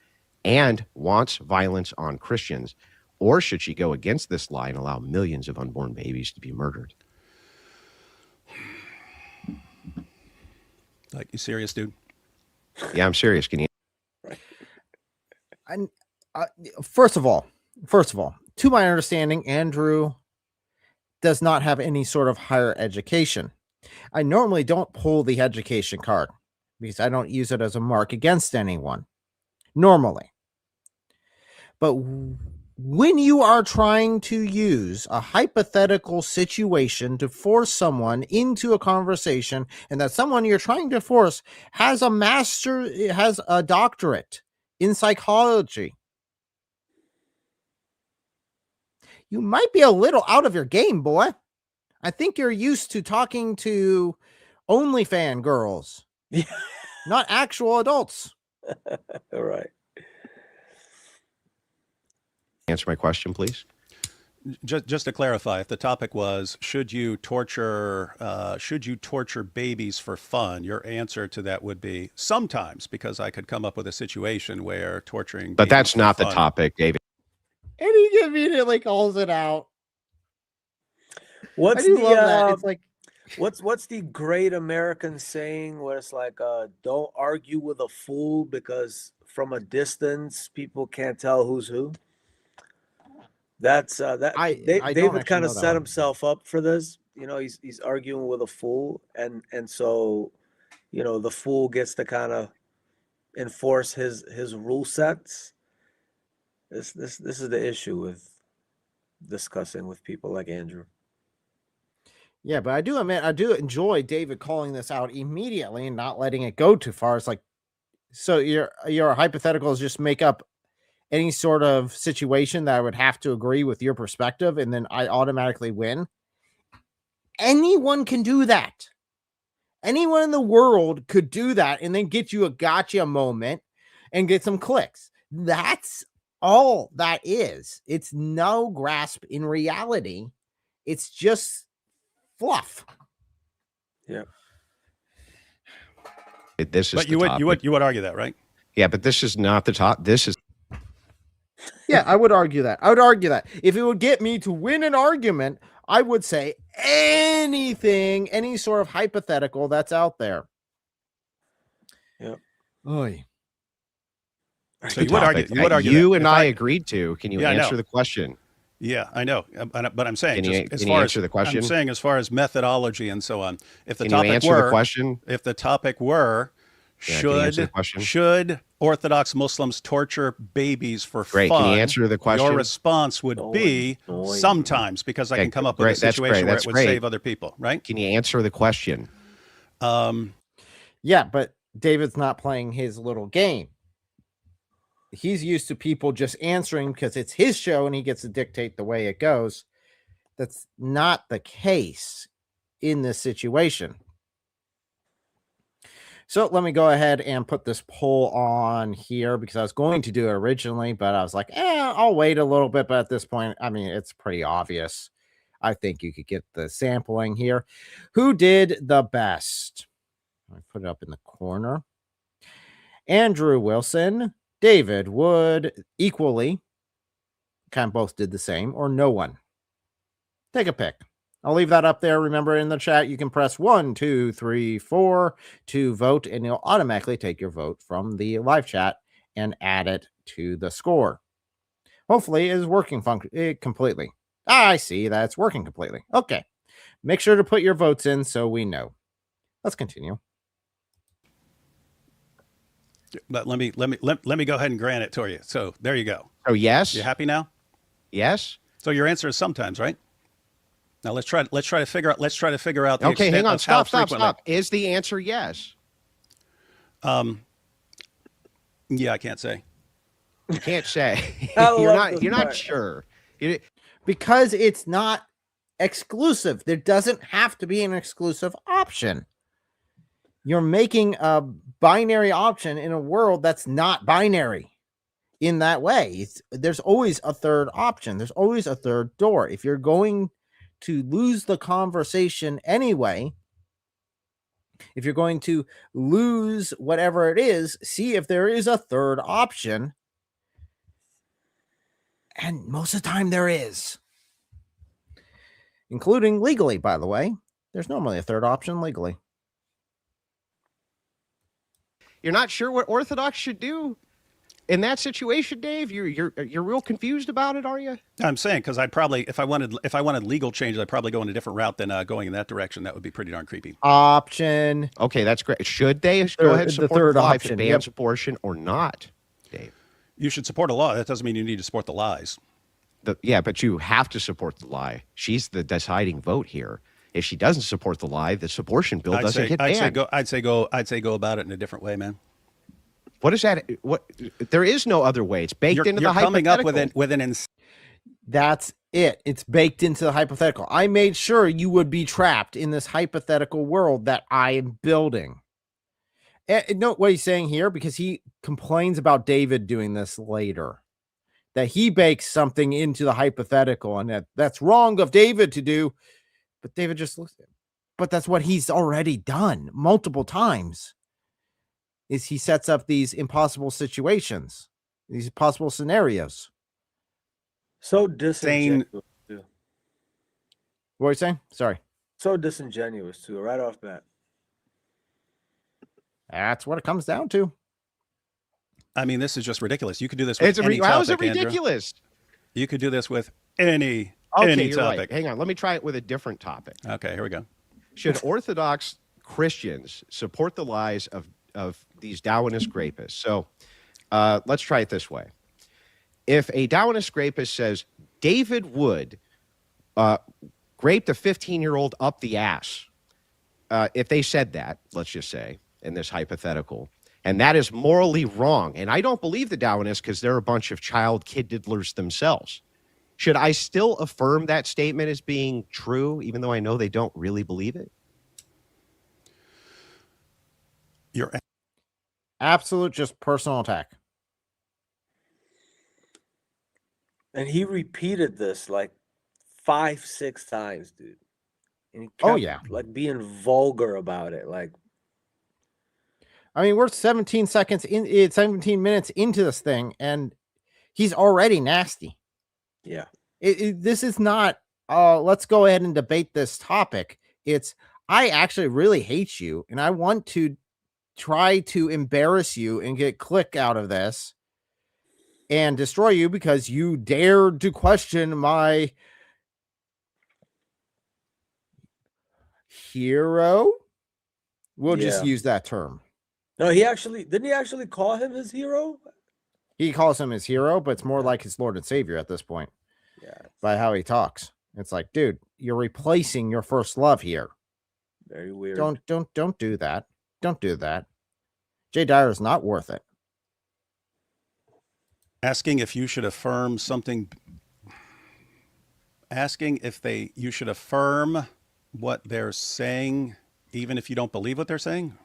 and wants violence on Christians? Or should she go against this lie and allow millions of unborn babies to be murdered? Like, you serious, dude? Yeah, I'm serious. Can you? First of all, to my understanding, Andrew does not have any sort of higher education. I normally don't pull the education card because I don't use it as a mark against anyone normally. But when you are trying to use a hypothetical situation to force someone into a conversation, and that someone you're trying to force has a doctorate in psychology, you might be a little out of your game, boy. I think you're used to talking to OnlyFans girls, not actual adults. All right. Answer my question, please. Just to clarify, if the topic was should you torture babies for fun, your answer to that would be sometimes, because I could come up with a situation where torturing. But that's not the fun. topic, David. And he immediately calls it out. What's I do love that. It's like, what's the great American saying where it's like, don't argue with a fool because from a distance people can't tell who's who. That's David kind of set himself up for this. You know, he's arguing with a fool, and so, you know, the fool gets to kind of enforce his rule sets. This is the issue with discussing with people like Andrew. Yeah, but I do enjoy David calling this out immediately and not letting it go too far. It's like, so your hypotheticals just make up any sort of situation that I would have to agree with your perspective, and then I automatically win. Anyone can do that. Anyone in the world could do that and then get you a gotcha moment and get some clicks. That's all that is. It's no grasp in reality. It's just fluff. Yeah. This is but you would argue that, right? Yeah, but this is not the top. This is. Yeah, I would argue that. I would argue that if it would get me to win an argument, I would say anything, any sort of hypothetical that's out there. Yeah. Oy. So you would argue. You that. and I agreed to. Can you answer the question? Yeah, I know, but I'm saying, can you answer the question? I'm saying, as far as methodology and so on, if the can topic you answer the question? If the topic were, should Orthodox Muslims torture babies for fun? Can you answer the question? Your response would be sometimes, because I can come up with a situation where it would save other people, right? Can you answer the question? Yeah, but David's not playing his little game. He's used to people just answering because it's his show and he gets to dictate the way it goes. That's not the case in this situation. So let me go ahead and put this poll on here because I was going to do it originally, but I was like, I'll wait a little bit. But at this point, I mean, it's pretty obvious. I think you could get the sampling here. Who did the best? I put it up in the corner. Andrew Wilson, David Wood, equally. Kind of both did the same, or no one. Take a pick. I'll leave that up there. Remember, in the chat, you can press 1, 2, 3, 4 to vote, and it'll automatically take your vote from the live chat and add it to the score. Hopefully, it is working completely. I see that it's working completely. Okay. Make sure to put your votes in so we know. Let's continue. But let me go ahead and grant it to you. So there you go. Oh, yes. You happy now? Yes. So your answer is sometimes, right? Now let's try to figure out the okay, hang on. of how Stop. frequently. Is the answer yes? Yeah, I can't say. You can't say. I you're love not sure. Because it's not exclusive. There doesn't have to be an exclusive option. You're making a binary option in a world that's not binary in that way. There's always a third option. There's always a third door. If you're going to lose the conversation anyway, if you're going to lose whatever it is, see if there is a third option. And most of the time there is. Including legally, by the way. There's normally a third option legally. You're not sure what Orthodox should do in that situation, Dave? You're real confused about it, are you? I'm saying because I'd probably, if I wanted legal changes, I'd probably go in a different route than going in that direction. That would be pretty darn creepy. Option. Okay, that's great. Should they go ahead and support third the life option, bans abortion or not, Dave? You should support a law. That doesn't mean you need to support the lies. Yeah, but you have to support the lie. She's the deciding vote here. If she doesn't support the lie, this abortion bill doesn't get banned. I'd say go about it in a different way, man. What is that? What? There is no other way. It's baked into the hypothetical. You're coming up with an That's it. It's baked into the hypothetical. I made sure you would be trapped in this hypothetical world that I am building. And note what he's saying here, because he complains about David doing this later. That he bakes something into the hypothetical, and that's wrong of David to do. But David just looks at him. But that's what he's already done multiple times. Is he sets up these impossible situations, these possible scenarios. So disingenuous. Too. What are you saying? Sorry. So disingenuous too, right off bat. That's what it comes down to. I mean, this is just ridiculous. You could do this with any How is it topic, ridiculous? Andrew. You could do this with any you're topic. Right. Hang on. Let me try it with a different topic. Okay, here we go. Should Orthodox Christians support the lies of these Darwinist rapists? So let's try it this way. If a Darwinist rapist says David Wood raped a 15-year-old up the ass, if they said that, let's just say, in this hypothetical, and that is morally wrong, and I don't believe the Darwinists because they're a bunch of child kid diddlers themselves, should I still affirm that statement as being true, even though I know they don't really believe it? You're absolute just personal attack. And he repeated this like 5-6 times, dude. And he kept, like being vulgar about it. Like, I mean, we're 17 minutes into this thing, and he's already nasty. Yeah. This is not, let's go ahead and debate this topic. It's, I actually really hate you, and I want to try to embarrass you and get click out of this and destroy you because you dared to question my hero. We'll just use that term. No, didn't he actually call him his hero? He calls him his hero, but it's more like his Lord and Savior at this point. Yeah. By how he talks. It's like, dude, you're replacing your first love here. Very weird. Don't do that. Don't do that. Jay Dyer is not worth it. Asking if you should affirm something. Asking if you should affirm what they're saying, even if you don't believe what they're saying.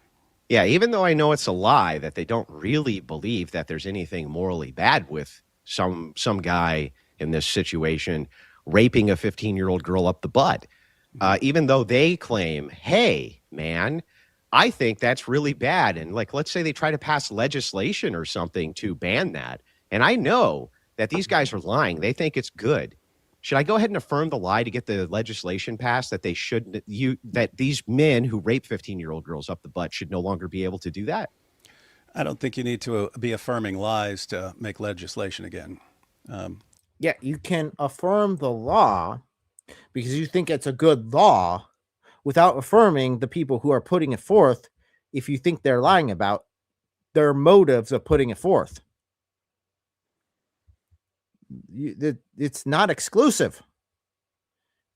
Yeah, even though I know it's a lie that they don't really believe that there's anything morally bad with some guy in this situation raping a 15-year-old girl up the butt, even though they claim, hey, man, I think that's really bad. And like, let's say they try to pass legislation or something to ban that. And I know that these guys are lying. They think it's good. Should I go ahead and affirm the lie to get the legislation passed that they should that these men who rape 15-year-old girls up the butt should no longer be able to do that? I don't think you need to be affirming lies to make legislation again. Yeah, you can affirm the law because you think it's a good law without affirming the people who are putting it forth if you think they're lying about their motives of putting it forth. It's not exclusive.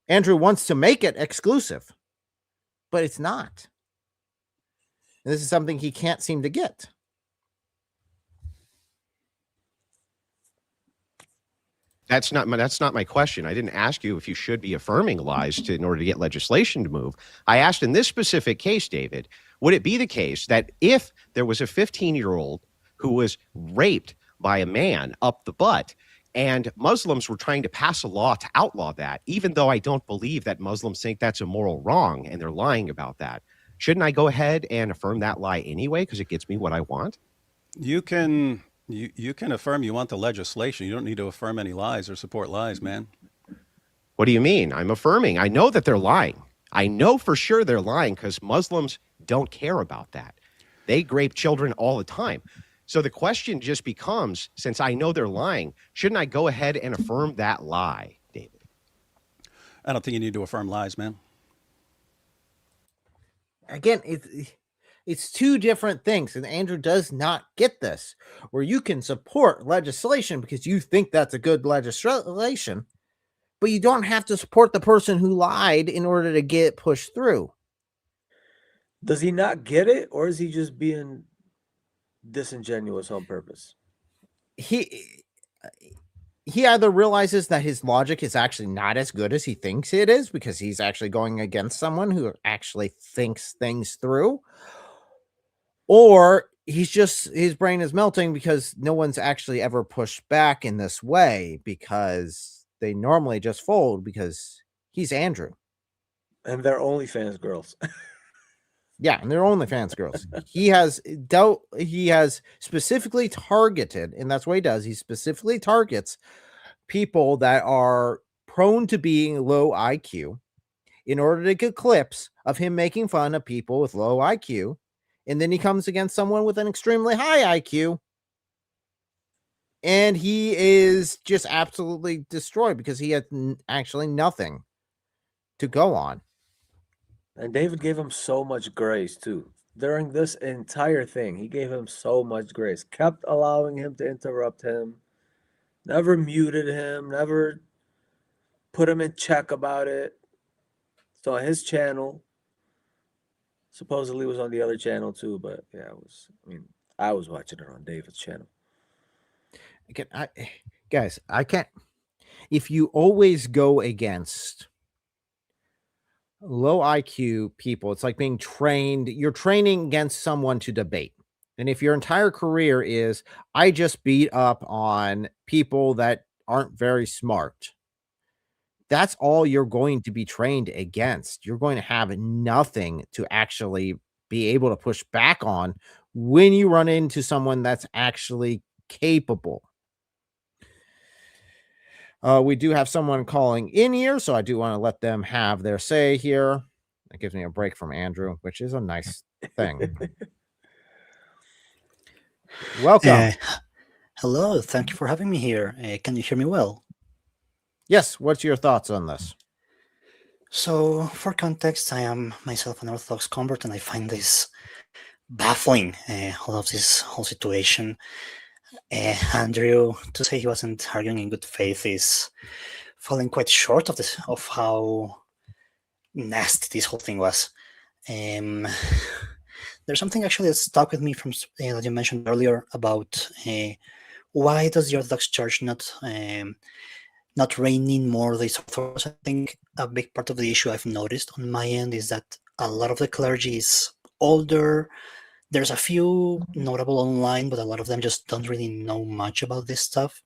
Andrew wants to make it exclusive, but it's not. And this is something he can't seem to get. That's not my question. I didn't ask you if you should be affirming lies in order to get legislation to move. I asked in this specific case, David, would it be the case that if there was a 15-year-old who was raped by a man up the butt, and Muslims were trying to pass a law to outlaw that, even though I don't believe that Muslims think that's a moral wrong and they're lying about that, shouldn't I go ahead and affirm that lie anyway because it gets me what I want? You can affirm you want the legislation. You don't need to affirm any lies or support lies, man. What do you mean? I'm affirming. I know that they're lying. I know for sure they're lying because Muslims don't care about that. They rape children all the time. So the question just becomes, since I know they're lying, shouldn't I go ahead and affirm that lie, David? I don't think you need to affirm lies, man. Again, it's two different things, and Andrew does not get this, where you can support legislation because you think that's a good legislation, but you don't have to support the person who lied in order to get it pushed through. Does he not get it, or is he just being disingenuous on purpose? He either realizes that his logic is actually not as good as he thinks it is because he's actually going against someone who actually thinks things through, or his brain is melting because no one's actually ever pushed back in this way because they normally just fold because he's Andrew. And they're OnlyFans girls. Yeah, and they're OnlyFans girls. He has specifically targeted, and that's what he does. He specifically targets people that are prone to being low IQ in order to get clips of him making fun of people with low IQ. And then he comes against someone with an extremely high IQ. And he is just absolutely destroyed because he had actually nothing to go on. And David gave him so much grace too. During this entire thing, he gave him so much grace. Kept allowing him to interrupt him. Never muted him. Never put him in check about it. So on his channel, supposedly was on the other channel too, but yeah, I was watching it on David's channel. Again, I can't. If you always go against low IQ people, it's like being trained. You're training against someone to debate. And if your entire career is, I just beat up on people that aren't very smart, that's all you're going to be trained against. You're going to have nothing to actually be able to push back on when you run into someone that's actually capable. We do have someone calling in here, so I do want to let them have their say here. That gives me a break from Andrew, which is a nice thing. Welcome. Hello, thank you for having me here. Can you hear me well? Yes, what's your thoughts on this? So, for context, I am myself an Orthodox convert, and I find this baffling, all of this whole situation. Andrew, to say he wasn't arguing in good faith is falling quite short of how nasty this whole thing was. There's something actually that stuck with me from that you mentioned earlier about why does the Orthodox Church not rein in more these authors. I think a big part of the issue I've noticed on my end is that a lot of the clergy is older. there's a few notable online, but a lot of them just don't really know much about this stuff.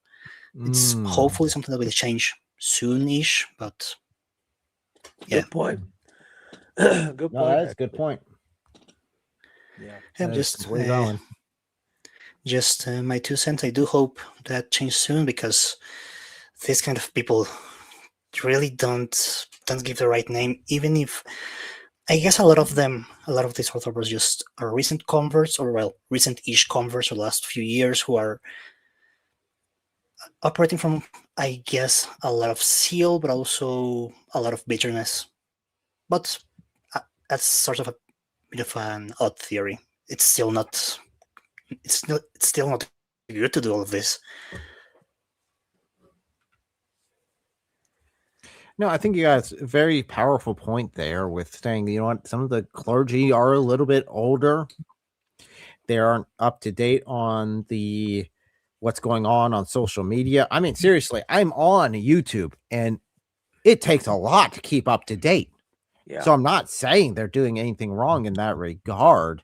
It's hopefully something that will change soon-ish, but yeah. Good point. Good point. No, that's a good point. Yeah. Yeah, just my 2 cents. I do hope that changes soon, because these kind of people really don't give the right name, even if I guess a lot of these OrthoBros just are recent converts, or well, recent-ish converts for the last few years, who are operating from, I guess, a lot of zeal, but also a lot of bitterness. But that's sort of a bit of an odd theory. It's still not good to do all of this. No, I think you guys a very powerful point there with saying, you know what, some of the clergy are a little bit older. They aren't up to date on what's going on social media. I mean, seriously, I'm on YouTube and it takes a lot to keep up to date. Yeah. So I'm not saying they're doing anything wrong in that regard.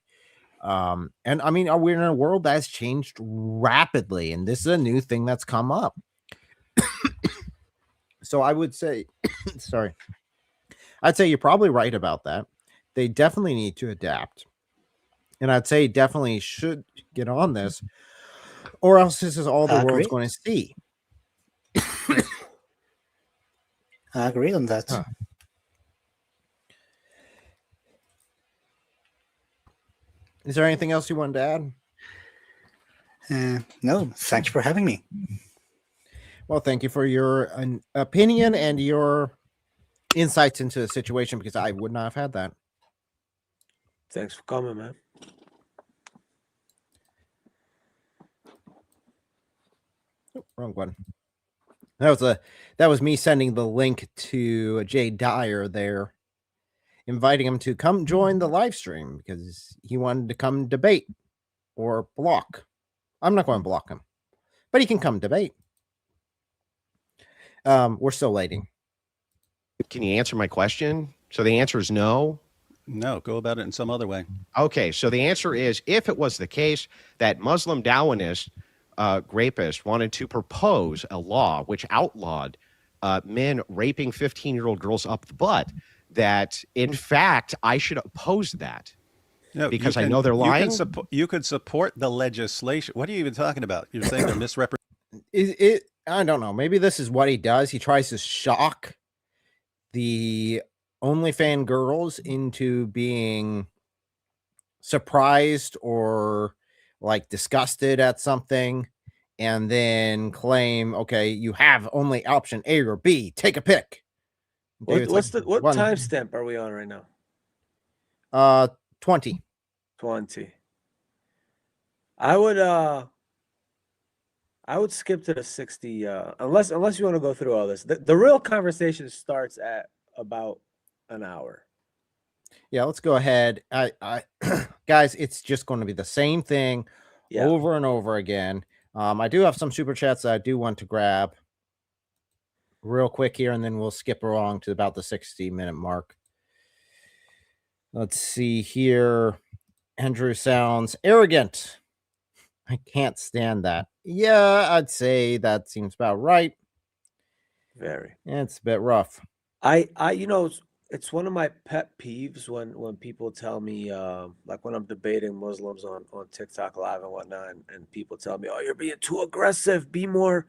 And I mean, we're in a world that's changed rapidly, and this is a new thing that's come up. So I would say, sorry, I'd say you're probably right about that. They definitely need to adapt. And I'd say definitely should get on this, or else this is all the world's going to see. I agree on that. Huh. Is there anything else you wanted to add? No, thank you for having me. Well, thank you for your opinion and your insights into the situation, because I would not have had that. Thanks for coming, man. Oh, wrong one. That was me sending the link to Dyer there, inviting him to come join the live stream because he wanted to come debate or block. I'm not going to block him, but he can come debate. We're still waiting. Can you answer my question? So the answer is no. No, go about it in some other way. Okay, so the answer is, if it was the case that Muslim Dawahist rapists wanted to propose a law which outlawed men raping 15-year-old girls up the butt, that in fact I should oppose that. No, because I know they're lying. You could support the legislation. What are you even talking about? You're saying they're misrepresenting. I don't know. Maybe this is what he does. He tries to shock the OnlyFans girls into being surprised or like disgusted at something, and then claim, okay, you have only option A or B. Take a pick. What timestamp are we on right now? 20. 20. I would skip to the 60, unless you want to go through all this. The real conversation starts at about an hour. Yeah, let's go ahead. Guys, it's just going to be the same thing over and over again. I do have some super chats that I do want to grab real quick here, and then we'll skip along to about the 60-minute mark. Let's see here. Andrew sounds arrogant. I can't stand that. Yeah, I'd say that seems about right. Very. It's a bit rough. It's one of my pet peeves when people tell me, like when I'm debating Muslims on TikTok Live and whatnot, and people tell me, "Oh, you're being too aggressive. Be more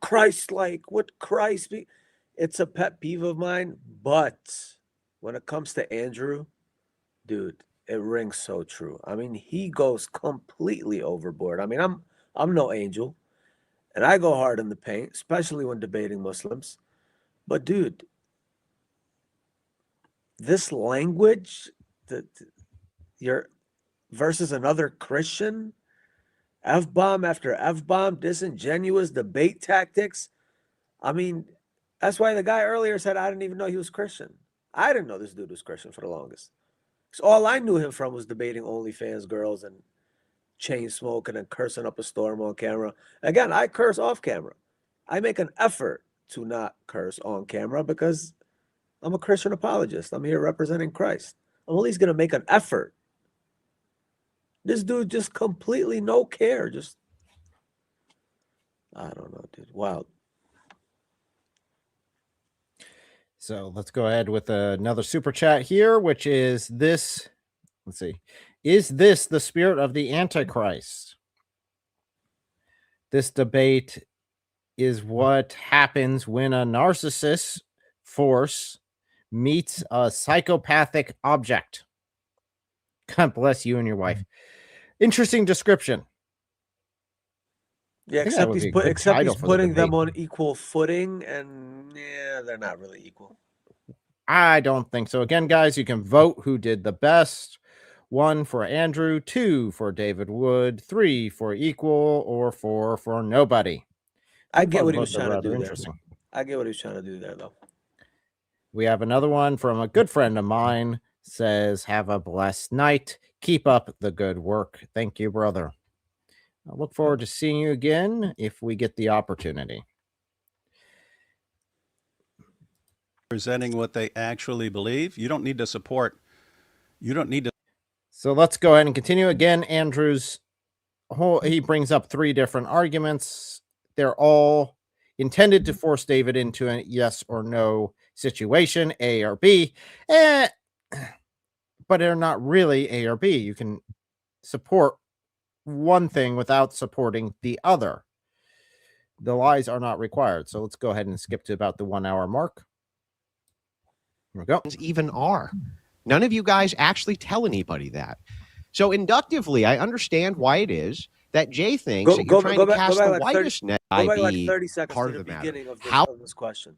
Christ-like. What Christ be?" It's a pet peeve of mine. But when it comes to Andrew, dude, it rings so true. I mean, he goes completely overboard. I mean, I'm no angel, and I go hard in the paint, especially when debating Muslims. But dude, this language that you're versus another Christian, F-bomb after F-bomb, disingenuous debate tactics. I mean, that's why the guy earlier said I didn't even know he was Christian. I didn't know this dude was Christian for the longest. So all I knew him from was debating OnlyFans girls and chain smoking and cursing up a storm on camera. Again, I curse off camera. I make an effort to not curse on camera because I'm a Christian apologist. I'm here representing Christ. I'm at least going to make an effort This dude just completely no care. Just, I don't know, dude. Wow. So let's go ahead with another super chat here, which is this. Let's see. Is this the spirit of the Antichrist? This debate is what happens when a narcissist force meets a psychopathic object. God bless you and your wife. Interesting description. Yeah, I think that except would he's be a good except he's title for the putting them debate. on equal footing, and yeah, they're not really equal. I don't think so. Again, guys, you can vote who did the best. 1 for Andrew, 2 for David Wood, 3 for equal, or 4 for nobody. I get Both what he was are trying to rather do there. interesting. I get what he was trying to do there, though. We have another one from a good friend of mine. Says, have a blessed night. Keep up the good work. Thank you, brother. I look forward to seeing you again if we get the opportunity. Presenting what they actually believe. You don't need to support. You don't need to. So let's go ahead and continue. Again, Andrew's he brings up 3 different arguments. They're all intended to force David into a yes or no situation, A or B. But they're not really A or B. You can support one thing without supporting the other. The lies are not required. So let's go ahead and skip to about the 1 hour mark. Here we go. Even are. None of you guys actually tell anybody that. So inductively, I understand why it is that Jay thinks that you're trying to cast the whitest net. Go back like 30 seconds part to of the the matter. beginning of this question.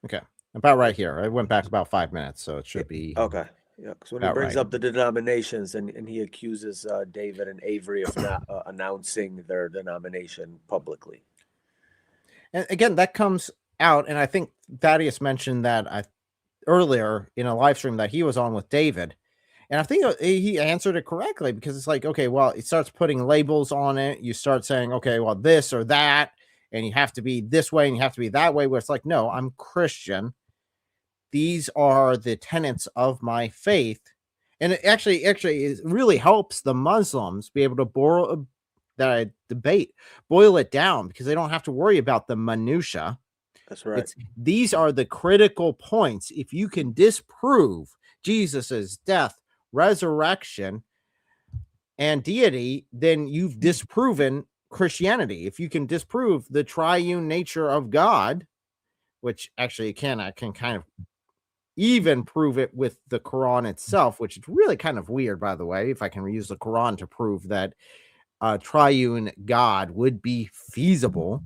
Okay. About right here. I went back about 5 minutes, so it should be. Okay. Yeah, because when he About brings right. up the denominations and he accuses David and Avery of not announcing their denomination publicly. And again, that comes out, and I think Thaddeus mentioned that earlier in a live stream that he was on with David. And I think he answered it correctly, because it's like, okay, well, it starts putting labels on it. You start saying, okay, well, this or that, and you have to be this way and you have to be that way, where it's like, no, I'm Christian. These are the tenets of my faith. And it actually it really helps the Muslims be able to boil it down, because they don't have to worry about the minutia. That's right. These are the critical points. If you can disprove Jesus's death, resurrection, and deity, then you've disproven Christianity. If you can disprove the triune nature of God, which actually I can kind of even prove it with the Quran itself, which is really kind of weird, by the way, if I can use the Quran to prove that triune God would be feasible.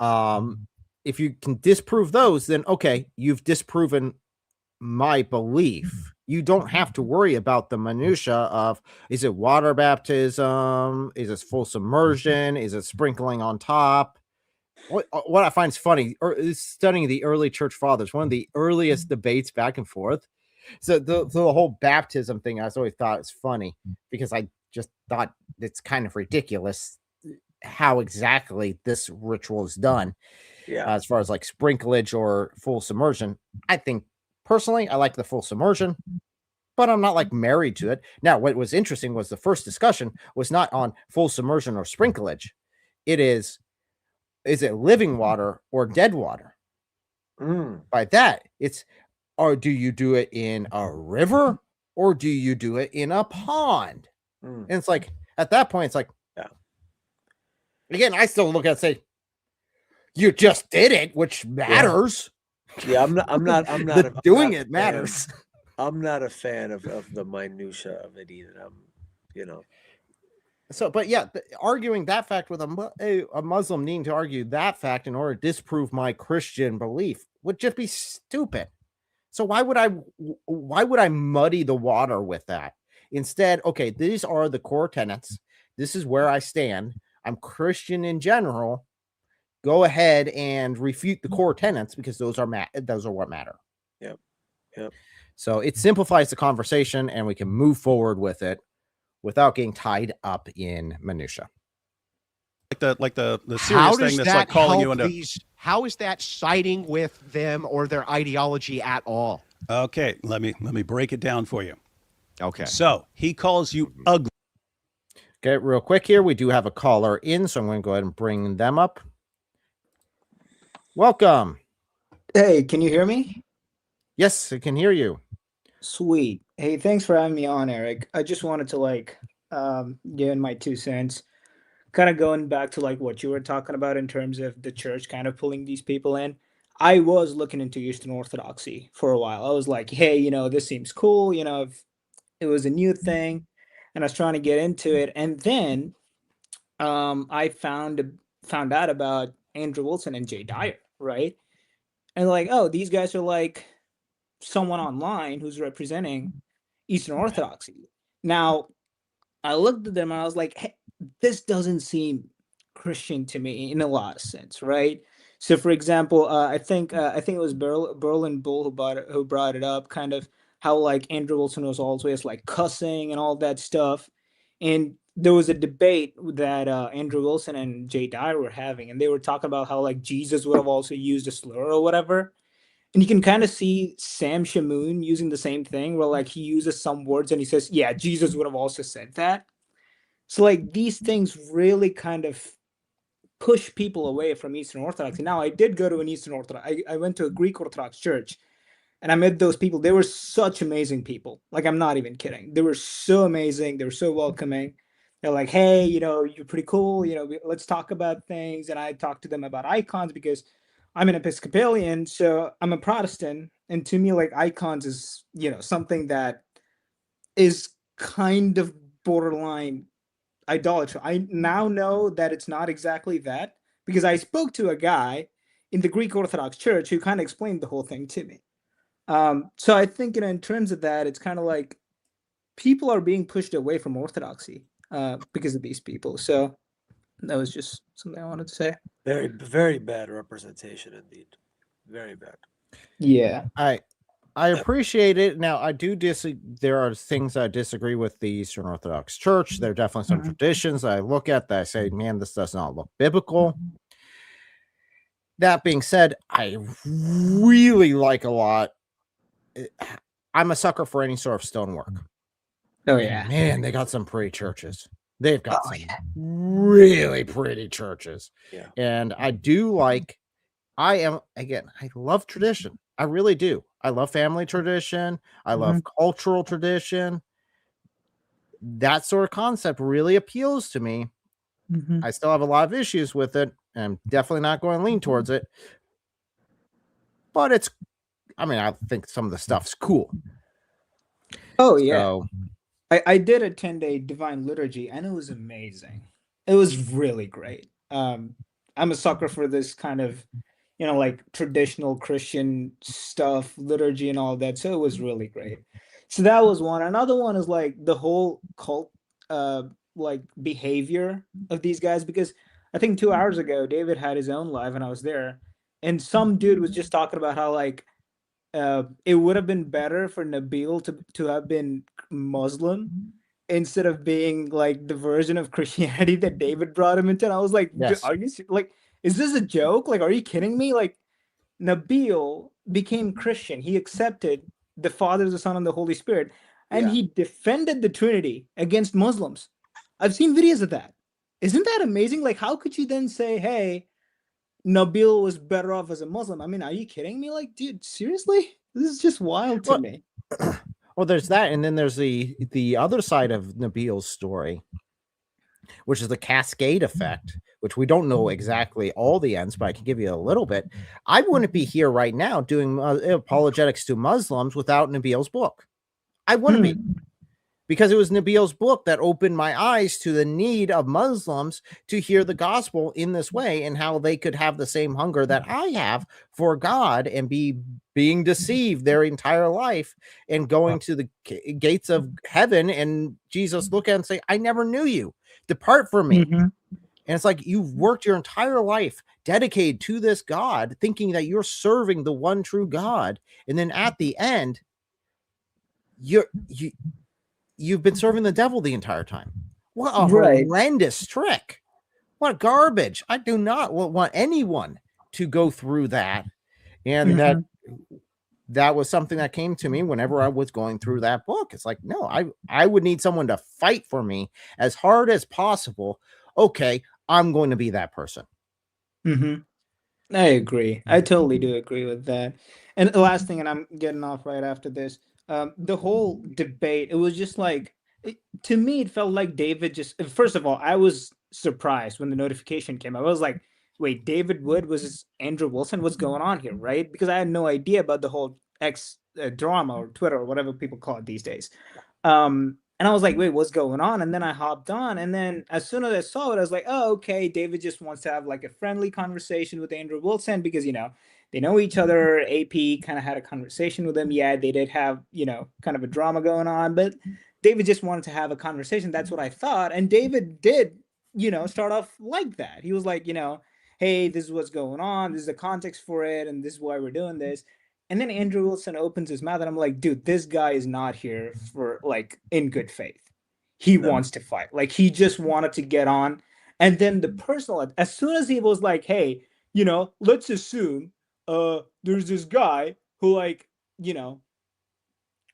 If you can disprove those, then okay, you've disproven my belief. You don't have to worry about the minutia of, is it water baptism? Is it full submersion? Is it sprinkling on top? What I find is funny is studying the early church fathers, one of the earliest debates back and forth. So the whole baptism thing, I always thought was funny, because I just thought it's kind of ridiculous how exactly this ritual is done. Yeah. As far as like sprinklage or full submersion, I think personally I like the full submersion, but I'm not like married to it. Now, what was interesting was the first discussion was not on full submersion or sprinklage. It is it living water or dead water? By that, it's, or do you do it in a river or do you do it in a pond? And it's like, at that point, it's like, yeah. Again, I still look at it and say, you just did it, which matters. Yeah, I'm not doing it matters. I'm not a fan of the minutia of it either. So, but yeah, arguing that fact with a Muslim needing to argue that fact in order to disprove my Christian belief would just be stupid. So why would I muddy the water with that? Instead, okay, these are the core tenets. This is where I stand. I'm Christian in general. Go ahead and refute the core tenets, because those are what matter. Yep. So it simplifies the conversation, and we can move forward with it without getting tied up in minutia. Like the serious thing that's like calling you into. How is that siding with them or their ideology at all? Okay, let me break it down for you. Okay. So he calls you ugly. Okay, real quick here. We do have a caller in, so I'm going to go ahead and bring them up. Welcome. Hey, can you hear me? Yes, I can hear you. Sweet. Hey, thanks for having me on, Eric. I just wanted to give in my 2 cents. Kind of going back to like what you were talking about in terms of the church kind of pulling these people in. I was looking into Eastern Orthodoxy for a while. I was like, hey, this seems cool. If it was a new thing, and I was trying to get into it. And then I found out about Andrew Wilson and Jay Dyer, right? And like, oh, these guys are like someone online who's representing Eastern Orthodoxy. Now, I looked at them and I was like, hey, this doesn't seem Christian to me in a lot of sense, right? So, for example, I think it was Berlin Bull who brought it up, kind of how like Andrew Wilson was always like cussing and all that stuff. And there was a debate that Andrew Wilson and Jay Dyer were having, and they were talking about how like Jesus would have also used a slur or whatever. And you can kind of see Sam Shamoon using the same thing, where like he uses some words and he says, yeah, Jesus would have also said that. So like these things really kind of push people away from Eastern Orthodoxy. Now, I did go to an Eastern Orthodox. I went to a Greek Orthodox church, and I met those people. They were such amazing people. Like, I'm not even kidding. They were so amazing. They were so welcoming. They're like, hey, you're pretty cool. Let's talk about things. And I talked to them about icons because I'm an Episcopalian, so I'm a Protestant. And to me, like, icons is, something that is kind of borderline idolatry. I now know that it's not exactly that, because I spoke to a guy in the Greek Orthodox Church who kind of explained the whole thing to me. So I think, in terms of that, it's kind of like people are being pushed away from Orthodoxy because of these people. So that was just something I wanted to say. Very, very bad representation indeed. Very bad. Yeah. I appreciate it. Now, I do there are things I disagree with the Eastern Orthodox Church. There are definitely some traditions I look at that I say, man, this does not look biblical. That being said, I really like a lot. I'm a sucker for any sort of stonework. Oh, yeah. Man, they got some pretty churches. They've got some really pretty churches. Yeah. And I do like, I love tradition. I really do. I love family tradition. I love cultural tradition. That sort of concept really appeals to me. I still have a lot of issues with it, and I'm definitely not going to lean towards it. But I think some of the stuff's cool. Oh, yeah. So, I did attend a divine liturgy, and it was amazing. It was really great. I'm a sucker for this kind of, like traditional Christian stuff, liturgy and all that. So it was really great. So that was one. Another one is like the whole cult, like behavior of these guys, because I think 2 hours ago, David had his own live and I was there, and some dude was just talking about how like, it would have been better for Nabil to have been Muslim instead of being like the version of Christianity that David brought him into. And I was like, yes. Are you like, is this a joke? Like, are you kidding me? Like, Nabil became Christian. He accepted the Father, the Son, and the Holy Spirit, and he defended the Trinity against Muslims. I've seen videos of that. Isn't that amazing? Like, how could you then say, hey, Nabil was better off as a Muslim? I mean, are you kidding me? Like, dude, seriously? This is just wild to me. Well, there's that, and then there's the other side of Nabil's story, which is the cascade effect, which we don't know exactly all the ends, but I can give you a little bit. I wouldn't be here right now doing apologetics to Muslims without Nabil's book. I wouldn't be. Because it was Nabil's book that opened my eyes to the need of Muslims to hear the gospel in this way, and how they could have the same hunger that I have for God and being deceived their entire life and going to the gates of heaven, and Jesus look at it and say, I never knew you. Depart from me. And it's like, you've worked your entire life dedicated to this God, thinking that you're serving the one true God. And then at the end, you've been serving the devil the entire time. What a horrendous trick. What garbage. I do not want anyone to go through that. And that that was something that came to me whenever I was going through that book. It's like, no, I would need someone to fight for me as hard as possible. Okay, I'm going to be that person. Mm-hmm. I agree. I totally do agree with that. And the last thing, and I'm getting off right after this, the whole debate, it was just like, to me, it felt like David just, first of all, I was surprised when the notification came. I was like, wait, David Wood was Andrew Wilson? What's going on here, right? Because I had no idea about the whole X drama or Twitter or whatever people call it these days. And I was like, wait, what's going on? And then I hopped on. And then as soon as I saw it, I was like, oh, okay, David just wants to have like a friendly conversation with Andrew Wilson because, you know, they know each other. AP kind of had a conversation with him. Yeah, they did have, you know, kind of a drama going on, but David just wanted to have a conversation. That's what I thought. And David did, you know, start off like that. He was like, you know, hey, this is what's going on. This is the context for it. And this is why we're doing this. And then Andrew Wilson opens his mouth and I'm like, dude, this guy is not here for like in good faith. He wants to fight. Like he just wanted to get on. And then the personal, as soon as he was like, hey, you know, let's assume there's this guy who like, you know,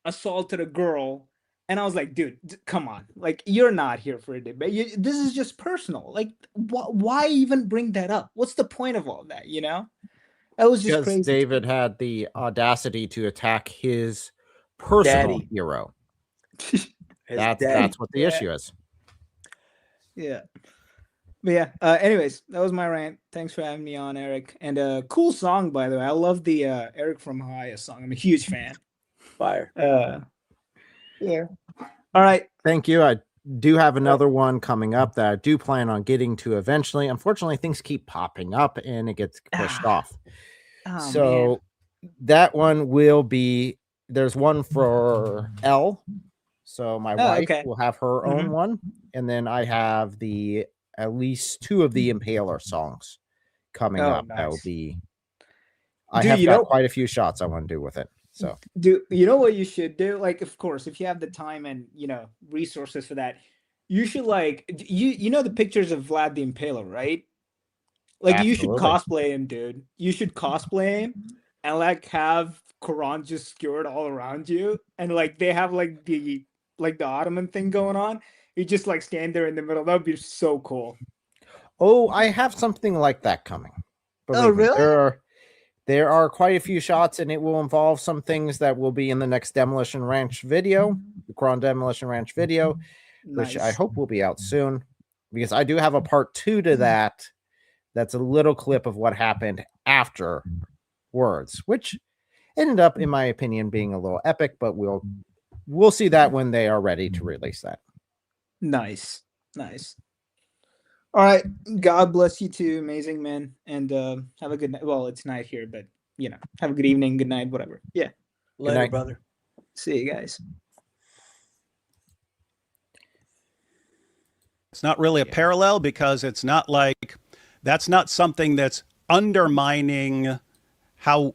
assaulted a girl. And I was like, dude, come on. Like, you're not here for a debate. This is just personal. Like, why even bring that up? What's the point of all that, you know? That was just crazy. David had the audacity to attack his personal hero. That's what the issue is. Yeah. But yeah, anyways, that was my rant. Thanks for having me on, Eric. And cool song, by the way. I love the Eric from Ohio song. I'm a huge fan. Fire. Yeah. All right. Thank you. I do have another one coming up that I do plan on getting to eventually. Unfortunately, things keep popping up and it gets pushed off. So that one will be, there's one for L. So my wife will have her own one. And then I have at least 2 of the Impaler songs coming up. Nice. That will be, I have got quite a few shots I want to do with it. So you know what you should do? Like, of course, if you have the time and, you know, resources for that, you should like, you know, the pictures of Vlad the Impaler, right? Like Absolutely. You should cosplay him, dude. You should cosplay him and like have Quran just skewered all around you. And like, they have like the Ottoman thing going on. You just like stand there in the middle. That would be so cool. Oh, I have something like that coming. Believe really? There are quite a few shots, and it will involve some things that will be in the next Demolition Ranch video, the Quran Demolition Ranch video, which I hope will be out soon, because I do have a part 2 to that. That's a little clip of what happened afterwards, which ended up, in my opinion, being a little epic, but we'll see that when they are ready to release that. Nice. All right. God bless you too, amazing man. And have a good night. Well, it's night here, but you know, have a good evening, good night, whatever. Yeah. Later, brother. See you guys. It's not really a parallel because it's not like that's not something that's undermining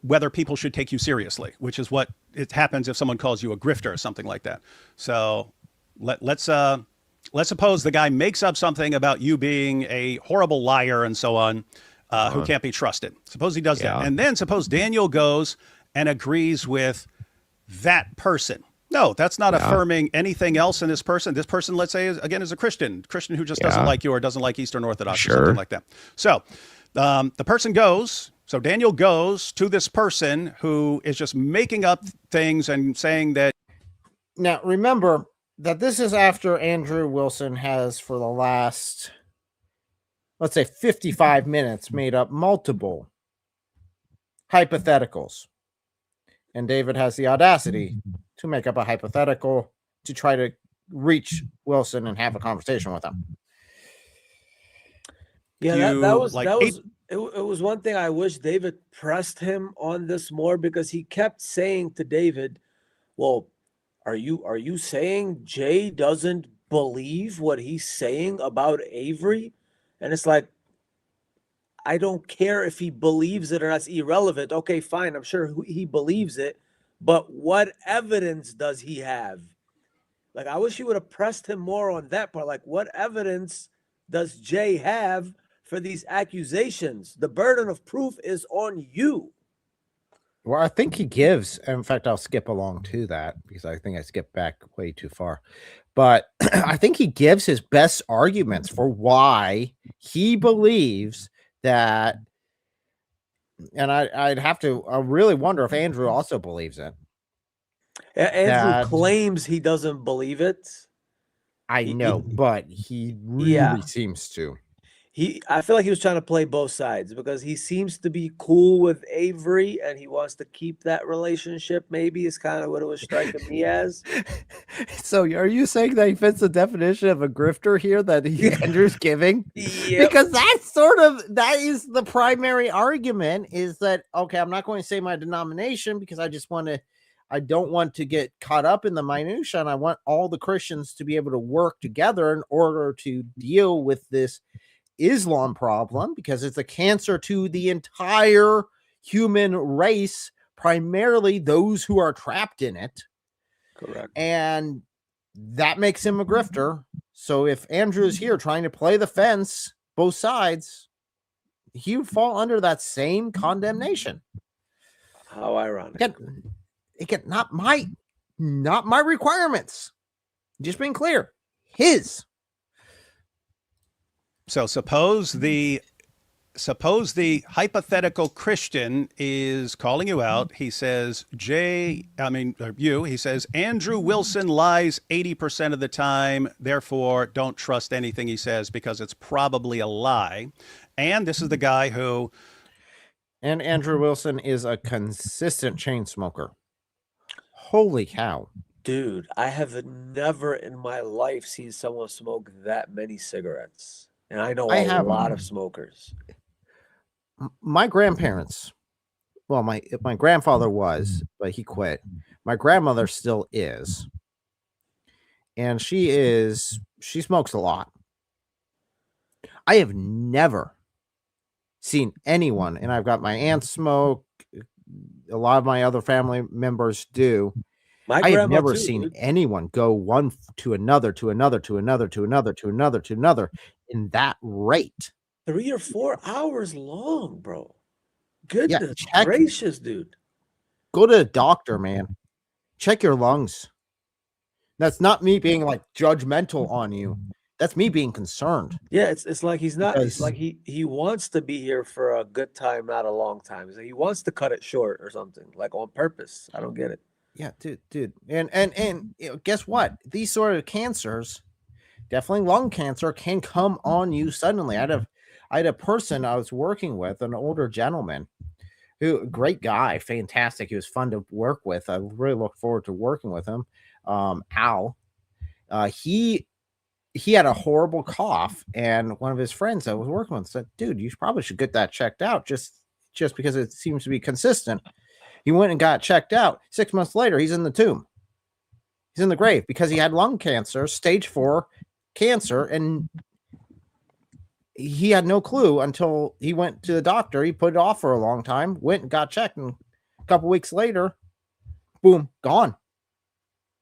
whether people should take you seriously, which is what it happens if someone calls you a grifter or something like that. So let's suppose the guy makes up something about you being a horrible liar and so on, who can't be trusted. Suppose he does that. And then suppose Daniel goes and agrees with that person. No, that's not affirming anything else in this person. This person, let's say, is a Christian who just doesn't like you or doesn't like Eastern Orthodox or something like that. So the person goes, so Daniel goes to this person who is just making up things and saying that. Now, remember that this is after Andrew Wilson has, for the last, let's say, 55 minutes, made up multiple hypotheticals. And David has the audacity to make up a hypothetical to try to reach Wilson and have a conversation with him. Yeah, it was one thing I wish David pressed him on this more, because he kept saying to David, well, Are you saying Jay doesn't believe what he's saying about Avery? And it's like, I don't care if he believes it or not. It's irrelevant. Okay, fine. I'm sure he believes it. But what evidence does he have? Like, I wish he would have pressed him more on that part. Like, what evidence does Jay have for these accusations? The burden of proof is on you. Well, I think he gives. In fact, I'll skip along to that because I think I skipped back way too far. But I think he gives his best arguments for why he believes that. And I really wonder if Andrew also believes it. Andrew claims he doesn't believe it. I know, but he really seems to. I feel like he was trying to play both sides because he seems to be cool with Avery and he wants to keep that relationship. Maybe is kind of what it was striking me as. So are you saying that he fits the definition of a grifter here that Andrew's giving? Yep. Because that is the primary argument is that, okay, I'm not going to say my denomination because I don't want to get caught up in the minutia, and I want all the Christians to be able to work together in order to deal with this Islam problem because it's a cancer to the entire human race, primarily those who are trapped in it. Correct. And that makes him a grifter. So if Andrew is here trying to play the fence, both sides, he would fall under that same condemnation. How ironic. Again, not my requirements. Just being clear, his. So suppose the hypothetical Christian is calling you out. He says, he says, Andrew Wilson lies 80% of the time. Therefore, don't trust anything he says because it's probably a lie. And this is the guy who. And Andrew Wilson is a consistent chain smoker. Holy cow. Dude, I have never in my life seen someone smoke that many cigarettes. And I know a lot of smokers. My grandparents, well, my grandfather was, but he quit. My grandmother still is. And she smokes a lot. I have never seen anyone, and I've got my aunts smoke, a lot of my other family members do. I have never seen anyone go one to another, to another, to another, to another, to another, to another in that rate. 3 or 4 hours long, bro. Goodness gracious, dude. Go to a doctor, man. Check your lungs. That's not me being like judgmental on you. That's me being concerned. Yeah, it's like he's not. It's like he wants to be here for a good time, not a long time. So he wants to cut it short or something, like on purpose. I don't get it. Yeah, dude. And you know, guess what? These sort of cancers, definitely lung cancer, can come on you suddenly. I had a person I was working with, an older gentleman, great guy, fantastic. He was fun to work with. I really look forward to working with him. Al, he had a horrible cough, and one of his friends I was working with said, "Dude, you probably should get that checked out just because it seems to be consistent." He went and got checked out. 6 months later, he's in the tomb. He's in the grave because he had lung cancer, stage 4 cancer, and he had no clue until he went to the doctor. He put it off for a long time, went and got checked, and a couple weeks later, boom, gone.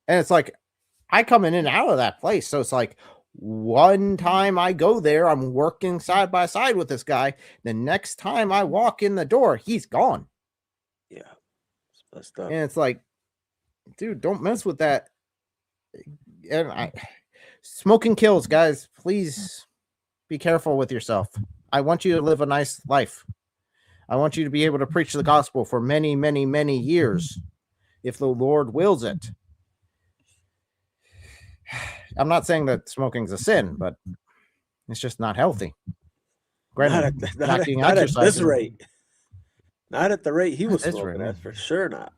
And it's like, I come in and out of that place. So it's like, one time I go there, I'm working side by side with this guy. The next time I walk in the door, he's gone. Yeah. It's messed up. And it's like, dude, don't mess with that. And smoking kills, guys. Please be careful with yourself. I want you to live a nice life. I want you to be able to preach the gospel for many, many, many years, if the Lord wills it. I'm not saying that smoking's a sin, but it's just not healthy. Granted, not at this rate. Not at the rate he was smoking. That's for sure not.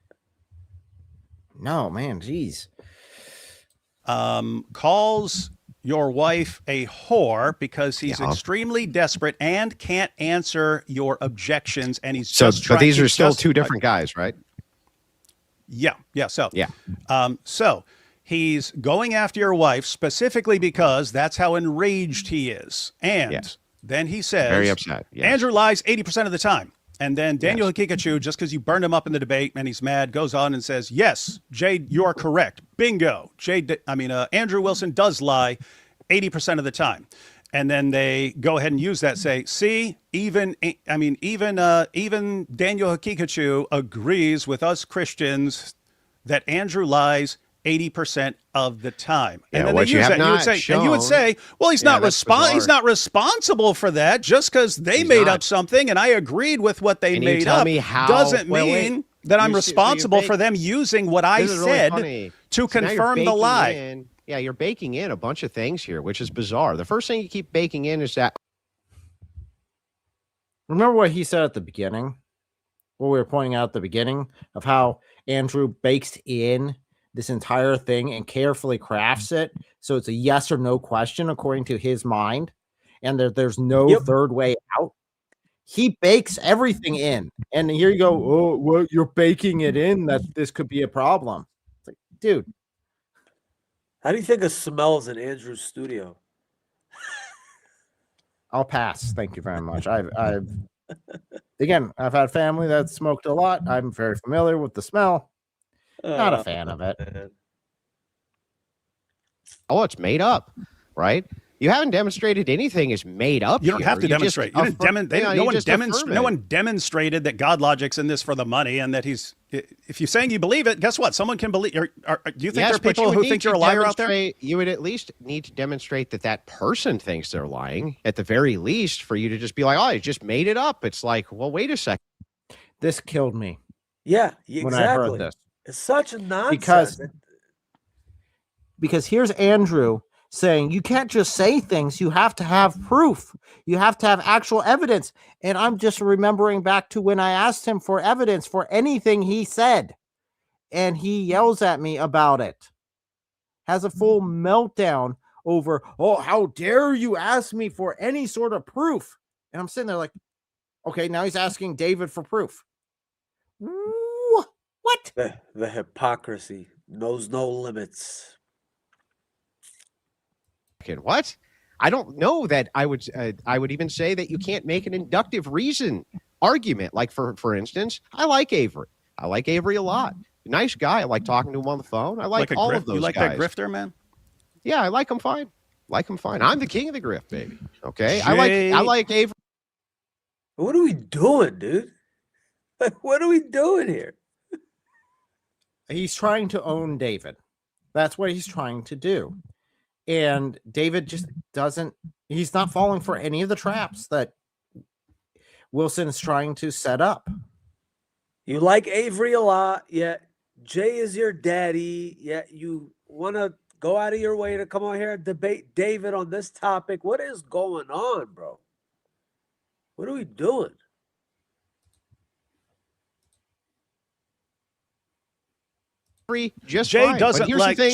No, man, geez. Calls your wife a whore because he's extremely desperate and can't answer your objections, and he's but these are still two different guys, right? Yeah. So he's going after your wife specifically because that's how enraged he is, and then he says, very upset. Yes. Andrew lies 80% of the time. And then Daniel Hikikachu, just because you burned him up in the debate and he's mad, goes on and says, yes, Jade, you're correct. Bingo. Andrew Wilson does lie 80% of the time. and then they go ahead and use that. Say, see, even Daniel Hakikachu agrees with us Christians that Andrew lies 80% of the time. And then they use that. And you would say, well, he's not responsible for that just because they made up something and I agreed with what they made up. Doesn't mean that I'm responsible for them using what I said to confirm the lie. Yeah, you're baking in a bunch of things here, which is bizarre. The first thing you keep baking in is that. Remember what he said at the beginning? What we were pointing out at the beginning of how Andrew bakes in this entire thing and carefully crafts it so it's a yes or no question according to his mind, and there's no third way out. He bakes everything in, and here you go. Oh, well, you're baking it in that this could be a problem. It's like, dude. How do you think it smells in Andrew's studio? I'll pass. Thank you very much. I've had family that smoked a lot. I'm very familiar with the smell. Not a fan of it. Oh, it's made up, right? You haven't demonstrated anything is made up. You don't have to demonstrate. No one demonstrated that God logic's in this for the money, and that he's. If you're saying you believe it, guess what? Someone can believe. Do you think there are people who think you're a liar out there? You would at least need to demonstrate that person thinks they're lying. At the very least, for you to just be like, "Oh, you just made it up." It's like, well, wait a second. This killed me. Yeah, exactly. When I heard this, it's such a nonsense. Because here's Andrew saying you can't just say things, you have to have proof, you have to have actual evidence. And I'm just remembering back to when I asked him for evidence for anything he said, and he yells at me about it, has a full meltdown over, oh, how dare you ask me for any sort of proof. And I'm sitting there like, okay, now he's asking David for proof. What? The hypocrisy knows no limits. What? I don't know that I would even say that you can't make an inductive reason argument. Like for instance, I like Avery. I like Avery a lot. Nice guy. I like talking to him on the phone. I like all of those guys. You like that grifter, man? Yeah, I like him fine. I'm the king of the grift, baby. Okay. I like Avery. What are we doing, dude? Like, what are we doing here? He's trying to own David. That's what he's trying to do. And David just he's not falling for any of the traps that Wilson is trying to set up. You like Avery a lot, yet Jay is your daddy, yet you want to go out of your way to come on here and debate David on this topic. What is going on, bro? What are we doing? Jay doesn't like the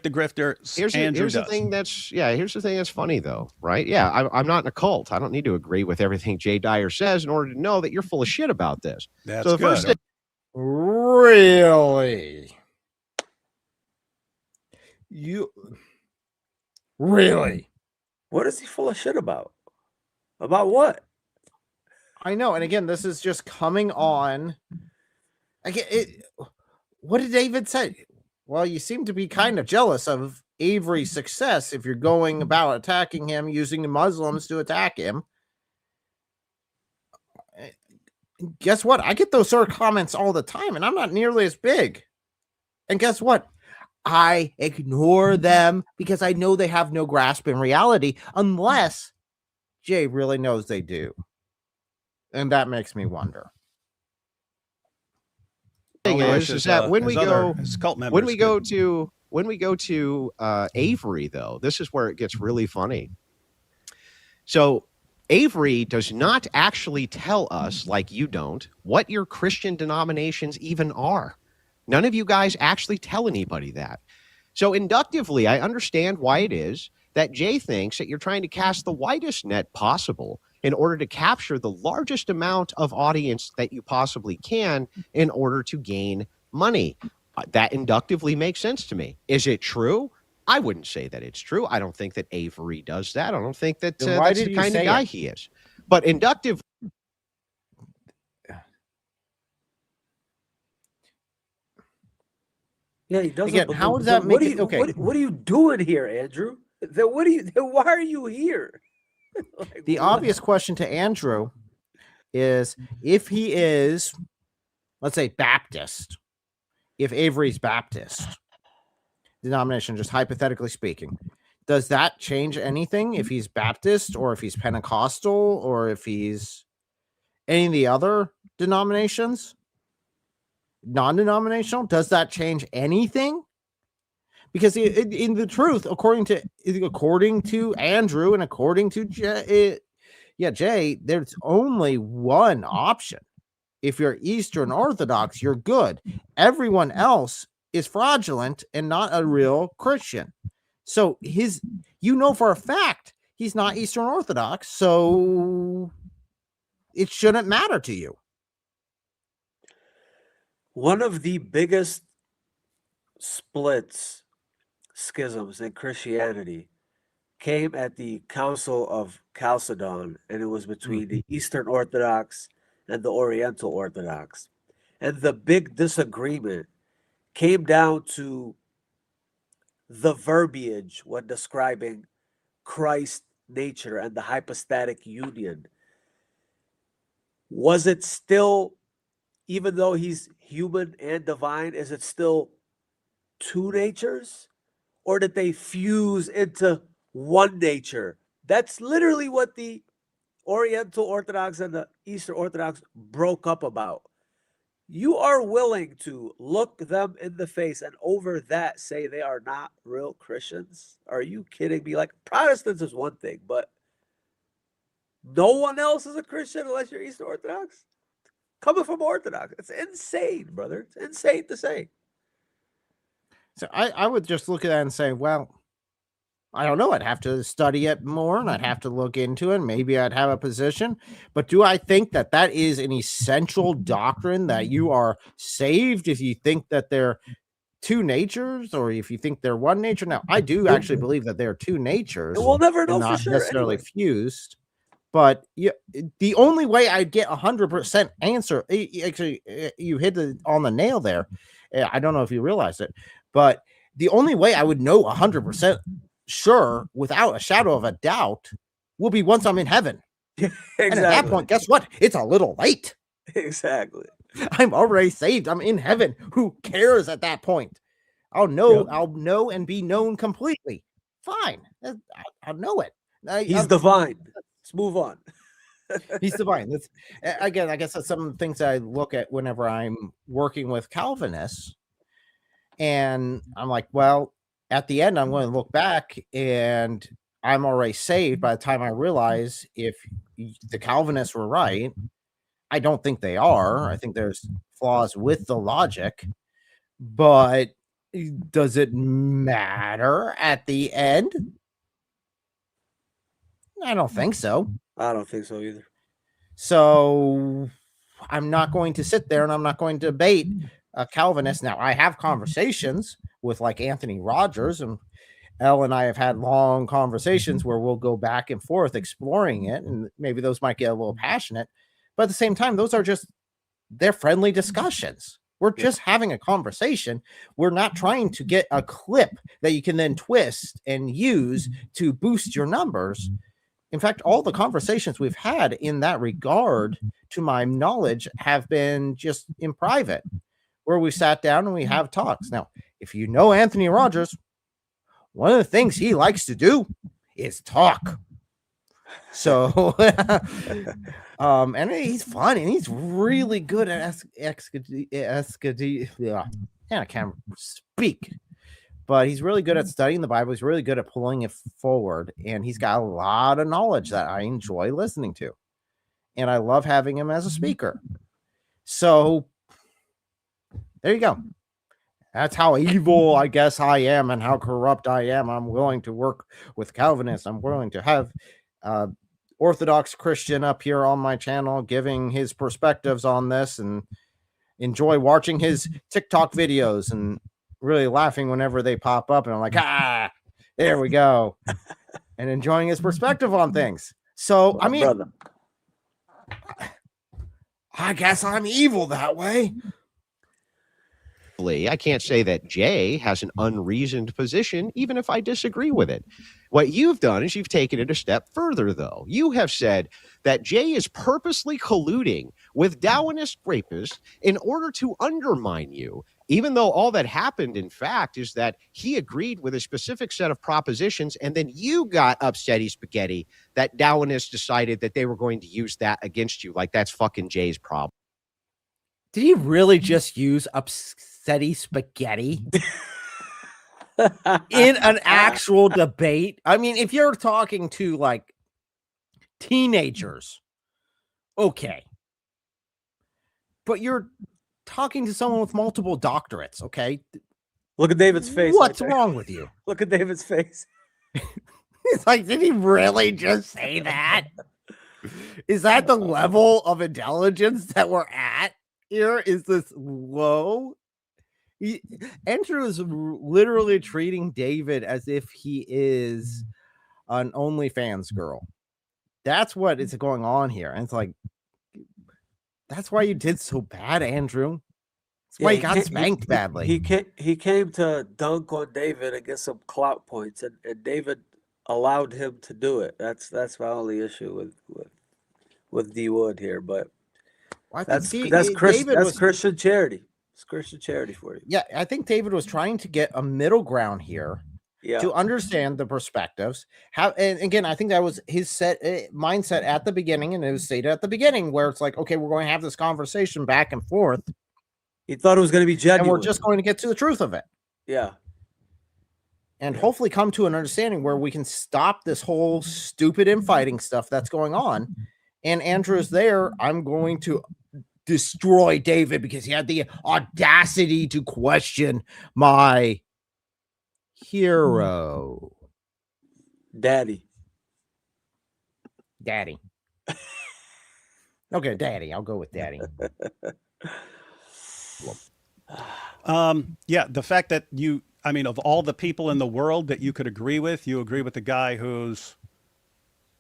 grifter. Here's the thing that's funny though, right? Yeah, I'm not in a cult. I don't need to agree with everything Jay Dyer says in order to know that you're full of shit about this. That's so good. Really? Really? What is he full of shit about? About what? I know, and again, this is just coming on. What did David say? Well, you seem to be kind of jealous of Avery's success if you're going about attacking him using the Muslims to attack him. Guess what? I get those sort of comments all the time, and I'm not nearly as big. And guess what? I ignore them because I know they have no grasp in reality unless Jay really knows they do. And that makes me wonder. Thing is that when we go to Avery, though, this is where it gets really funny. So Avery does not actually tell us, like you don't, what your Christian denominations even are. None of you guys actually tell anybody that. So inductively, I understand why it is that Jay thinks that you're trying to cast the widest net possible in order to capture the largest amount of audience that you possibly can in order to gain money. That inductively makes sense to me. Is it true? I wouldn't say that it's true. I don't think that Avery does that. I don't think that that's the kind of guy he is. But inductive. Yeah, he doesn't. Again, how does that make it? Okay. What are you doing here, Andrew? then why are you here? Like, The what? obvious question to Andrew is, if he is, let's say, Baptist, if Avery's Baptist denomination, just hypothetically speaking, does that change anything if he's Baptist or if he's Pentecostal or if he's any of the other denominations, non-denominational? Does that change anything? Because in the truth, according to Andrew and according to Jay, there's only one option. If you're Eastern Orthodox, you're good. Everyone else is fraudulent and not a real Christian. So for a fact he's not Eastern Orthodox, so it shouldn't matter to you. One of the biggest schisms in Christianity came at the Council of Chalcedon, and it was between the Eastern Orthodox and the Oriental Orthodox. And the big disagreement came down to the verbiage when describing Christ's nature and the hypostatic union. Was it still, even though he's human and divine, is it still two natures? Or did they fuse into one nature? That's literally what the Oriental Orthodox and the Eastern Orthodox broke up about. You are willing to look them in the face and over that say they are not real Christians? Are you kidding me? Like, Protestants is one thing, but no one else is a Christian unless you're Eastern Orthodox? Coming from Orthodox. It's insane, brother. It's insane to say. So I would just look at that and say, well, I don't know. I'd have to study it more and I'd have to look into it. Maybe I'd have a position. But do I think that that is an essential doctrine, that you are saved if you think that they're two natures or if you think they're one nature? Now, I do actually believe that they're two natures. We'll never know not for sure. necessarily Anyway. fused. But the only way I'd get 100% answer, actually, you hit it on the nail there. I don't know if you realize it, but the only way I would know 100% sure, without a shadow of a doubt, will be once I'm in heaven. Exactly. And at that point, guess what? It's a little late. Exactly. I'm already saved. I'm in heaven. Who cares at that point? I'll know. Yep. I'll know and be known completely. Fine. I'll know it. He's divine. Let's move on. He's divine. That's, again, I guess that's some of the things I look at whenever I'm working with Calvinists. And I'm like, well, at the end, I'm going to look back and I'm already saved by the time I realize if the Calvinists were right. I don't think they are. I think there's flaws with the logic. But does it matter at the end? I don't think so. I don't think so either. So I'm not going to sit there and I'm not going to debate a Calvinist. Now, I have conversations with like Anthony Rogers, and Elle and I have had long conversations where we'll go back and forth exploring it, and maybe those might get a little passionate. But at the same time, they're friendly discussions. We're just having a conversation. We're not trying to get a clip that you can then twist and use to boost your numbers. In fact, all the conversations we've had in that regard, to my knowledge, have been just in private, where we sat down and we have talks. Now, if you know Anthony Rogers, one of the things he likes to do is talk. So, and he's fun and he's really good at I can't speak. But he's really good at studying the Bible. He's really good at pulling it forward. And he's got a lot of knowledge that I enjoy listening to. And I love having him as a speaker. So there you go. That's how evil I guess I am and how corrupt I am. I'm willing to work with Calvinists. I'm willing to have Orthodox Christian up here on my channel giving his perspectives on this, and enjoy watching his TikTok videos and really laughing whenever they pop up, and I'm like, there we go, and enjoying his perspective on things. So I mean, brother, I guess I'm evil that way. I can't say that Jay has an unreasoned position, even if I disagree with it. What you've done is you've taken it a step further, though. You have said that Jay is purposely colluding with Darwinist rapists in order to undermine you, even though all that happened, in fact, is that he agreed with a specific set of propositions, and then you got upsetty spaghetti that Darwinists decided that they were going to use that against you. Like, that's fucking Jay's problem. Did he really just use upsetty spaghetti in an actual debate? I mean, if you're talking to like teenagers, okay. But you're talking to someone with multiple doctorates, okay? Look at David's face. What's wrong with you? Look at David's face. It's like, did he really just say that? Is that the level of intelligence that we're at here? Is this low? Andrew is literally treating David as if he is an OnlyFans girl. That's what is going on here. And it's like, that's why you did so bad, Andrew. That's why you got spanked badly. He came to dunk on David and get some clout points, and David allowed him to do it. That's my only issue with D Wood here. But that's Christian charity. It's Christian charity for you. Yeah, I think David was trying to get a middle ground here. Yeah. To understand the perspectives. And again, I think that was his mindset at the beginning, and it was stated at the beginning, where it's like, okay, we're going to have this conversation back and forth. He thought it was going to be genuine, and we're just going to get to the truth of it. Yeah. And hopefully come to an understanding where we can stop this whole stupid infighting stuff that's going on. And Andrew's there. I'm going to destroy David because he had the audacity to question my hero. Daddy. Okay, Daddy. I'll go with Daddy. Yeah, the fact that of all the people in the world that you could agree with, you agree with the guy who's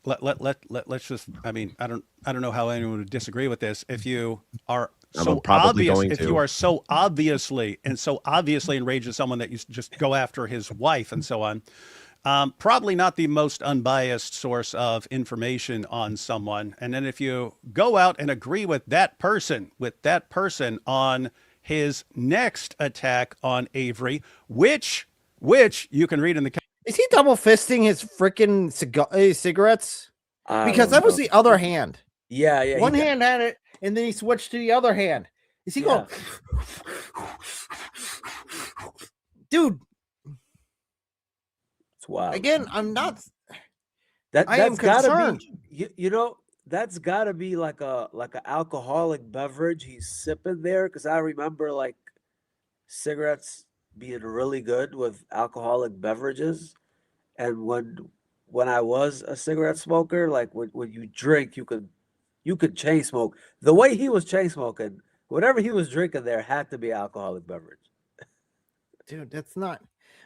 let's just, I don't know how anyone would disagree with this. If you are so obvious, if you are so obviously enraged at someone that you just go after his wife and so on, probably not the most unbiased source of information on someone. And then if you go out and agree with that person on his next attack on Avery, which you can read in the. Is he double fisting his freaking cigarettes? Because that was the other hand. Yeah. One hand had it, and then he switched to the other hand. Is he going? Dude. It's wild. Again, I'm not. I am concerned. That's gotta be like an alcoholic beverage he's sipping there. Because I remember like cigarettes being really good with alcoholic beverages, and when I was a cigarette smoker, like when you drink, you could chain smoke. The way he was chain smoking, whatever he was drinking there had to be alcoholic beverage. Dude, that's not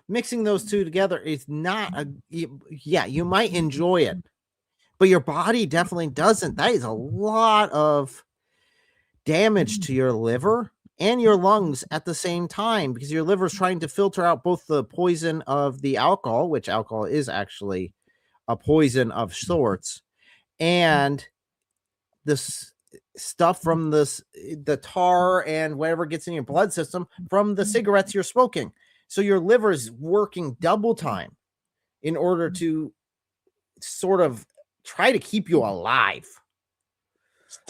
mixing those two together is not you might enjoy it, but your body definitely doesn't. That is a lot of damage to your liver and your lungs at the same time, because your liver is trying to filter out both the poison of the alcohol, which alcohol is actually a poison of sorts, and this stuff from the tar and whatever gets in your blood system from the cigarettes you're smoking. So your liver is working double time in order to sort of try to keep you alive.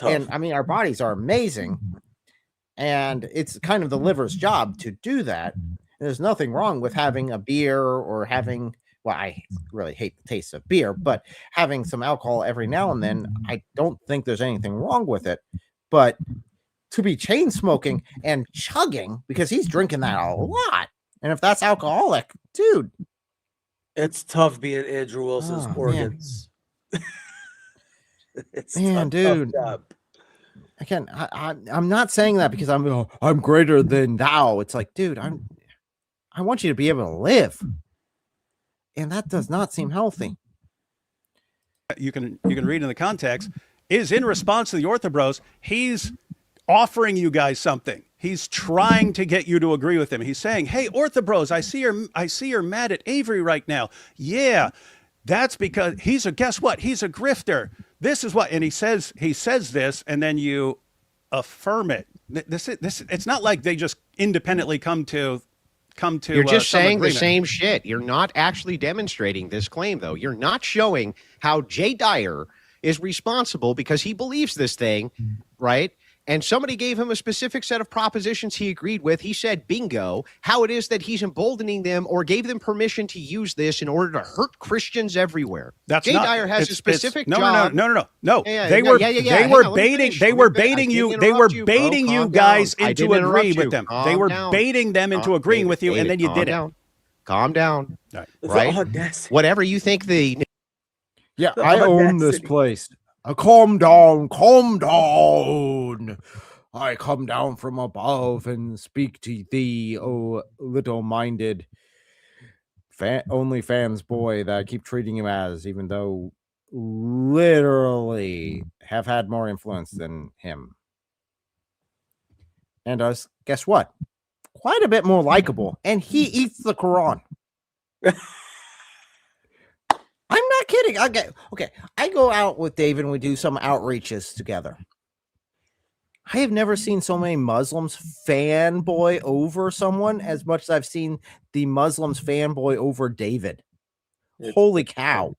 And our bodies are amazing, and it's kind of the liver's job to do that. And there's nothing wrong with having a beer or having, well, I really hate the taste of beer, but having some alcohol every now and then, I don't think there's anything wrong with it. But to be chain smoking and chugging, because he's drinking that a lot, and if that's alcoholic, dude, it's tough being Andrew Wilson's organs. It's dude. Again, I'm not saying that because I'm greater than thou. It's like, dude, I want you to be able to live, and that does not seem healthy. You can read in the context is in response to the OrthoBros. He's offering you guys something. He's trying to get you to agree with him. He's saying, "Hey, OrthoBros, I see you're mad at Avery right now. Yeah, that's because guess what? He's a grifter. This is what," and he says this, and then you affirm it. It's not like they just independently come to. You're just saying agreement. the same shit. You're not actually demonstrating this claim, though. You're not showing how Jay Dyer is responsible because he believes this thing, right? And somebody gave him a specific set of propositions he agreed with. He said, bingo, how it is that he's emboldening them or gave them permission to use this in order to hurt Christians everywhere. Jay Dyer has a specific job. No. They were baiting you guys into agreeing with them. They were baiting them into agreeing with you, and then you did it. Calm down. Right? Whatever you think Yeah, I own this place. Calm down. I come down from above and speak to thee, oh little-minded OnlyFans boy that I keep treating him as, even though literally have had more influence than him. And guess what? Quite a bit more likable. And he eats the Quran. I'm not kidding. I go out with David and we do some outreaches together. I have never seen so many Muslims fanboy over someone as much as I've seen the Muslims fanboy over David. Holy cow.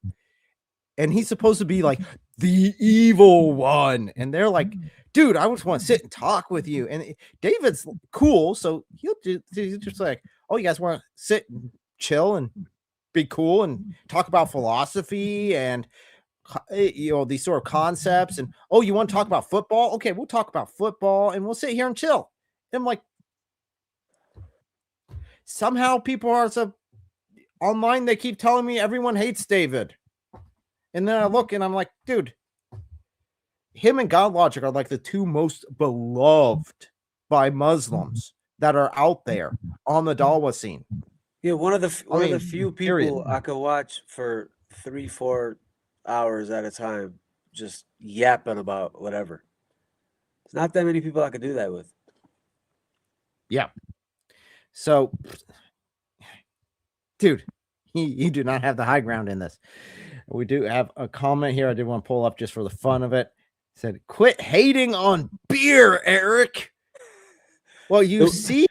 And he's supposed to be like the evil one. And they're like, dude, I just want to sit and talk with you. And David's cool. So he's just like, oh, you guys want to sit and chill and be cool and talk about philosophy and these sort of concepts, and oh, you want to talk about football? Okay, we'll talk about football and we'll sit here and chill. And I'm like, somehow people are online, they keep telling me everyone hates David. And then I look and I'm like, dude, him and God Logic are like the two most beloved by Muslims that are out there on the Dawah scene. Yeah, one of the few people I could watch for 3-4 hours at a time, just yapping about whatever. It's not that many people I could do that with. Yeah. So, dude, you do not have the high ground in this. We do have a comment here I did want to pull up just for the fun of it. It said, quit hating on beer, Eric. Well, you see.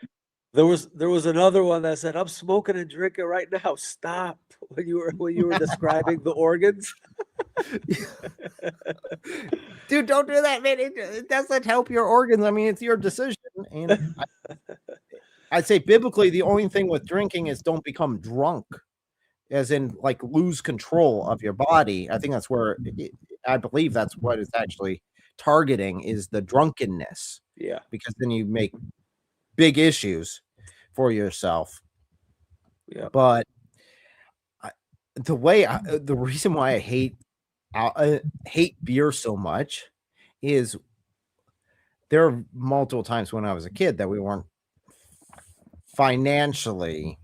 There was another one that said, I'm smoking and drinking right now. Stop. When you were describing the organs. Dude, don't do that, man. It doesn't help your organs. I mean, it's your decision. And I'd say biblically, the only thing with drinking is don't become drunk, as in like lose control of your body. I think that's where I believe that's what it's actually targeting, is the drunkenness. Yeah. Because then you make big issues for yourself. Yeah. But the reason why I hate beer so much is there are multiple times when I was a kid that we weren't financially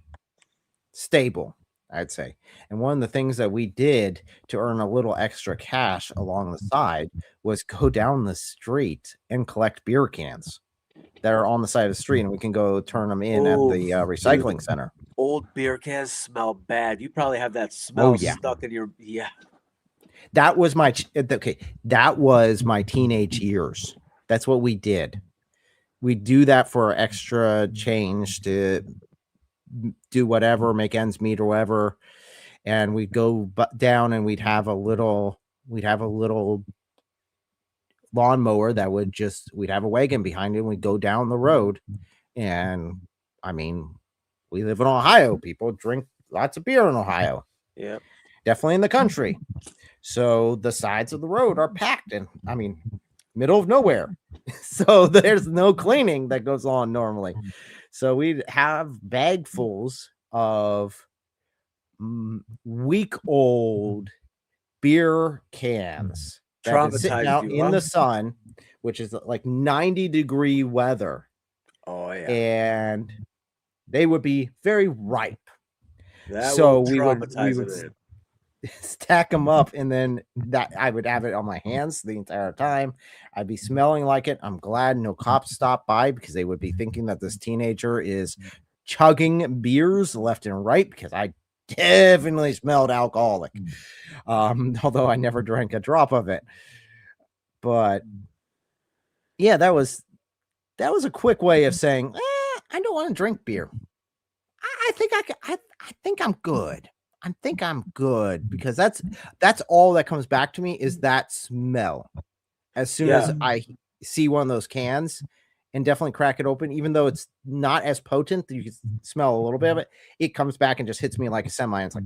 stable, I'd say. And one of the things that we did to earn a little extra cash along the side was go down the street and collect beer cans that are on the side of the street, and we can go turn them in at the recycling center. Old beer cans smell bad. You probably have that smell stuck in your That was my that was my teenage years. That's what we did. We do that for extra change to do whatever, make ends meet or whatever. And we'd go down and we'd have a little lawnmower that we'd have a wagon behind it, and we'd go down the road. And I mean, we live in Ohio. People drink lots of beer in Ohio. Yeah. Definitely in the country. So the sides of the road are packed, and I mean, middle of nowhere. So there's no cleaning that goes on normally. So we'd have bagfuls of week-old beer cans that is sitting out in the sun, which is like 90-degree weather. Oh yeah. And they would be very ripe. That so will we would stack them up, and then that I would have it on my hands the entire time. I'd be smelling like it. I'm glad no cops stopped by, because they would be thinking that this teenager is chugging beers left and right, because I definitely smelled alcoholic. Although I never drank a drop of it. But yeah, that was a quick way of saying, I don't want to drink beer. I think I think I'm good. I think I'm good, because that's all that comes back to me is that smell. As soon as I see one of those cans and definitely crack it open, even though it's not as potent, you can smell a little bit of it. It comes back and just hits me like a semi. And it's like,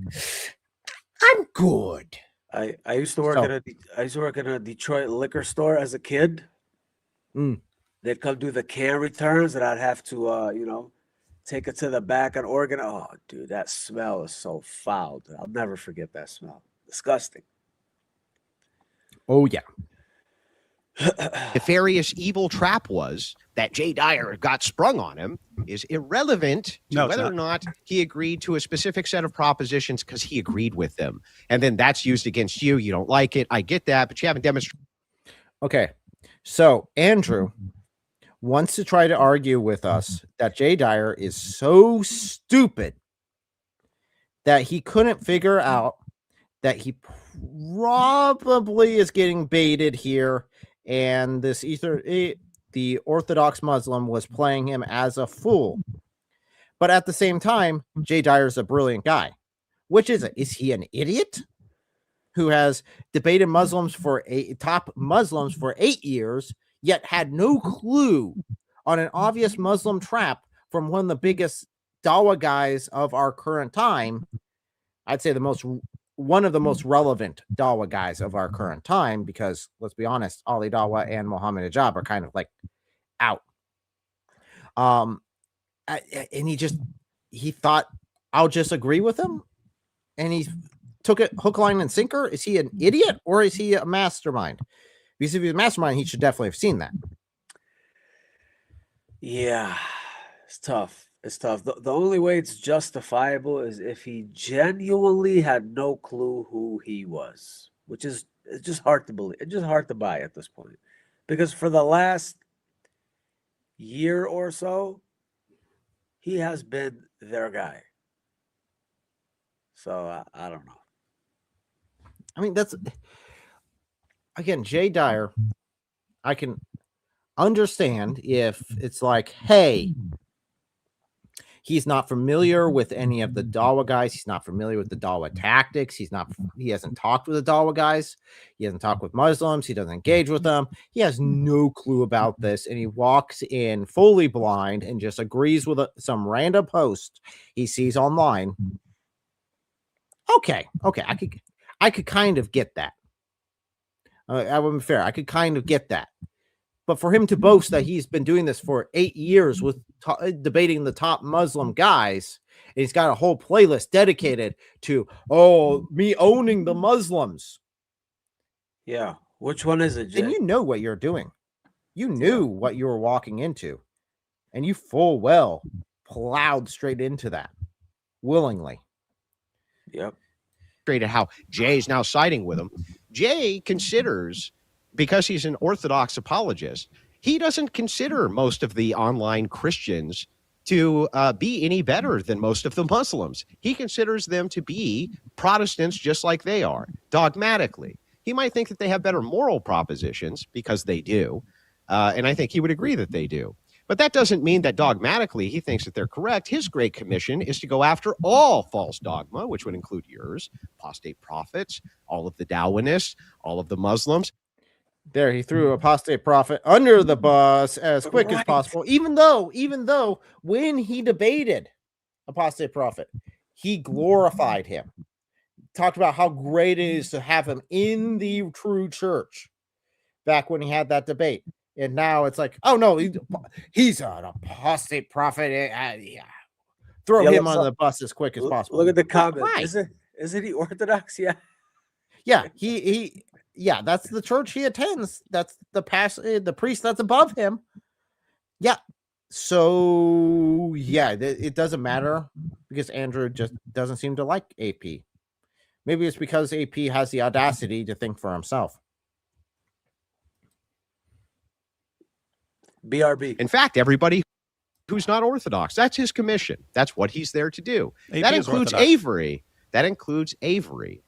I'm good. I used to work at a Detroit liquor store as a kid. They'd come do the can returns, and I'd have to take it to the back and organ. Oh, dude, that smell is so foul. Dude. I'll never forget that smell. Disgusting. Oh yeah. Nefarious evil trap was that Jay Dyer got sprung on him is irrelevant to whether or not he agreed to a specific set of propositions, because he agreed with them. And then that's used against you. You don't like it. I get that, but you haven't demonstrated. Okay. So Andrew wants to try to argue with us that Jay Dyer is so stupid that he couldn't figure out that he probably is getting baited here, and the Orthodox Muslim was playing him as a fool. But at the same time, Jay Dyer is a brilliant guy. Which is it? Is he an idiot who has debated top Muslims for 8 years, yet had no clue on an obvious Muslim trap from one of the biggest Dawah guys of our current time? I'd say one of the most relevant Dawah guys of our current time, because let's be honest, Ali Dawah and Muhammad Hijab are kind of like out. And he thought, I'll just agree with him, and he took it hook, line, and sinker. Is he an idiot, or is he a mastermind? Because if he's a mastermind, he should definitely have seen that. Yeah, it's tough. It's tough. The only way it's justifiable is if he genuinely had no clue who he was, which is it's just hard to believe. It's just hard to buy at this point, because for the last year or so, he has been their guy. So I don't know. I mean, that's again, Jay Dyer. I can understand if it's like, hey, he's not familiar with any of the Dawah guys. He's not familiar with the Dawah tactics. He hasn't talked with the Dawah guys. He hasn't talked with Muslims. He doesn't engage with them. He has no clue about this. And he walks in fully blind and just agrees with some random post he sees online. Okay. I could kind of get that. I wouldn't be fair. I could kind of get that. But for him to boast that he's been doing this for 8 years with debating the top Muslim guys, and he's got a whole playlist dedicated to, me owning the Muslims. Yeah. Which one is it, Jay? And you know what you're doing. You knew what you were walking into. And you full well plowed straight into that willingly. Yep. Straight at how Jay's now siding with him. Jay considers, because he's an Orthodox apologist, he doesn't consider most of the online Christians to be any better than most of the Muslims. He considers them to be Protestants just like they are, dogmatically. He might think that they have better moral propositions, because they do, and I think he would agree that they do. But that doesn't mean that dogmatically he thinks that they're correct. His great commission is to go after all false dogma, which would include yours, apostate prophets, all of the Dawahists, all of the Muslims. There, he threw apostate prophet under the bus as quick as possible. Even though when he debated apostate prophet, he glorified him. Talked about how great it is to have him in the true church back when he had that debate. And now it's like, oh no, he's an apostate prophet. Yeah. Throw him on the bus as quick as possible. Look at the comment. Right. Isn't he Orthodox? Yeah. Yeah, yeah, that's the church he attends. That's the priest that's above him. Yeah. So yeah, it doesn't matter, because Andrew just doesn't seem to like AP. Maybe it's because AP has the audacity to think for himself. BRB. In fact, everybody who's not Orthodox, that's his commission. That's what he's there to do. AP That is includes Orthodox. Avery. That includes Avery.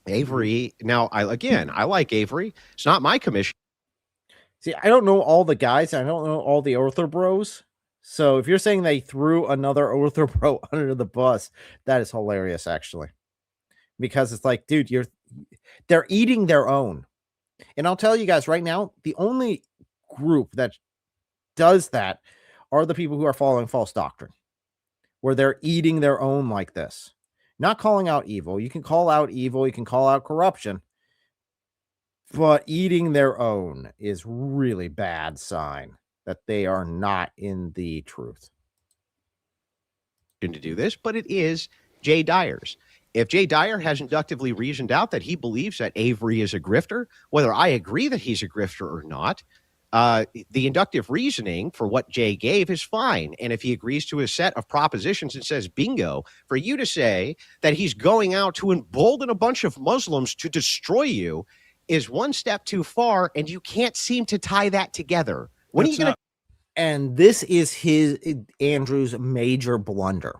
Avery. Now, I like Avery. It's not my commission. See, I don't know all the guys. I don't know all the Ortho Bros. So if you're saying they threw another Ortho Bro under the bus, that is hilarious, actually. Because it's like, dude, they're eating their own. And I'll tell you guys right now, the only group that does that are the people who are following false doctrine, where they're eating their own like this. Not calling out evil. You can call out evil, you can call out corruption, but eating their own is really bad sign that they are not in the truth. To do this, but it is Jay Dyer's. If Jay Dyer has inductively reasoned out that he believes that Avery is a grifter, whether I agree that he's a grifter or not, the inductive reasoning for what Jay gave is fine. And if he agrees to a set of propositions and says bingo, for you to say that he's going out to embolden a bunch of Muslims to destroy you is one step too far, and you can't seem to tie that together. When are you going to? And this is Andrew's major blunder.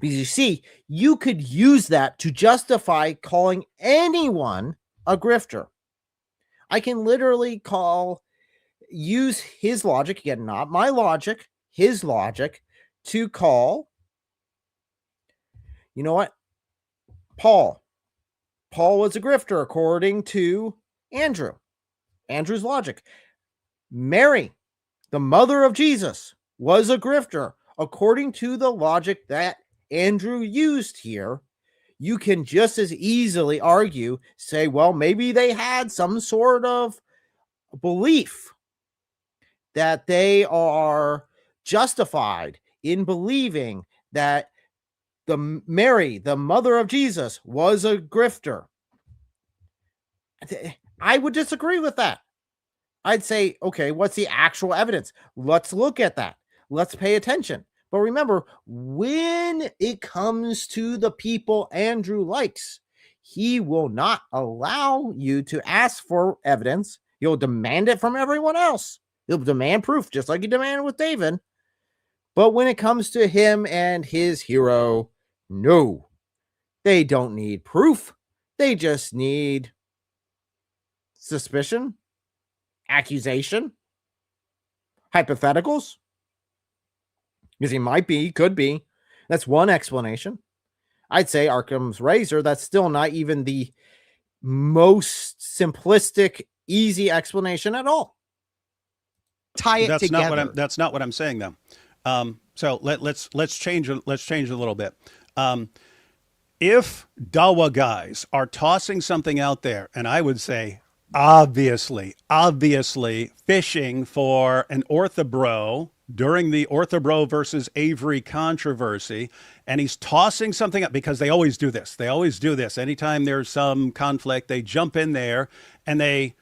Because you see, you could use that to justify calling anyone a grifter. I can literally use his logic, again, not my logic, his logic, to call, you know what? Paul was a grifter according to Andrew's logic. Mary, the mother of Jesus, was a grifter according to the logic that Andrew used here. You can just as easily say, well, maybe they had some sort of belief that they are justified in believing that Mary, the mother of Jesus, was a grifter. I would disagree with that. I'd say, okay, what's the actual evidence? Let's look at that. Let's pay attention. But remember, when it comes to the people Andrew likes, he will not allow you to ask for evidence. He'll demand it from everyone else. He'll demand proof, just like he demanded with David. But when it comes to him and his hero, no, they don't need proof. They just need suspicion, accusation, hypotheticals. Because he might be, could be. That's one explanation. I'd say Occam's razor, that's still not even the most simplistic, easy explanation at all. Tie it together. That's not what I'm saying, though. So let's change a little bit. If Dawah guys are tossing something out there, and I would say obviously fishing for an OrthoBro during the OrthoBro versus Avery controversy, and he's tossing something up, because they always do this. Anytime there's some conflict, they jump in there and they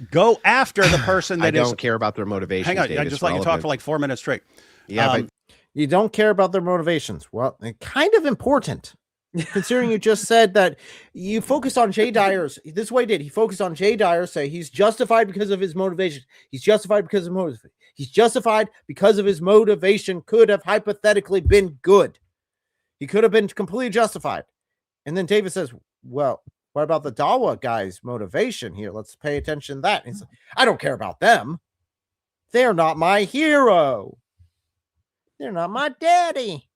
go after the person that I don't care about their motivations. Hang on, Dave. I just let you talk for like 4 minutes straight. Yeah, but you don't care about their motivations. Well, kind of important, considering you just said that you focused on Jay Dyer's. This way did he focused on Jay Dyer, say he's justified because of his motivation. He's justified because of motivation. He's justified because of his motivation could have hypothetically been good. He could have been completely justified. And then David says, well, what about the Dawah guy's motivation here? Let's pay attention to that. And he's like, I don't care about them. They're not my hero. They're not my daddy.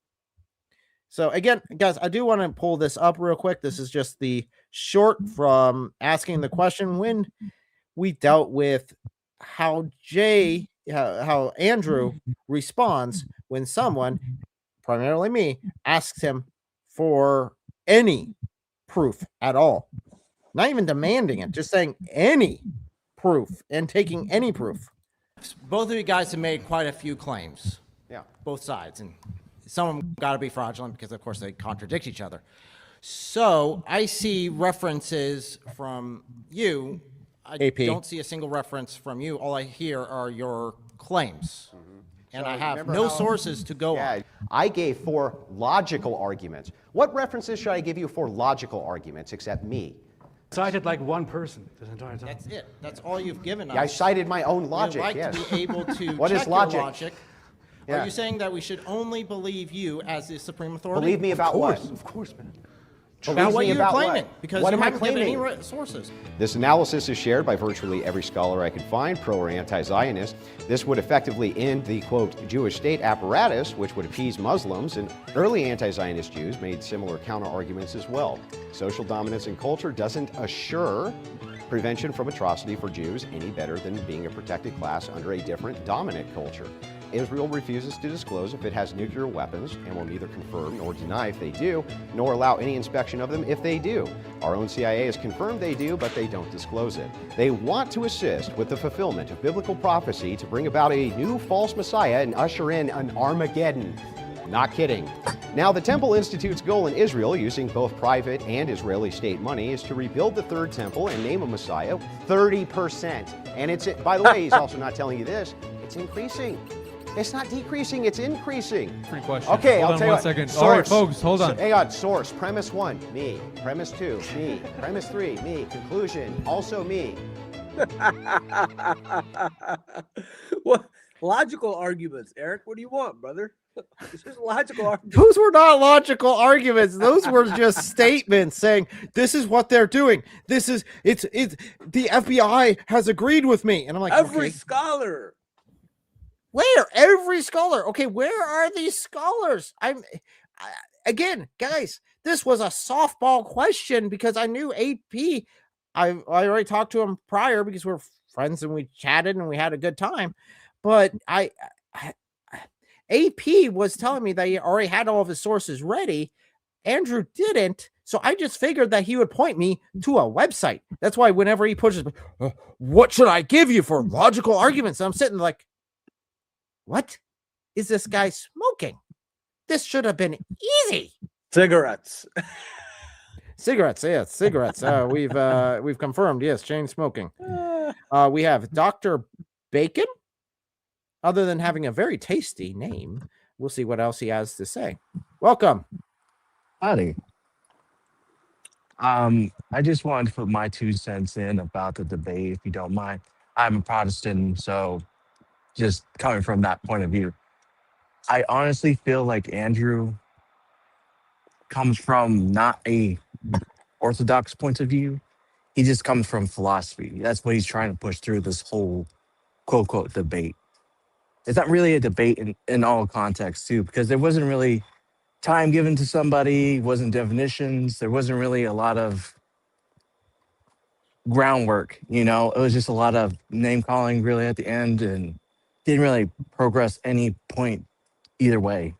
So again, guys, I do want to pull this up real quick. This is just the short from asking the question when we dealt with how Andrew responds when someone, primarily me, asks him for any proof at all. Not even demanding it, just saying any proof and taking any proof. Both of you guys have made quite a few claims. Yeah. Both sides. And some of them got to be fraudulent because, of course, they contradict each other. So I see references from you. I AP. don't see a single reference from you. All I hear are your claims. and So I have remember no how- sources to go on. Yeah, I gave 4 logical arguments. What references should I give you for logical arguments except me? Cited like one person this entire time. That's it. That's all you've given us. Yeah, I cited my own logic, We'd like yes. to be able to What check is logic? your logic. Yeah. Are you saying that we should only believe you as the supreme authority? Believe me about what? Of course, man. About what me you're about claiming, what? because What you am I haven't given any claiming? sources. This analysis is shared by virtually every scholar I can find, pro or anti-Zionist. This would effectively end the, quote, Jewish state apparatus, which would appease Muslims, and early anti-Zionist Jews made similar counter-arguments as well. Social dominance in culture doesn't assure prevention from atrocity for Jews any better than being a protected class under a different dominant culture. Israel refuses to disclose if it has nuclear weapons and will neither confirm nor deny if they do, nor allow any inspection of them if they do. Our own CIA has confirmed they do, but they don't disclose it. They want to assist with the fulfillment of biblical prophecy to bring about a new false Messiah and usher in an Armageddon. Not kidding. Now, the Temple Institute's goal in Israel, using both private and Israeli state money, is to rebuild the third temple and name a Messiah 30%. And it's, by the way, he's also not telling you this, it's increasing. It's not decreasing, it's increasing. Free question. Okay, Hold I'll on tell you one what. second. Source. All right, folks, hold on. Hang on. Source. Premise 1, me. Premise 2, me. Premise 3, me. Conclusion, also me. What logical arguments, Eric? What do you want, brother? It's just logical arguments. Those were not logical arguments. Those were just statements saying this is what they're doing. This is it's the FBI has agreed with me, and I'm like, Every okay, scholar. where every scholar? Okay, where are these scholars? Again, guys, this was a softball question because I knew AP. I already talked to him prior because we're friends and we chatted and we had a good time, but AP was telling me that he already had all of his sources ready. Andrew didn't. So I just figured that he would point me to a website. That's why whenever he pushes, what should I give you for logical arguments? And I'm sitting like, what is this guy smoking? This should have been easy. Cigarettes. Cigarettes, yes, cigarettes. We've confirmed, yes, chain smoking. We have Dr. Bacon. Other than having a very tasty name, we'll see what else he has to say. Welcome. Howdy. I just wanted to put my 2 cents in about the debate, if you don't mind. I'm a Protestant, so just coming from that point of view, I honestly feel like Andrew comes from not a orthodox point of view. He just comes from philosophy. That's what he's trying to push through this whole quote unquote debate. It's not really a debate in all contexts too, because there wasn't really time given to somebody, wasn't definitions. There wasn't really a lot of groundwork, you know, it was just a lot of name calling really at the end and didn't really progress any point either way.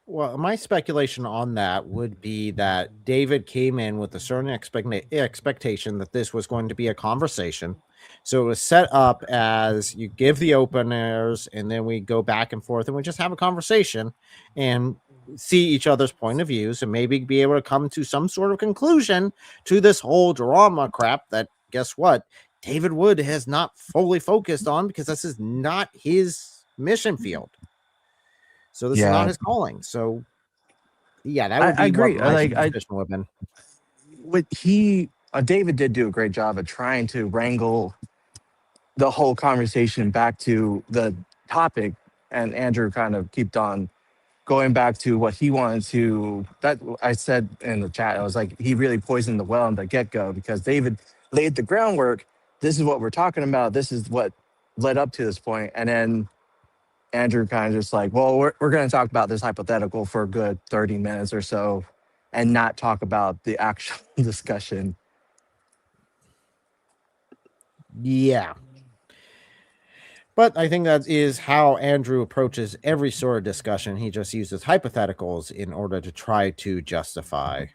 Well, my speculation on that would be that David came in with a certain expectation that this was going to be a conversation. So it was set up as you give the openers and then we go back and forth and we just have a conversation and see each other's point of views and maybe be able to come to some sort of conclusion to this whole drama crap that, guess what, David Wood has not fully focused on because this is not his mission field. So this is not his calling. So yeah, that would be I agree. what my suspicion would have been. David did do a great job of trying to wrangle the whole conversation back to the topic, and Andrew kind of kept on going back to what he wanted to. That I said in the chat, I was like, he really poisoned the well in the get-go because David laid the groundwork. This is what we're talking about. This is what led up to this point, and then Andrew kind of just like, well, we're going to talk about this hypothetical for a good 30 minutes or so and not talk about the actual discussion. Yeah. But I think that is how Andrew approaches every sort of discussion. He just uses hypotheticals in order to try to justify.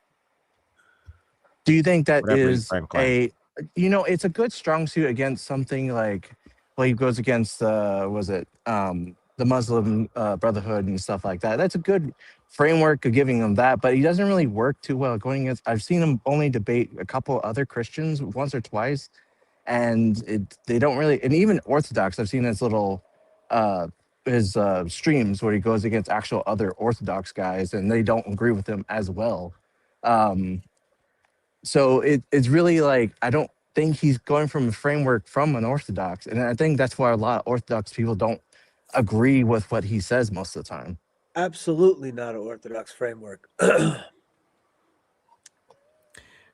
Do you think that is it's a good strong suit against something like, well, he goes against the Muslim Brotherhood and stuff like that. That's a good framework of giving him that, but he doesn't really work too well going against. I've seen him only debate a couple other Christians once or twice, and they don't really. And even Orthodox, I've seen his little his streams where he goes against actual other Orthodox guys, and they don't agree with him as well. So it's really like, I don't think he's going from a framework from an Orthodox, and I think that's why a lot of Orthodox people don't agree with what he says most of the time. Absolutely not an Orthodox framework.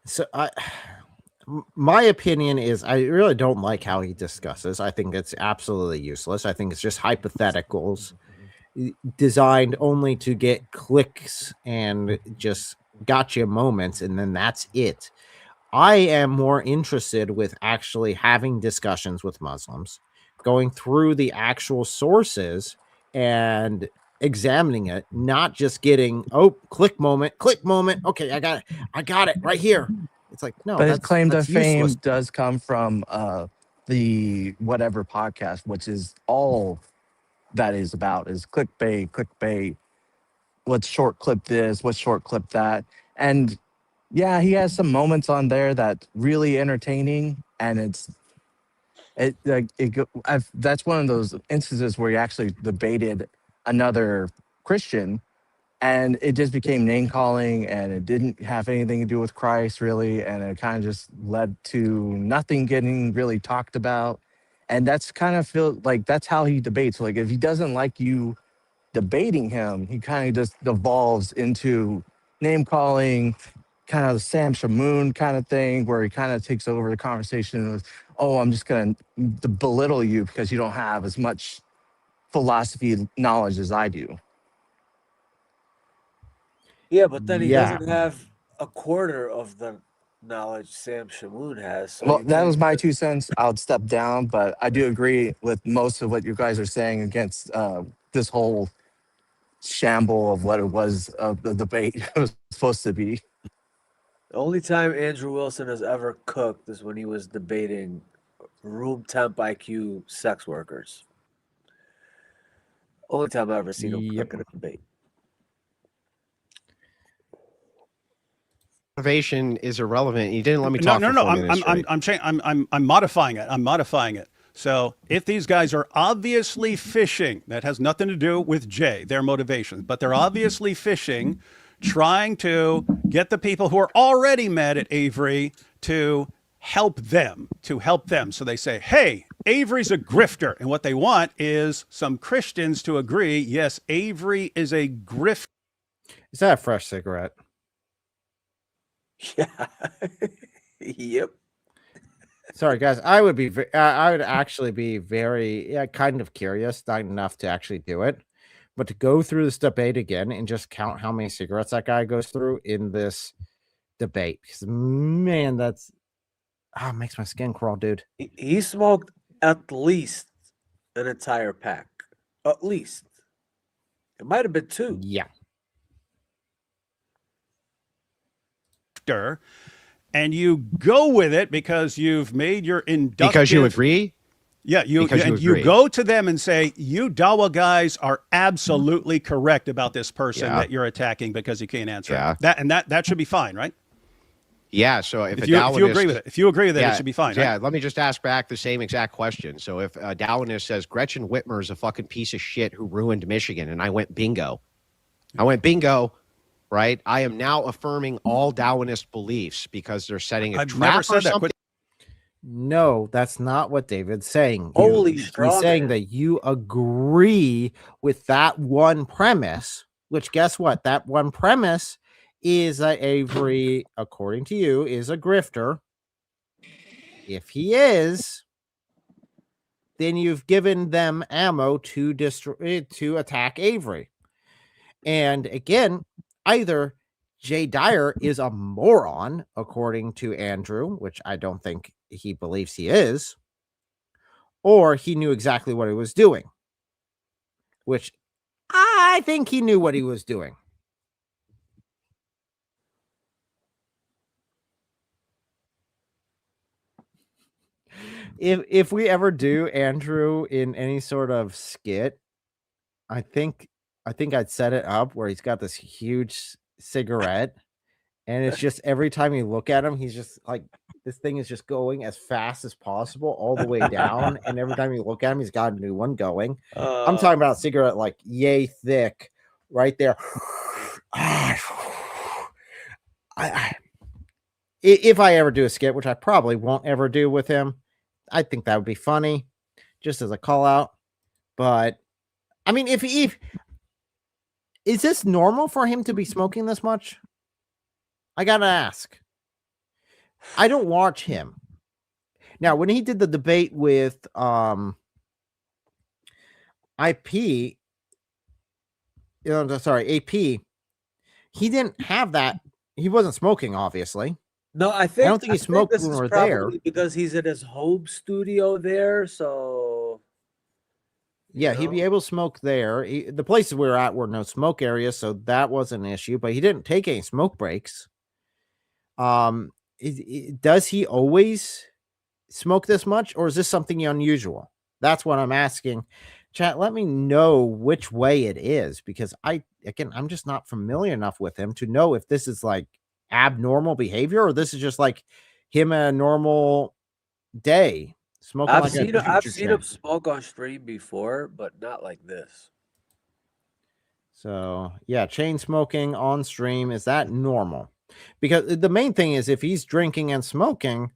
So my opinion is, I really don't like how he discusses. I think it's absolutely useless. I think it's just hypotheticals designed only to get clicks and just gotcha moments, and then that's it. I am more interested with actually having discussions with Muslims, going through the actual sources and examining it, not just getting, oh, click moment. Okay, I got it right here. It's like, no, But his claim to fame useless. does come from the whatever podcast, which is all that is about, is clickbait. Let's short clip this, let's short clip that. And yeah, he has some moments on there that's really entertaining, and that's one of those instances where he actually debated another Christian, and it just became name calling, and it didn't have anything to do with Christ really, and it kind of just led to nothing getting really talked about. And that's kind of feel like that's how he debates. Like, if he doesn't like you debating him, he kind of just devolves into name calling, kind of the Sam Shamoon kind of thing, where he kind of takes over the conversation with, oh, I'm just going to belittle you because you don't have as much philosophy knowledge as I do. Yeah, but then he Yeah. doesn't have a quarter of the knowledge Sam Shamoon has. So Well, you that can't was my even- 2 cents. I would step down, but I do agree with most of what you guys are saying against this whole shamble of what it was of the debate it was supposed to be. The only time Andrew Wilson has ever cooked is when he was debating room temp IQ sex workers. Only time I've ever seen him cook in a debate. Motivation is irrelevant. You didn't let me No, talk. no, for no. 4 minutes straight. I'm modifying it. I'm modifying it. So if these guys are obviously fishing, that has nothing to do with Jay, their motivations, but they're obviously fishing, trying to get the people who are already mad at Avery to help them. So they say, hey, Avery's a grifter. And what they want is some Christians to agree, yes, Avery is a grifter. Is that a fresh cigarette? Yeah. Yep. Sorry, guys. I would actually be very, kind of curious, not enough to actually do it, but to go through this debate again and just count how many cigarettes that guy goes through in this debate. Because, man, that's makes my skin crawl, dude. He smoked at least an entire pack. At least. It might have been 2. Yeah. And you go with it because you've made your inductive. Because you agree? Yeah, you agree. go to them and say, you Dawah guys are absolutely correct about this person that you're attacking because you can't answer it. That should be fine, right? Yeah, so if you Darwinist, agree with it, it should be fine. Yeah, right? let me just ask back the same exact question. So if a Darwinist says Gretchen Whitmer is a fucking piece of shit who ruined Michigan, and I went bingo, right? I am now affirming all Darwinist beliefs because they're setting a trap or something. No, that's not what David's saying. He's saying that you agree with that one premise, which guess what? That one premise is that Avery, according to you, is a grifter. If he is, then you've given them ammo to attack Avery. And again, either Jay Dyer is a moron, according to Andrew, which I don't think he believes he is, or he knew exactly what he was doing, which I think he knew what he was doing. If we ever do Andrew in any sort of skit, I think I'd set it up where he's got this huge cigarette And it's just every time you look at him, he's just like, this thing is just going as fast as possible all the way down. And every time you look at him, he's got a new one going. I'm talking about a cigarette like yay thick right there. If I ever do a skit, which I probably won't ever do with him, I think that would be funny, just as a call out. But I mean, if is this normal for him to be smoking this much? I gotta ask. I don't watch him. Now, when he did the debate with AP, AP, he didn't have that. He wasn't smoking, obviously. No, I don't think he smoked when we were there because he's in his home studio there. So yeah, he'd be able to smoke there. The places we were at were no smoke areas, so that was an issue. But he didn't take any smoke breaks. Does he always smoke this much, or is this something unusual? That's what I'm asking. Chat, let me know which way it is, because I'm just not familiar enough with him to know if this is like abnormal behavior or this is just like him a normal day smoking. I've seen him smoke on stream before, but not like this. So yeah, chain smoking on stream, is that normal? Because the main thing is, if he's drinking and smoking,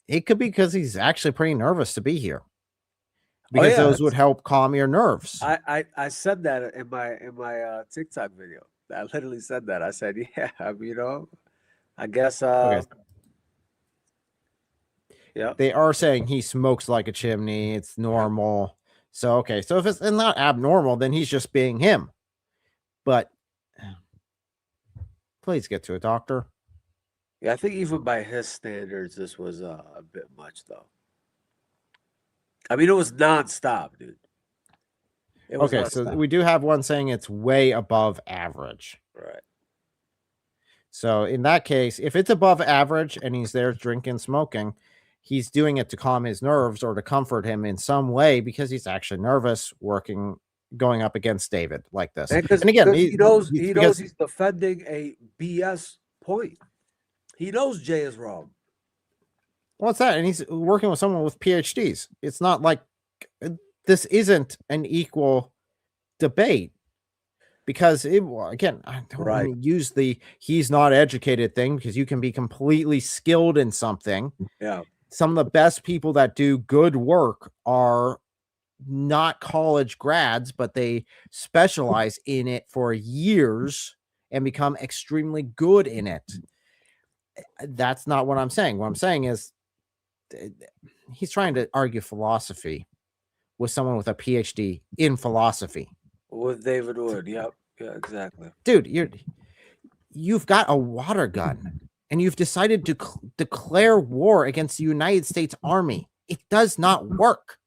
it could be because he's actually pretty nervous to be here. Because those would help calm your nerves. I said that in my TikTok video. I literally said that. I said, yeah, I guess. Okay. Yeah. They are saying he smokes like a chimney. It's normal. So, okay. So if it's not abnormal, then he's just being him. But please get to a doctor. Yeah, I think even by his standards, this was a bit much, though. I mean, it was nonstop, dude. Okay, so we do have one saying it's way above average. Right. So in that case, if it's above average and he's there drinking, smoking, he's doing it to calm his nerves or to comfort him in some way because he's actually nervous going up against David like this. And again, he knows he's defending a BS point. He knows Jay is wrong. What's that? And he's working with someone with PhDs. It's not like this isn't an equal debate because again, I don't want to use the he's not educated thing because you can be completely skilled in something. Yeah. Some of the best people that do good work are not college grads, but they specialize in it for years and become extremely good in it. That's not what I'm saying. What I'm saying is he's trying to argue philosophy with someone with a PhD in philosophy. With David Wood. Yep. Yeah, exactly. Dude, you've got a water gun and you've decided to declare war against the United States Army. It does not work.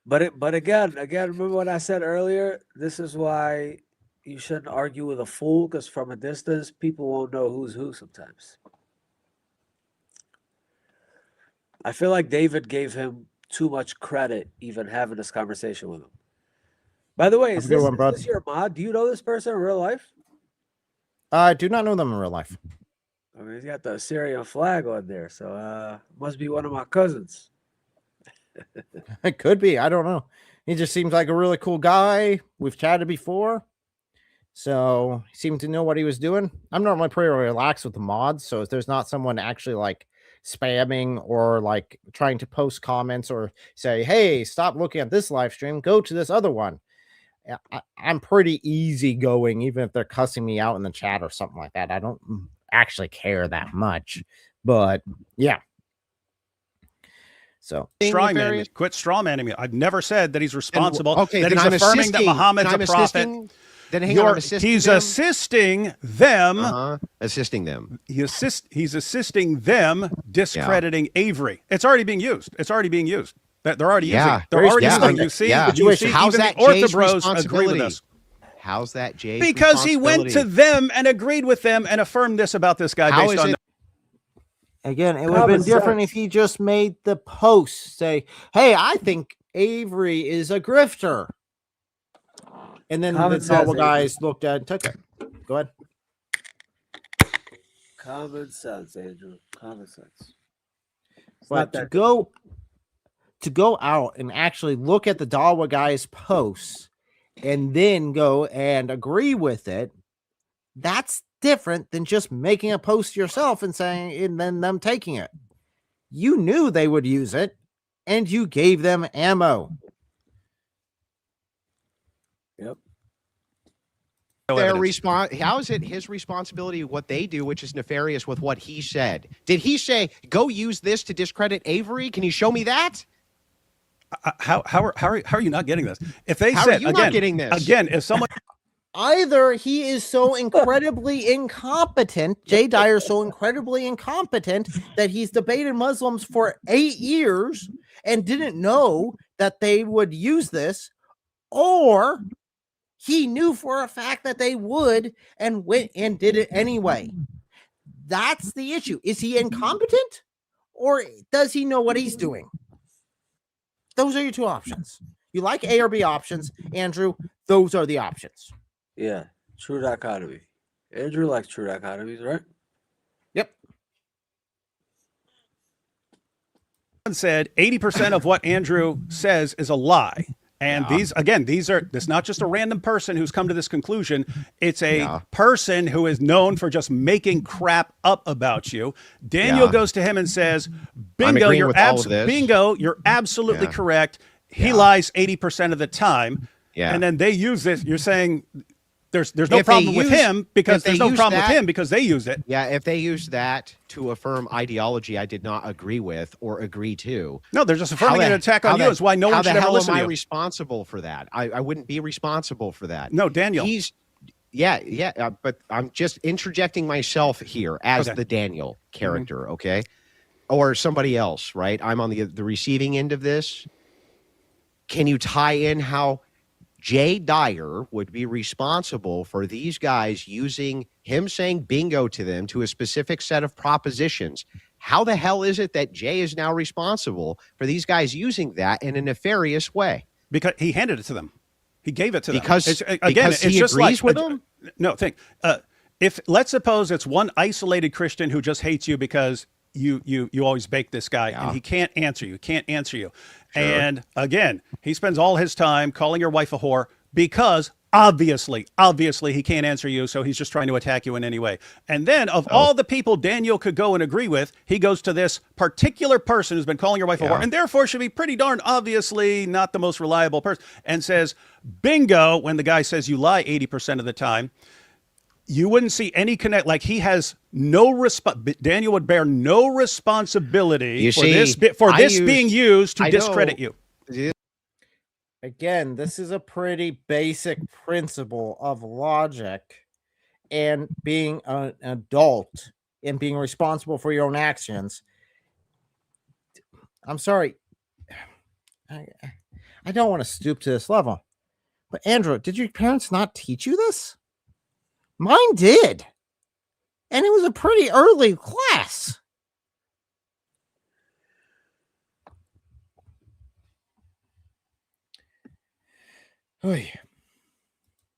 But again, remember what I said earlier? This is why you shouldn't argue with a fool, because from a distance, people won't know who's who sometimes. I feel like David gave him too much credit even having this conversation with him. By the way, is this your mod? Do you know this person in real life? I do not know them in real life. I mean, he's got the Syrian flag on there, so must be one of my cousins. It could be. I don't know. He just seems like a really cool guy. We've chatted before. So he seemed to know what he was doing. I'm normally pretty relaxed with the mods. So if there's not someone actually like spamming or like trying to post comments or say, hey, stop looking at this live stream, go to this other one. I'm pretty easygoing, even if they're cussing me out in the chat or something like that. I don't actually care that much. But yeah. So quit straw manning me. I've never said that he's responsible. Okay, that he's affirming that Muhammad's a prophet. Then he's assisting them. Assisting them. He's assisting them discrediting Avery. It's already being used. They're already using it. They're already using it. You see? How's even that the Ortho Bros agree with us. How's that Jay's Because he went to them and agreed with them and affirmed this about this guy based on Again, it would have been different if he just made the post say, hey, I think Avery is a grifter. And then the couple guys looked at it and took it. Go ahead. Common sense, Andrew. Common sense. It's But not to that go out and actually look at the Dawah guy's posts and then go and agree with it, that's different than just making a post yourself and saying, and then them taking it. You knew they would use it, and you gave them ammo. Yep. How is it his responsibility what they do, which is nefarious with what he said? Did he say, go use this to discredit Avery? Can you show me that? How are you not getting this? If they How said are you again, not getting this? Again, if someone Either he is so incredibly incompetent, Jay Dyer so incredibly incompetent that he's debated Muslims for 8 years and didn't know that they would use this, or he knew for a fact that they would and went and did it anyway. That's the issue. Is he incompetent, or does he know what he's doing? Those are your two options. You like A or B options, Andrew. Those are the options. Yeah, true dichotomy. Andrew likes true dichotomies, right? Yep. said 80% of what Andrew says is a lie. And these are not just a random person who's come to this conclusion. It's a person who is known for just making crap up about you. Daniel goes to him and says, bingo, you're absolutely correct. He lies 80% of the time. Yeah. And then they use this. You're saying there's no problem with him because there's no problem with him because they use it. Yeah, if they use that to affirm ideology I did not agree with or agree to. No, they're just affirming an attack on you. Is why no one should ever listen to you. How am I responsible for that? I wouldn't be responsible for that. No, Daniel. But I'm just interjecting myself here as the Daniel character, okay? Or somebody else, right? I'm on the receiving end of this. Can you tie in how Jay Dyer would be responsible for these guys using him saying bingo to them to a specific set of propositions? How the hell is it that Jay is now responsible for these guys using that in a nefarious way? Because he handed it to them. He gave it to them. Because he agrees with them? No, think. If let's suppose it's one isolated Christian who just hates you because you always bake this guy and he can't answer you, Sure. And again, he spends all his time calling your wife a whore because obviously he can't answer you, so he's just trying to attack you in any way. And then of all the people Daniel could go and agree with, he goes to this particular person who's been calling your wife a whore and therefore should be pretty darn obviously not the most reliable person, and says bingo when the guy says you lie 80% of the time. You wouldn't see any connect. Like he has no Daniel would bear no responsibility for this being used to discredit you. Again, this is a pretty basic principle of logic and being an adult and being responsible for your own actions. I'm sorry. I don't want to stoop to this level. But Andrew, did your parents not teach you this? Mine did. And it was a pretty early class.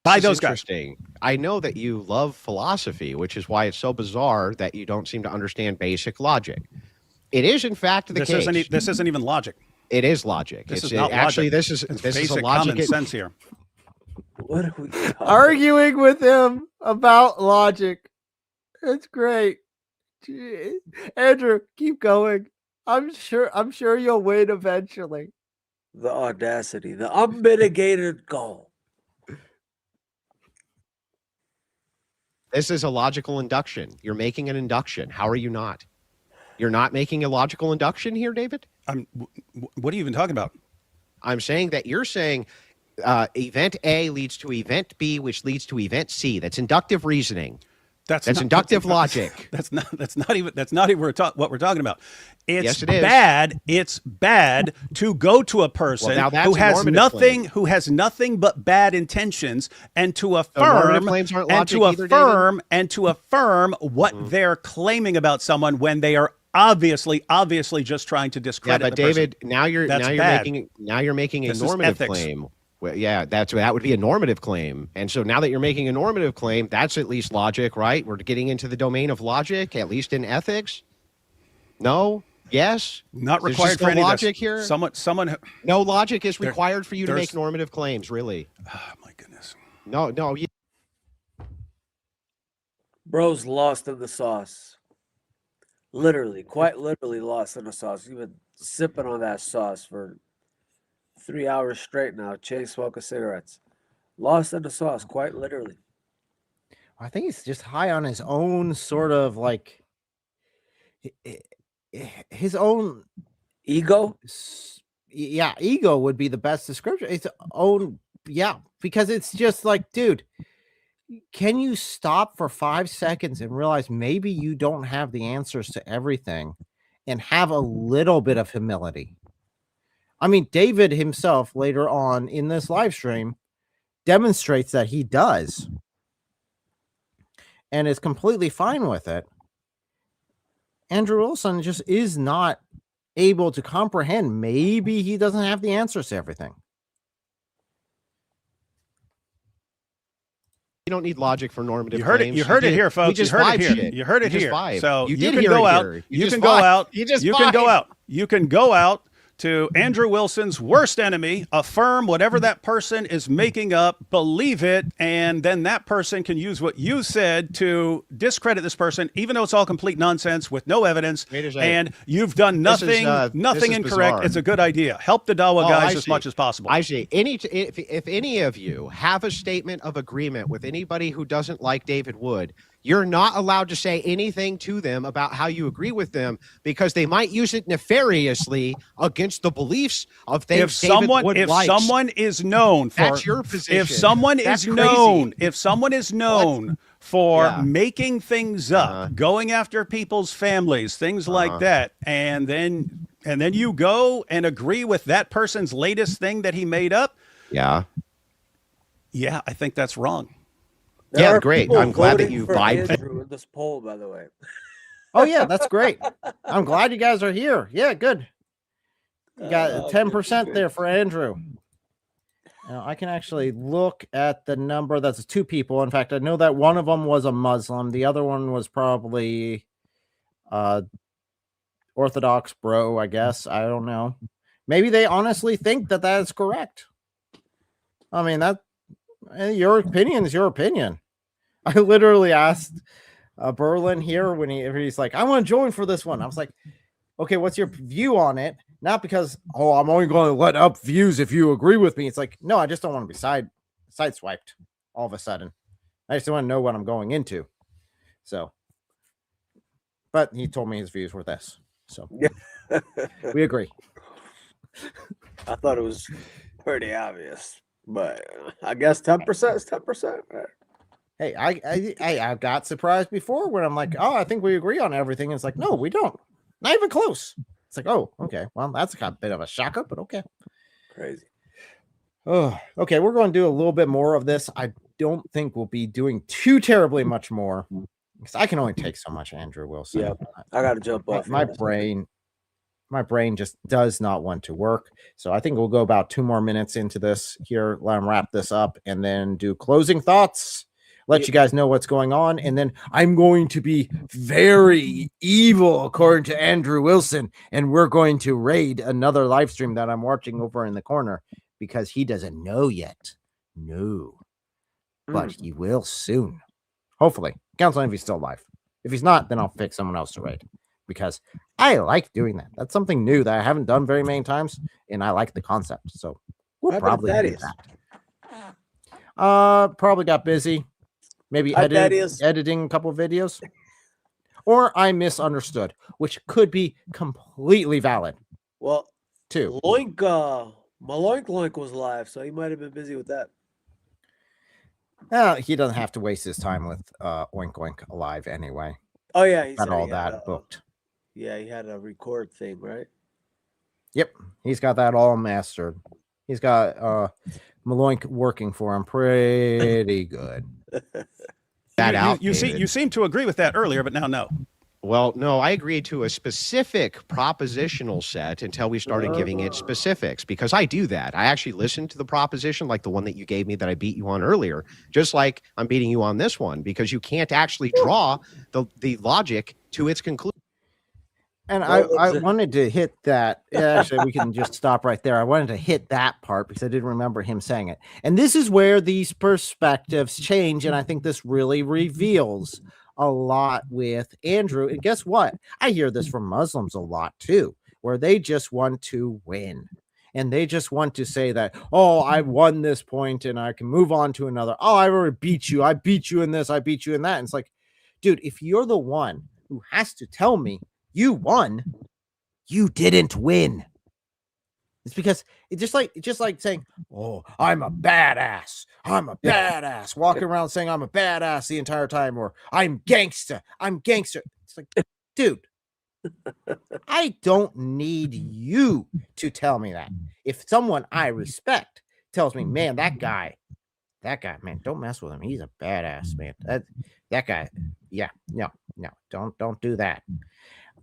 By those guys. Interesting. I know that you love philosophy, which is why it's so bizarre that you don't seem to understand basic logic. It is, in fact, the case. This isn't even logic. It is logic. This is not logic. This is basic a logic common sense here. What are we arguing with him about logic? It's great. Jeez. Andrew, keep going. I'm sure you'll win eventually. The audacity, the unmitigated goal. This is a logical induction. You're making an induction. How are you not? You're not making a logical induction here, David? What are you even talking about? I'm saying that you're saying event A leads to event B, which leads to event C. That's inductive reasoning. That's inductive logic. That's not even what we're talking about. Yes, it is. It's bad to go to a person who has nothing but bad intentions and to affirm what they're claiming about someone when they are obviously just trying to discredit. Yeah, but the David, person. now you're making a normative claim. Well, yeah, that would be a normative claim. And so now that you're making a normative claim, that's at least logic, right? We're getting into the domain of logic, at least in ethics. No? Yes? Not There's required just for no any logic of here. Someone. No logic is There- required for you to there's- make normative claims, really. Oh my goodness. No. Bro's lost in the sauce. Literally, quite literally lost in the sauce. You've been sipping on that sauce for 3 hours straight now, chain smoking cigarettes. Lost in the sauce, quite literally. I think he's just high on his own sort of like his own ego. Yeah, ego would be the best description. Its own, yeah, because it's just like, dude, can you stop for 5 seconds and realize maybe you don't have the answers to everything and have a little bit of humility? I mean, David himself later on in this live stream demonstrates that he does and is completely fine with it. Andrew Wilson just is not able to comprehend. Maybe he doesn't have the answers to everything. You don't need logic for normative You heard claims. it. You heard it here, folks. You heard it here. Shit. You heard it You just here. vibe. So you you did can hear go it out. here. You can go out. You just can go vibe. out. You can go out to Andrew Wilson's worst enemy, affirm whatever that person is making up, believe it, and then that person can use what you said to discredit this person, even though it's all complete nonsense with no evidence, and you've done nothing nothing incorrect. Bizarre. It's a good idea. Help the Dawah guys as see. much as possible. I see. If any of you have a statement of agreement with anybody who doesn't like David Wood, you're not allowed to say anything to them about how you agree with them because they might use it nefariously against the beliefs of things If someone is known for that's your position. If someone That's is crazy. known, if someone is known for making things up, going after people's families, things like that, and then you go and agree with that person's latest thing that he made up. Yeah, I think that's wrong. There are great. people I'm glad that voting you for vibed. Andrew in this poll, by the way. Oh yeah, that's great. I'm glad you guys are here. Yeah, good. You got 10% there for Andrew. Now I can actually look at the number. That's 2 people. In fact, I know that one of them was a Muslim. The other one was probably Orthodox bro, I guess. I don't know. Maybe they honestly think that that is correct. I mean, that your opinion is your opinion. I literally asked Berlin here when he's like, I want to join for this one. I was like, okay, what's your view on it? Not because, I'm only going to let up views if you agree with me. It's like, no, I just don't want to be sideswiped all of a sudden. I just want to know what I'm going into. So, but he told me his views were this. So we agree. I thought it was pretty obvious, but I guess 10% is 10%. Hey, I got surprised before when I'm like, oh, I think we agree on everything. It's like, no, we don't. Not even close. It's like, oh, okay. Well, that's a bit of a shocker, but okay. Crazy. Oh, okay. We're going to do a little bit more of this. I don't think we'll be doing too terribly much more because I can only take so much, Andrew Wilson. Yeah, I got to jump off. My brain just does not want to work. So I think we'll go about 2 more minutes into this here. Let him wrap this up and then do closing thoughts. Let you guys know what's going on. And then I'm going to be very evil, according to Andrew Wilson. And we're going to raid another live stream that I'm watching over in the corner because he doesn't know yet. No. But he will soon. Hopefully. Counts on if he's still alive. If he's not, then I'll pick someone else to raid because I like doing that. That's something new that I haven't done very many times. And I like the concept. So we'll probably do that. Probably got busy. Maybe editing a couple of videos, or I misunderstood, which could be completely valid. Well, too. Maloink was live, so he might have been busy with that. He doesn't have to waste his time with Oink Oink Alive anyway. Oh yeah, he got all that booked. Yeah, he had a record thing, right? Yep, he's got that all mastered. He's got Maloink working for him pretty good. That you seem to agree with that earlier, but now no. Well, no, I agreed to a specific propositional set until we started giving it specifics, because I do that. I actually listen to the proposition, like the one that you gave me that I beat you on earlier, just like I'm beating you on this one, because you can't actually draw the logic to its conclusion. And I wanted to hit that. Actually, we can just stop right there. I wanted to hit that part because I didn't remember him saying it. And this is where these perspectives change. And I think this really reveals a lot with Andrew. And guess what? I hear this from Muslims a lot too, where they just want to win. And they just want to say that, oh, I won this point and I can move on to another. Oh, I already beat you. I beat you in this. I beat you in that. And it's like, dude, if you're the one who has to tell me you won, you didn't win. It's because it's just like saying, oh, I'm a badass. I'm a badass. Walking around saying I'm a badass the entire time, or I'm gangster. I'm gangster. It's like, dude, I don't need you to tell me that. If someone I respect tells me, man, that guy, man, don't mess with him. He's a badass, man. That guy, yeah, no, don't do that.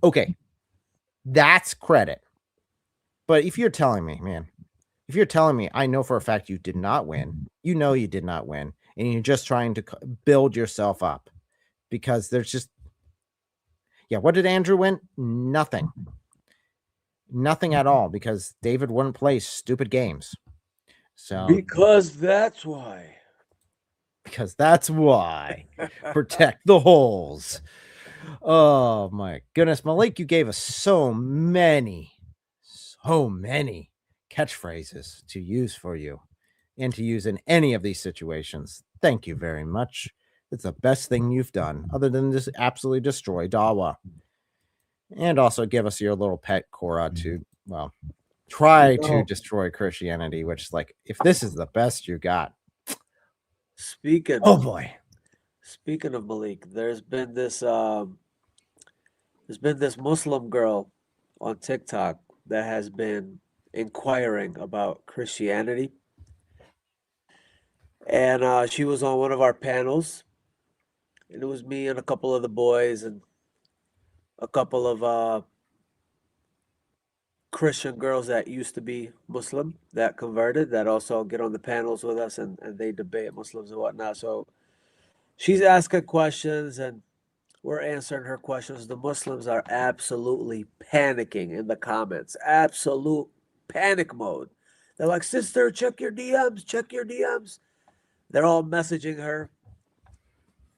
Okay, that's credit. But if you're telling me, man, if you're telling me, I know for a fact you did not win, you know you did not win, and you're just trying to build yourself up because there's just, yeah, what did Andrew win? Nothing. Nothing at all, because David wouldn't play stupid games. So because that's why. Protect the holes. Oh my goodness, Malik, you gave us so many catchphrases to use for you and to use in any of these situations. Thank you very much. It's the best thing you've done, other than just absolutely destroy Dawah. And also give us your little pet Korah to, well, try to destroy Christianity, which is like, if this is the best you got. Speaking of Malik, there's been this Muslim girl on TikTok that has been inquiring about Christianity. And she was on one of our panels. And it was me and a couple of the boys and a couple of Christian girls that used to be Muslim that converted, that also get on the panels with us and they debate Muslims and whatnot. So she's asking questions and we're answering her questions. The Muslims are absolutely panicking in the comments. Absolute panic mode. They're like, sister, check your DMs, check your DMs. They're all messaging her,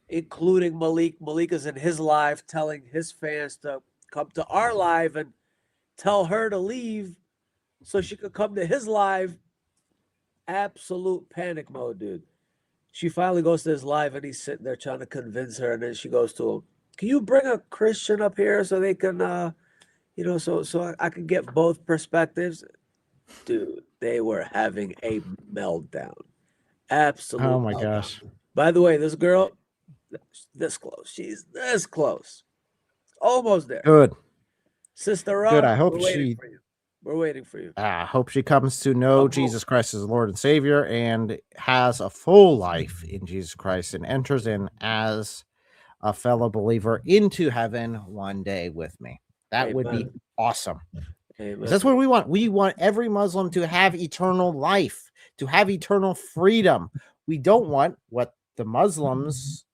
including Malik. Malik is in his live telling his fans to come to our live and tell her to leave so she could come to his live. Absolute panic mode, dude. She finally goes to his live and he's sitting there trying to convince her. And then she goes to him, can you bring a Christian up here so they can, so I can get both perspectives? Dude, they were having a meltdown. Absolutely. Oh my gosh. By the way, this girl, this close. She's this close. Almost there. Good. Sister Good. Rock, I hope we're waiting for you. I hope she comes to know Jesus Christ as Lord and Savior and has a full life in Jesus Christ and enters in as a fellow believer into heaven one day with me. That would be awesome. That's what we want. We want every Muslim to have eternal life, to have eternal freedom. We don't want what the Muslims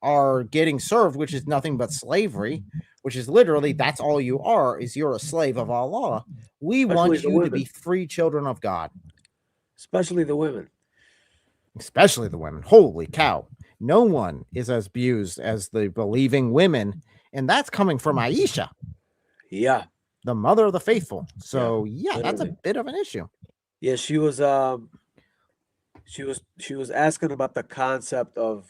are getting served, which is nothing but slavery, which is literally, that's all you are, is you're a slave of Allah. We want you to be free children of God. Especially the women. Especially the women. Holy cow. No one is as abused as the believing women. And that's coming from Aisha. Yeah. The mother of the faithful. So yeah, that's a bit of an issue. Yeah, she was asking about the concept of,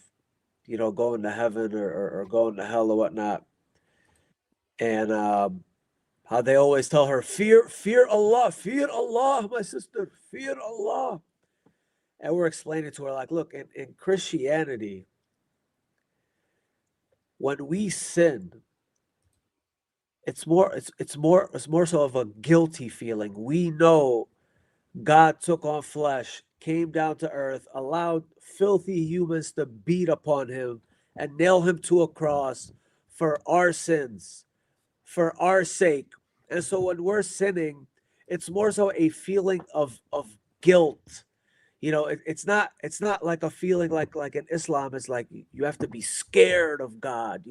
going to heaven or going to hell or whatnot. And how they always tell her, fear Allah, my sister, fear Allah. And we're explaining to her, like, look, in Christianity, when we sin, it's more so of a guilty feeling. We know God took on flesh, came down to earth, allowed filthy humans to beat upon him and nail him to a cross for our sins, for our sake. And so when we're sinning, it's more so a feeling of guilt. It's not like a feeling like in Islam. It's like you have to be scared of God.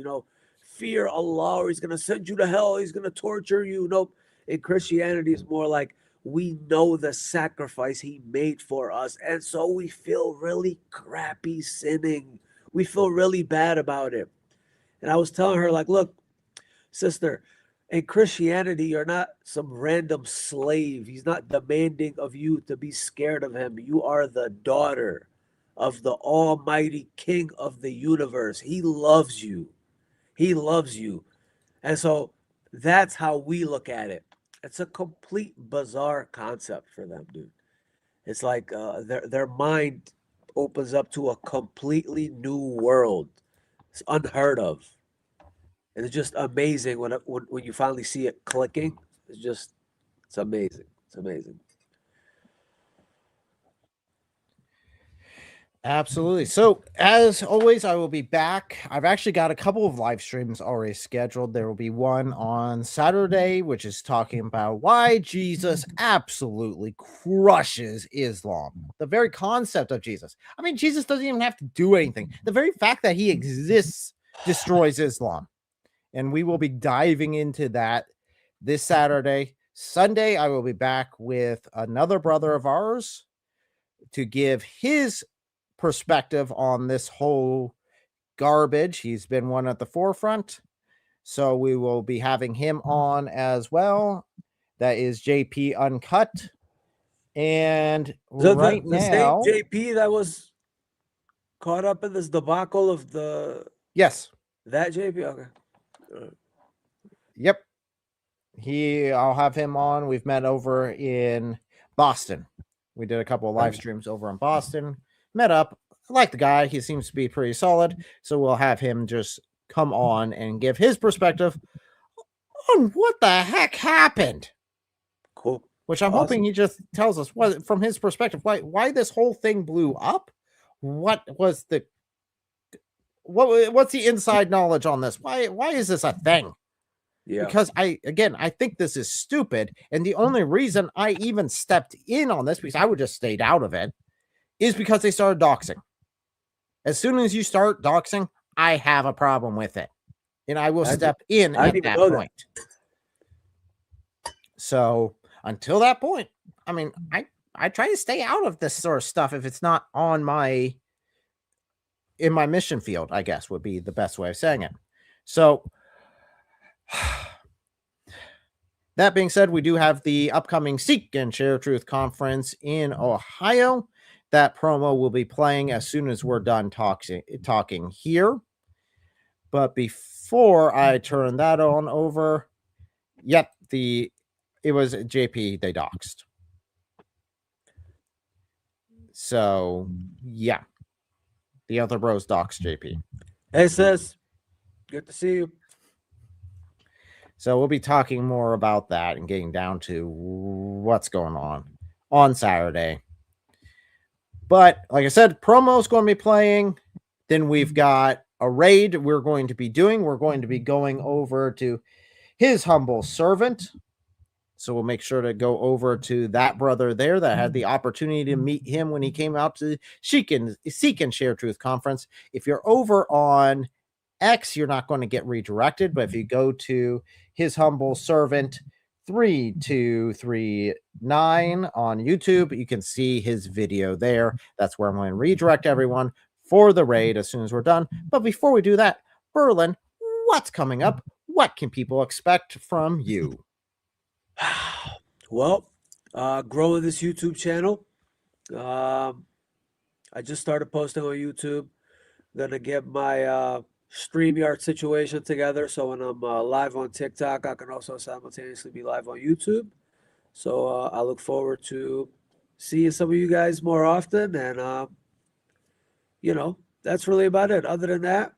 Fear Allah, or He's gonna send you to hell. He's gonna torture you. Nope. In Christianity, it's more like we know the sacrifice He made for us, and so we feel really crappy sinning. We feel really bad about it. And I was telling her, like, look, sister, in Christianity, you're not some random slave. He's not demanding of you to be scared of Him. You are the daughter of the Almighty King of the universe. He loves you. He loves you. And so that's how we look at it. It's a complete bizarre concept for them, dude. It's like their mind opens up to a completely new world. It's unheard of. And it's just amazing when you finally see it clicking. It's amazing. It's amazing. Absolutely. So, as always, I will be back. I've actually got a couple of live streams already scheduled. There will be one on Saturday, which is talking about why Jesus absolutely crushes Islam. The very concept of Jesus. I mean, Jesus doesn't even have to do anything. The very fact that He exists destroys Islam. And we will be diving into that this Saturday. Sunday, I will be back with another brother of ours to give his perspective on this whole garbage. He's been one at the forefront. So we will be having him on as well. That is JP Uncut. And So right the now, same JP that was caught up in this debacle of yes, that JP? Okay. Yep. I'll have him on. We've met over in Boston. We did a couple of live streams over in Boston. Met up. I like the guy. He seems to be pretty solid. So we'll have him just come on and give his perspective on what the heck happened. Cool. Which I'm hoping he just tells us what, from his perspective, why this whole thing blew up. What's the inside knowledge on this? Why is this a thing? Yeah. Because I think this is stupid. And the only reason I even stepped in on this, because I would just stayed out of it, is because they started doxing. As soon as you start doxing, I have a problem with it. And I will step in at that point. So until that point, I mean, I try to stay out of this sort of stuff if it's not on in my mission field, I guess would be the best way of saying it. So that being said, we do have the upcoming Seek and Share Truth conference in Ohio. That promo will be playing as soon as we're done talking here. But before I turn that on over, yep, it was JP they doxed. So, yeah. The other bros doxed JP. Hey, sis. Good to see you. So we'll be talking more about that and getting down to what's going on Saturday. But like I said, promo's going to be playing. Then we've got a raid we're going to be doing. We're going to be going over to His Humble Servant. So we'll make sure to go over to that brother there that had the opportunity to meet him when he came out to Seek and Share Truth conference. If you're over on X, you're not going to get redirected. But if you go to His Humble Servant 3239 on YouTube, you can see his video there. That's where I'm going to redirect everyone for the raid as soon as we're done. But before we do that, Berlin, what's coming up? What can people expect from you? Well, growing this YouTube channel. I just started posting on YouTube. Gonna get my StreamYard situation together, so when I'm live on TikTok, I can also simultaneously be live on YouTube. So I look forward to seeing some of you guys more often, and that's really about it. Other than that,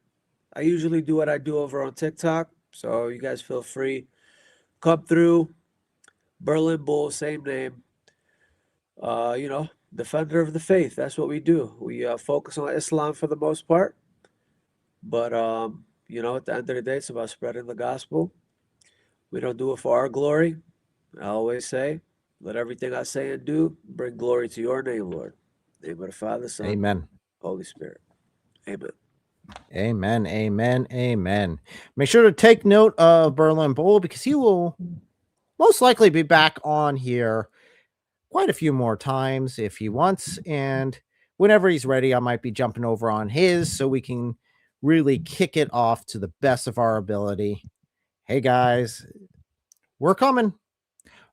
I usually do what I do over on TikTok, so you guys feel free, come through. Berlin Bull, same name. Defender of the faith. That's what we do. We focus on Islam for the most part. But You know, at the end of the day, it's about spreading the gospel. We don't do it for our glory. I always say, let everything I say and do bring glory to your name, Lord. In the name of the Father, Son, Amen. Holy Spirit. Amen. Amen. Amen. Amen. Make sure to take note of Berlin Bull, because he will most likely be back on here quite a few more times if he wants. And whenever he's ready, I might be jumping over on his so we can really kick it off to the best of our ability. Hey guys, we're coming.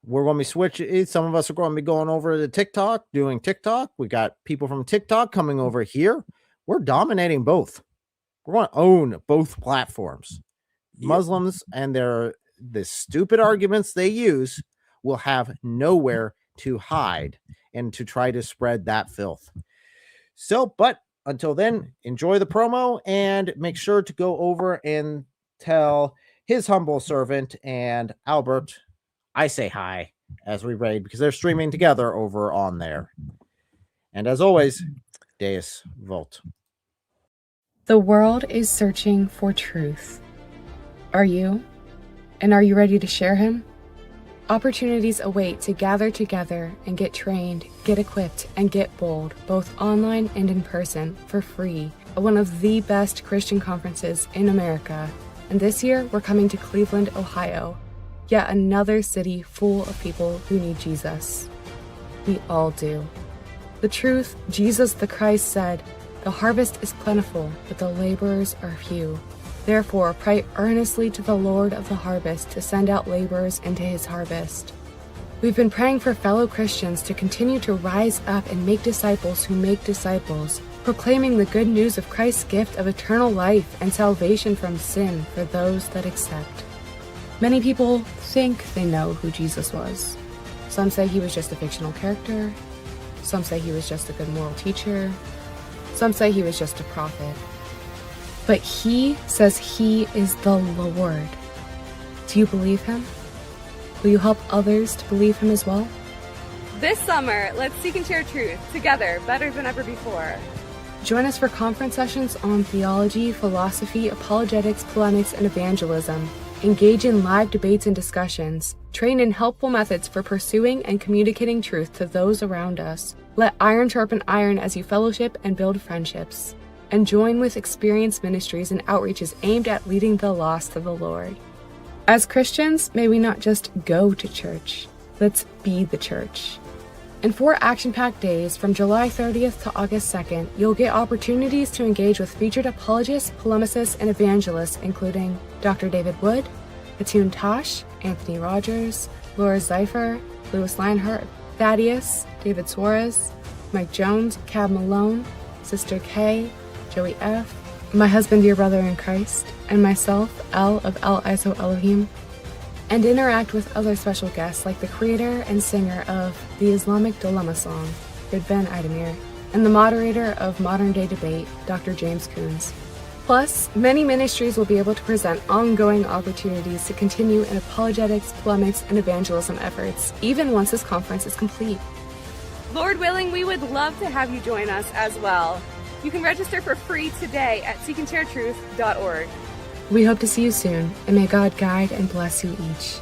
We're going to be switching. Some of us are going to be going over to TikTok, doing TikTok. We got people from TikTok coming over here. We're dominating both. We're going to own both platforms. Muslims and the stupid arguments they use will have nowhere to hide and to try to spread that filth. So, but until then, enjoy the promo and make sure to go over and tell his humble servant and Albert I say hi as we raid, because they're streaming together over on there. And as always, Deus Vult. The world is searching for truth. Are you? And are you ready to share him? Opportunities await to gather together and get trained, get equipped, and get bold, both online and in person, for free, at one of the best Christian conferences in America. And this year, we're coming to Cleveland, Ohio. Yet another city full of people who need Jesus. We all do. The truth, Jesus the Christ said, "The harvest is plentiful, but the laborers are few. Therefore, pray earnestly to the Lord of the harvest to send out laborers into his harvest." We've been praying for fellow Christians to continue to rise up and make disciples who make disciples, proclaiming the good news of Christ's gift of eternal life and salvation from sin for those that accept. Many people think they know who Jesus was. Some say he was just a fictional character. Some say he was just a good moral teacher. Some say he was just a prophet. But he says he is the Lord. Do you believe him? Will you help others to believe him as well? This summer, let's seek and share truth together better than ever before. Join us for conference sessions on theology, philosophy, apologetics, polemics, and evangelism. Engage in live debates and discussions. Train in helpful methods for pursuing and communicating truth to those around us. Let iron sharpen iron as you fellowship and build friendships. And join with experienced ministries and outreaches aimed at leading the lost to the Lord. As Christians, may we not just go to church. Let's be the church. In 4 action-packed days, from July 30th to August 2nd, you'll get opportunities to engage with featured apologists, polemicists, and evangelists, including Dr. David Wood, Atun Tosh, Anthony Rogers, Laura Zeifer, Louis Leinhart, Thaddeus, David Suarez, Mike Jones, Cab Malone, Sister K, Joey F., my husband, dear brother in Christ, and myself, El of El Iso Elohim, and interact with other special guests like the creator and singer of the Islamic Dilemma song, Ben Idemir, and the moderator of Modern Day Debate, Dr. James Coons. Plus, many ministries will be able to present ongoing opportunities to continue in apologetics, polemics, and evangelism efforts, even once this conference is complete. Lord willing, we would love to have you join us as well. You can register for free today at seekandsharetruth.org. We hope to see you soon, and may God guide and bless you each.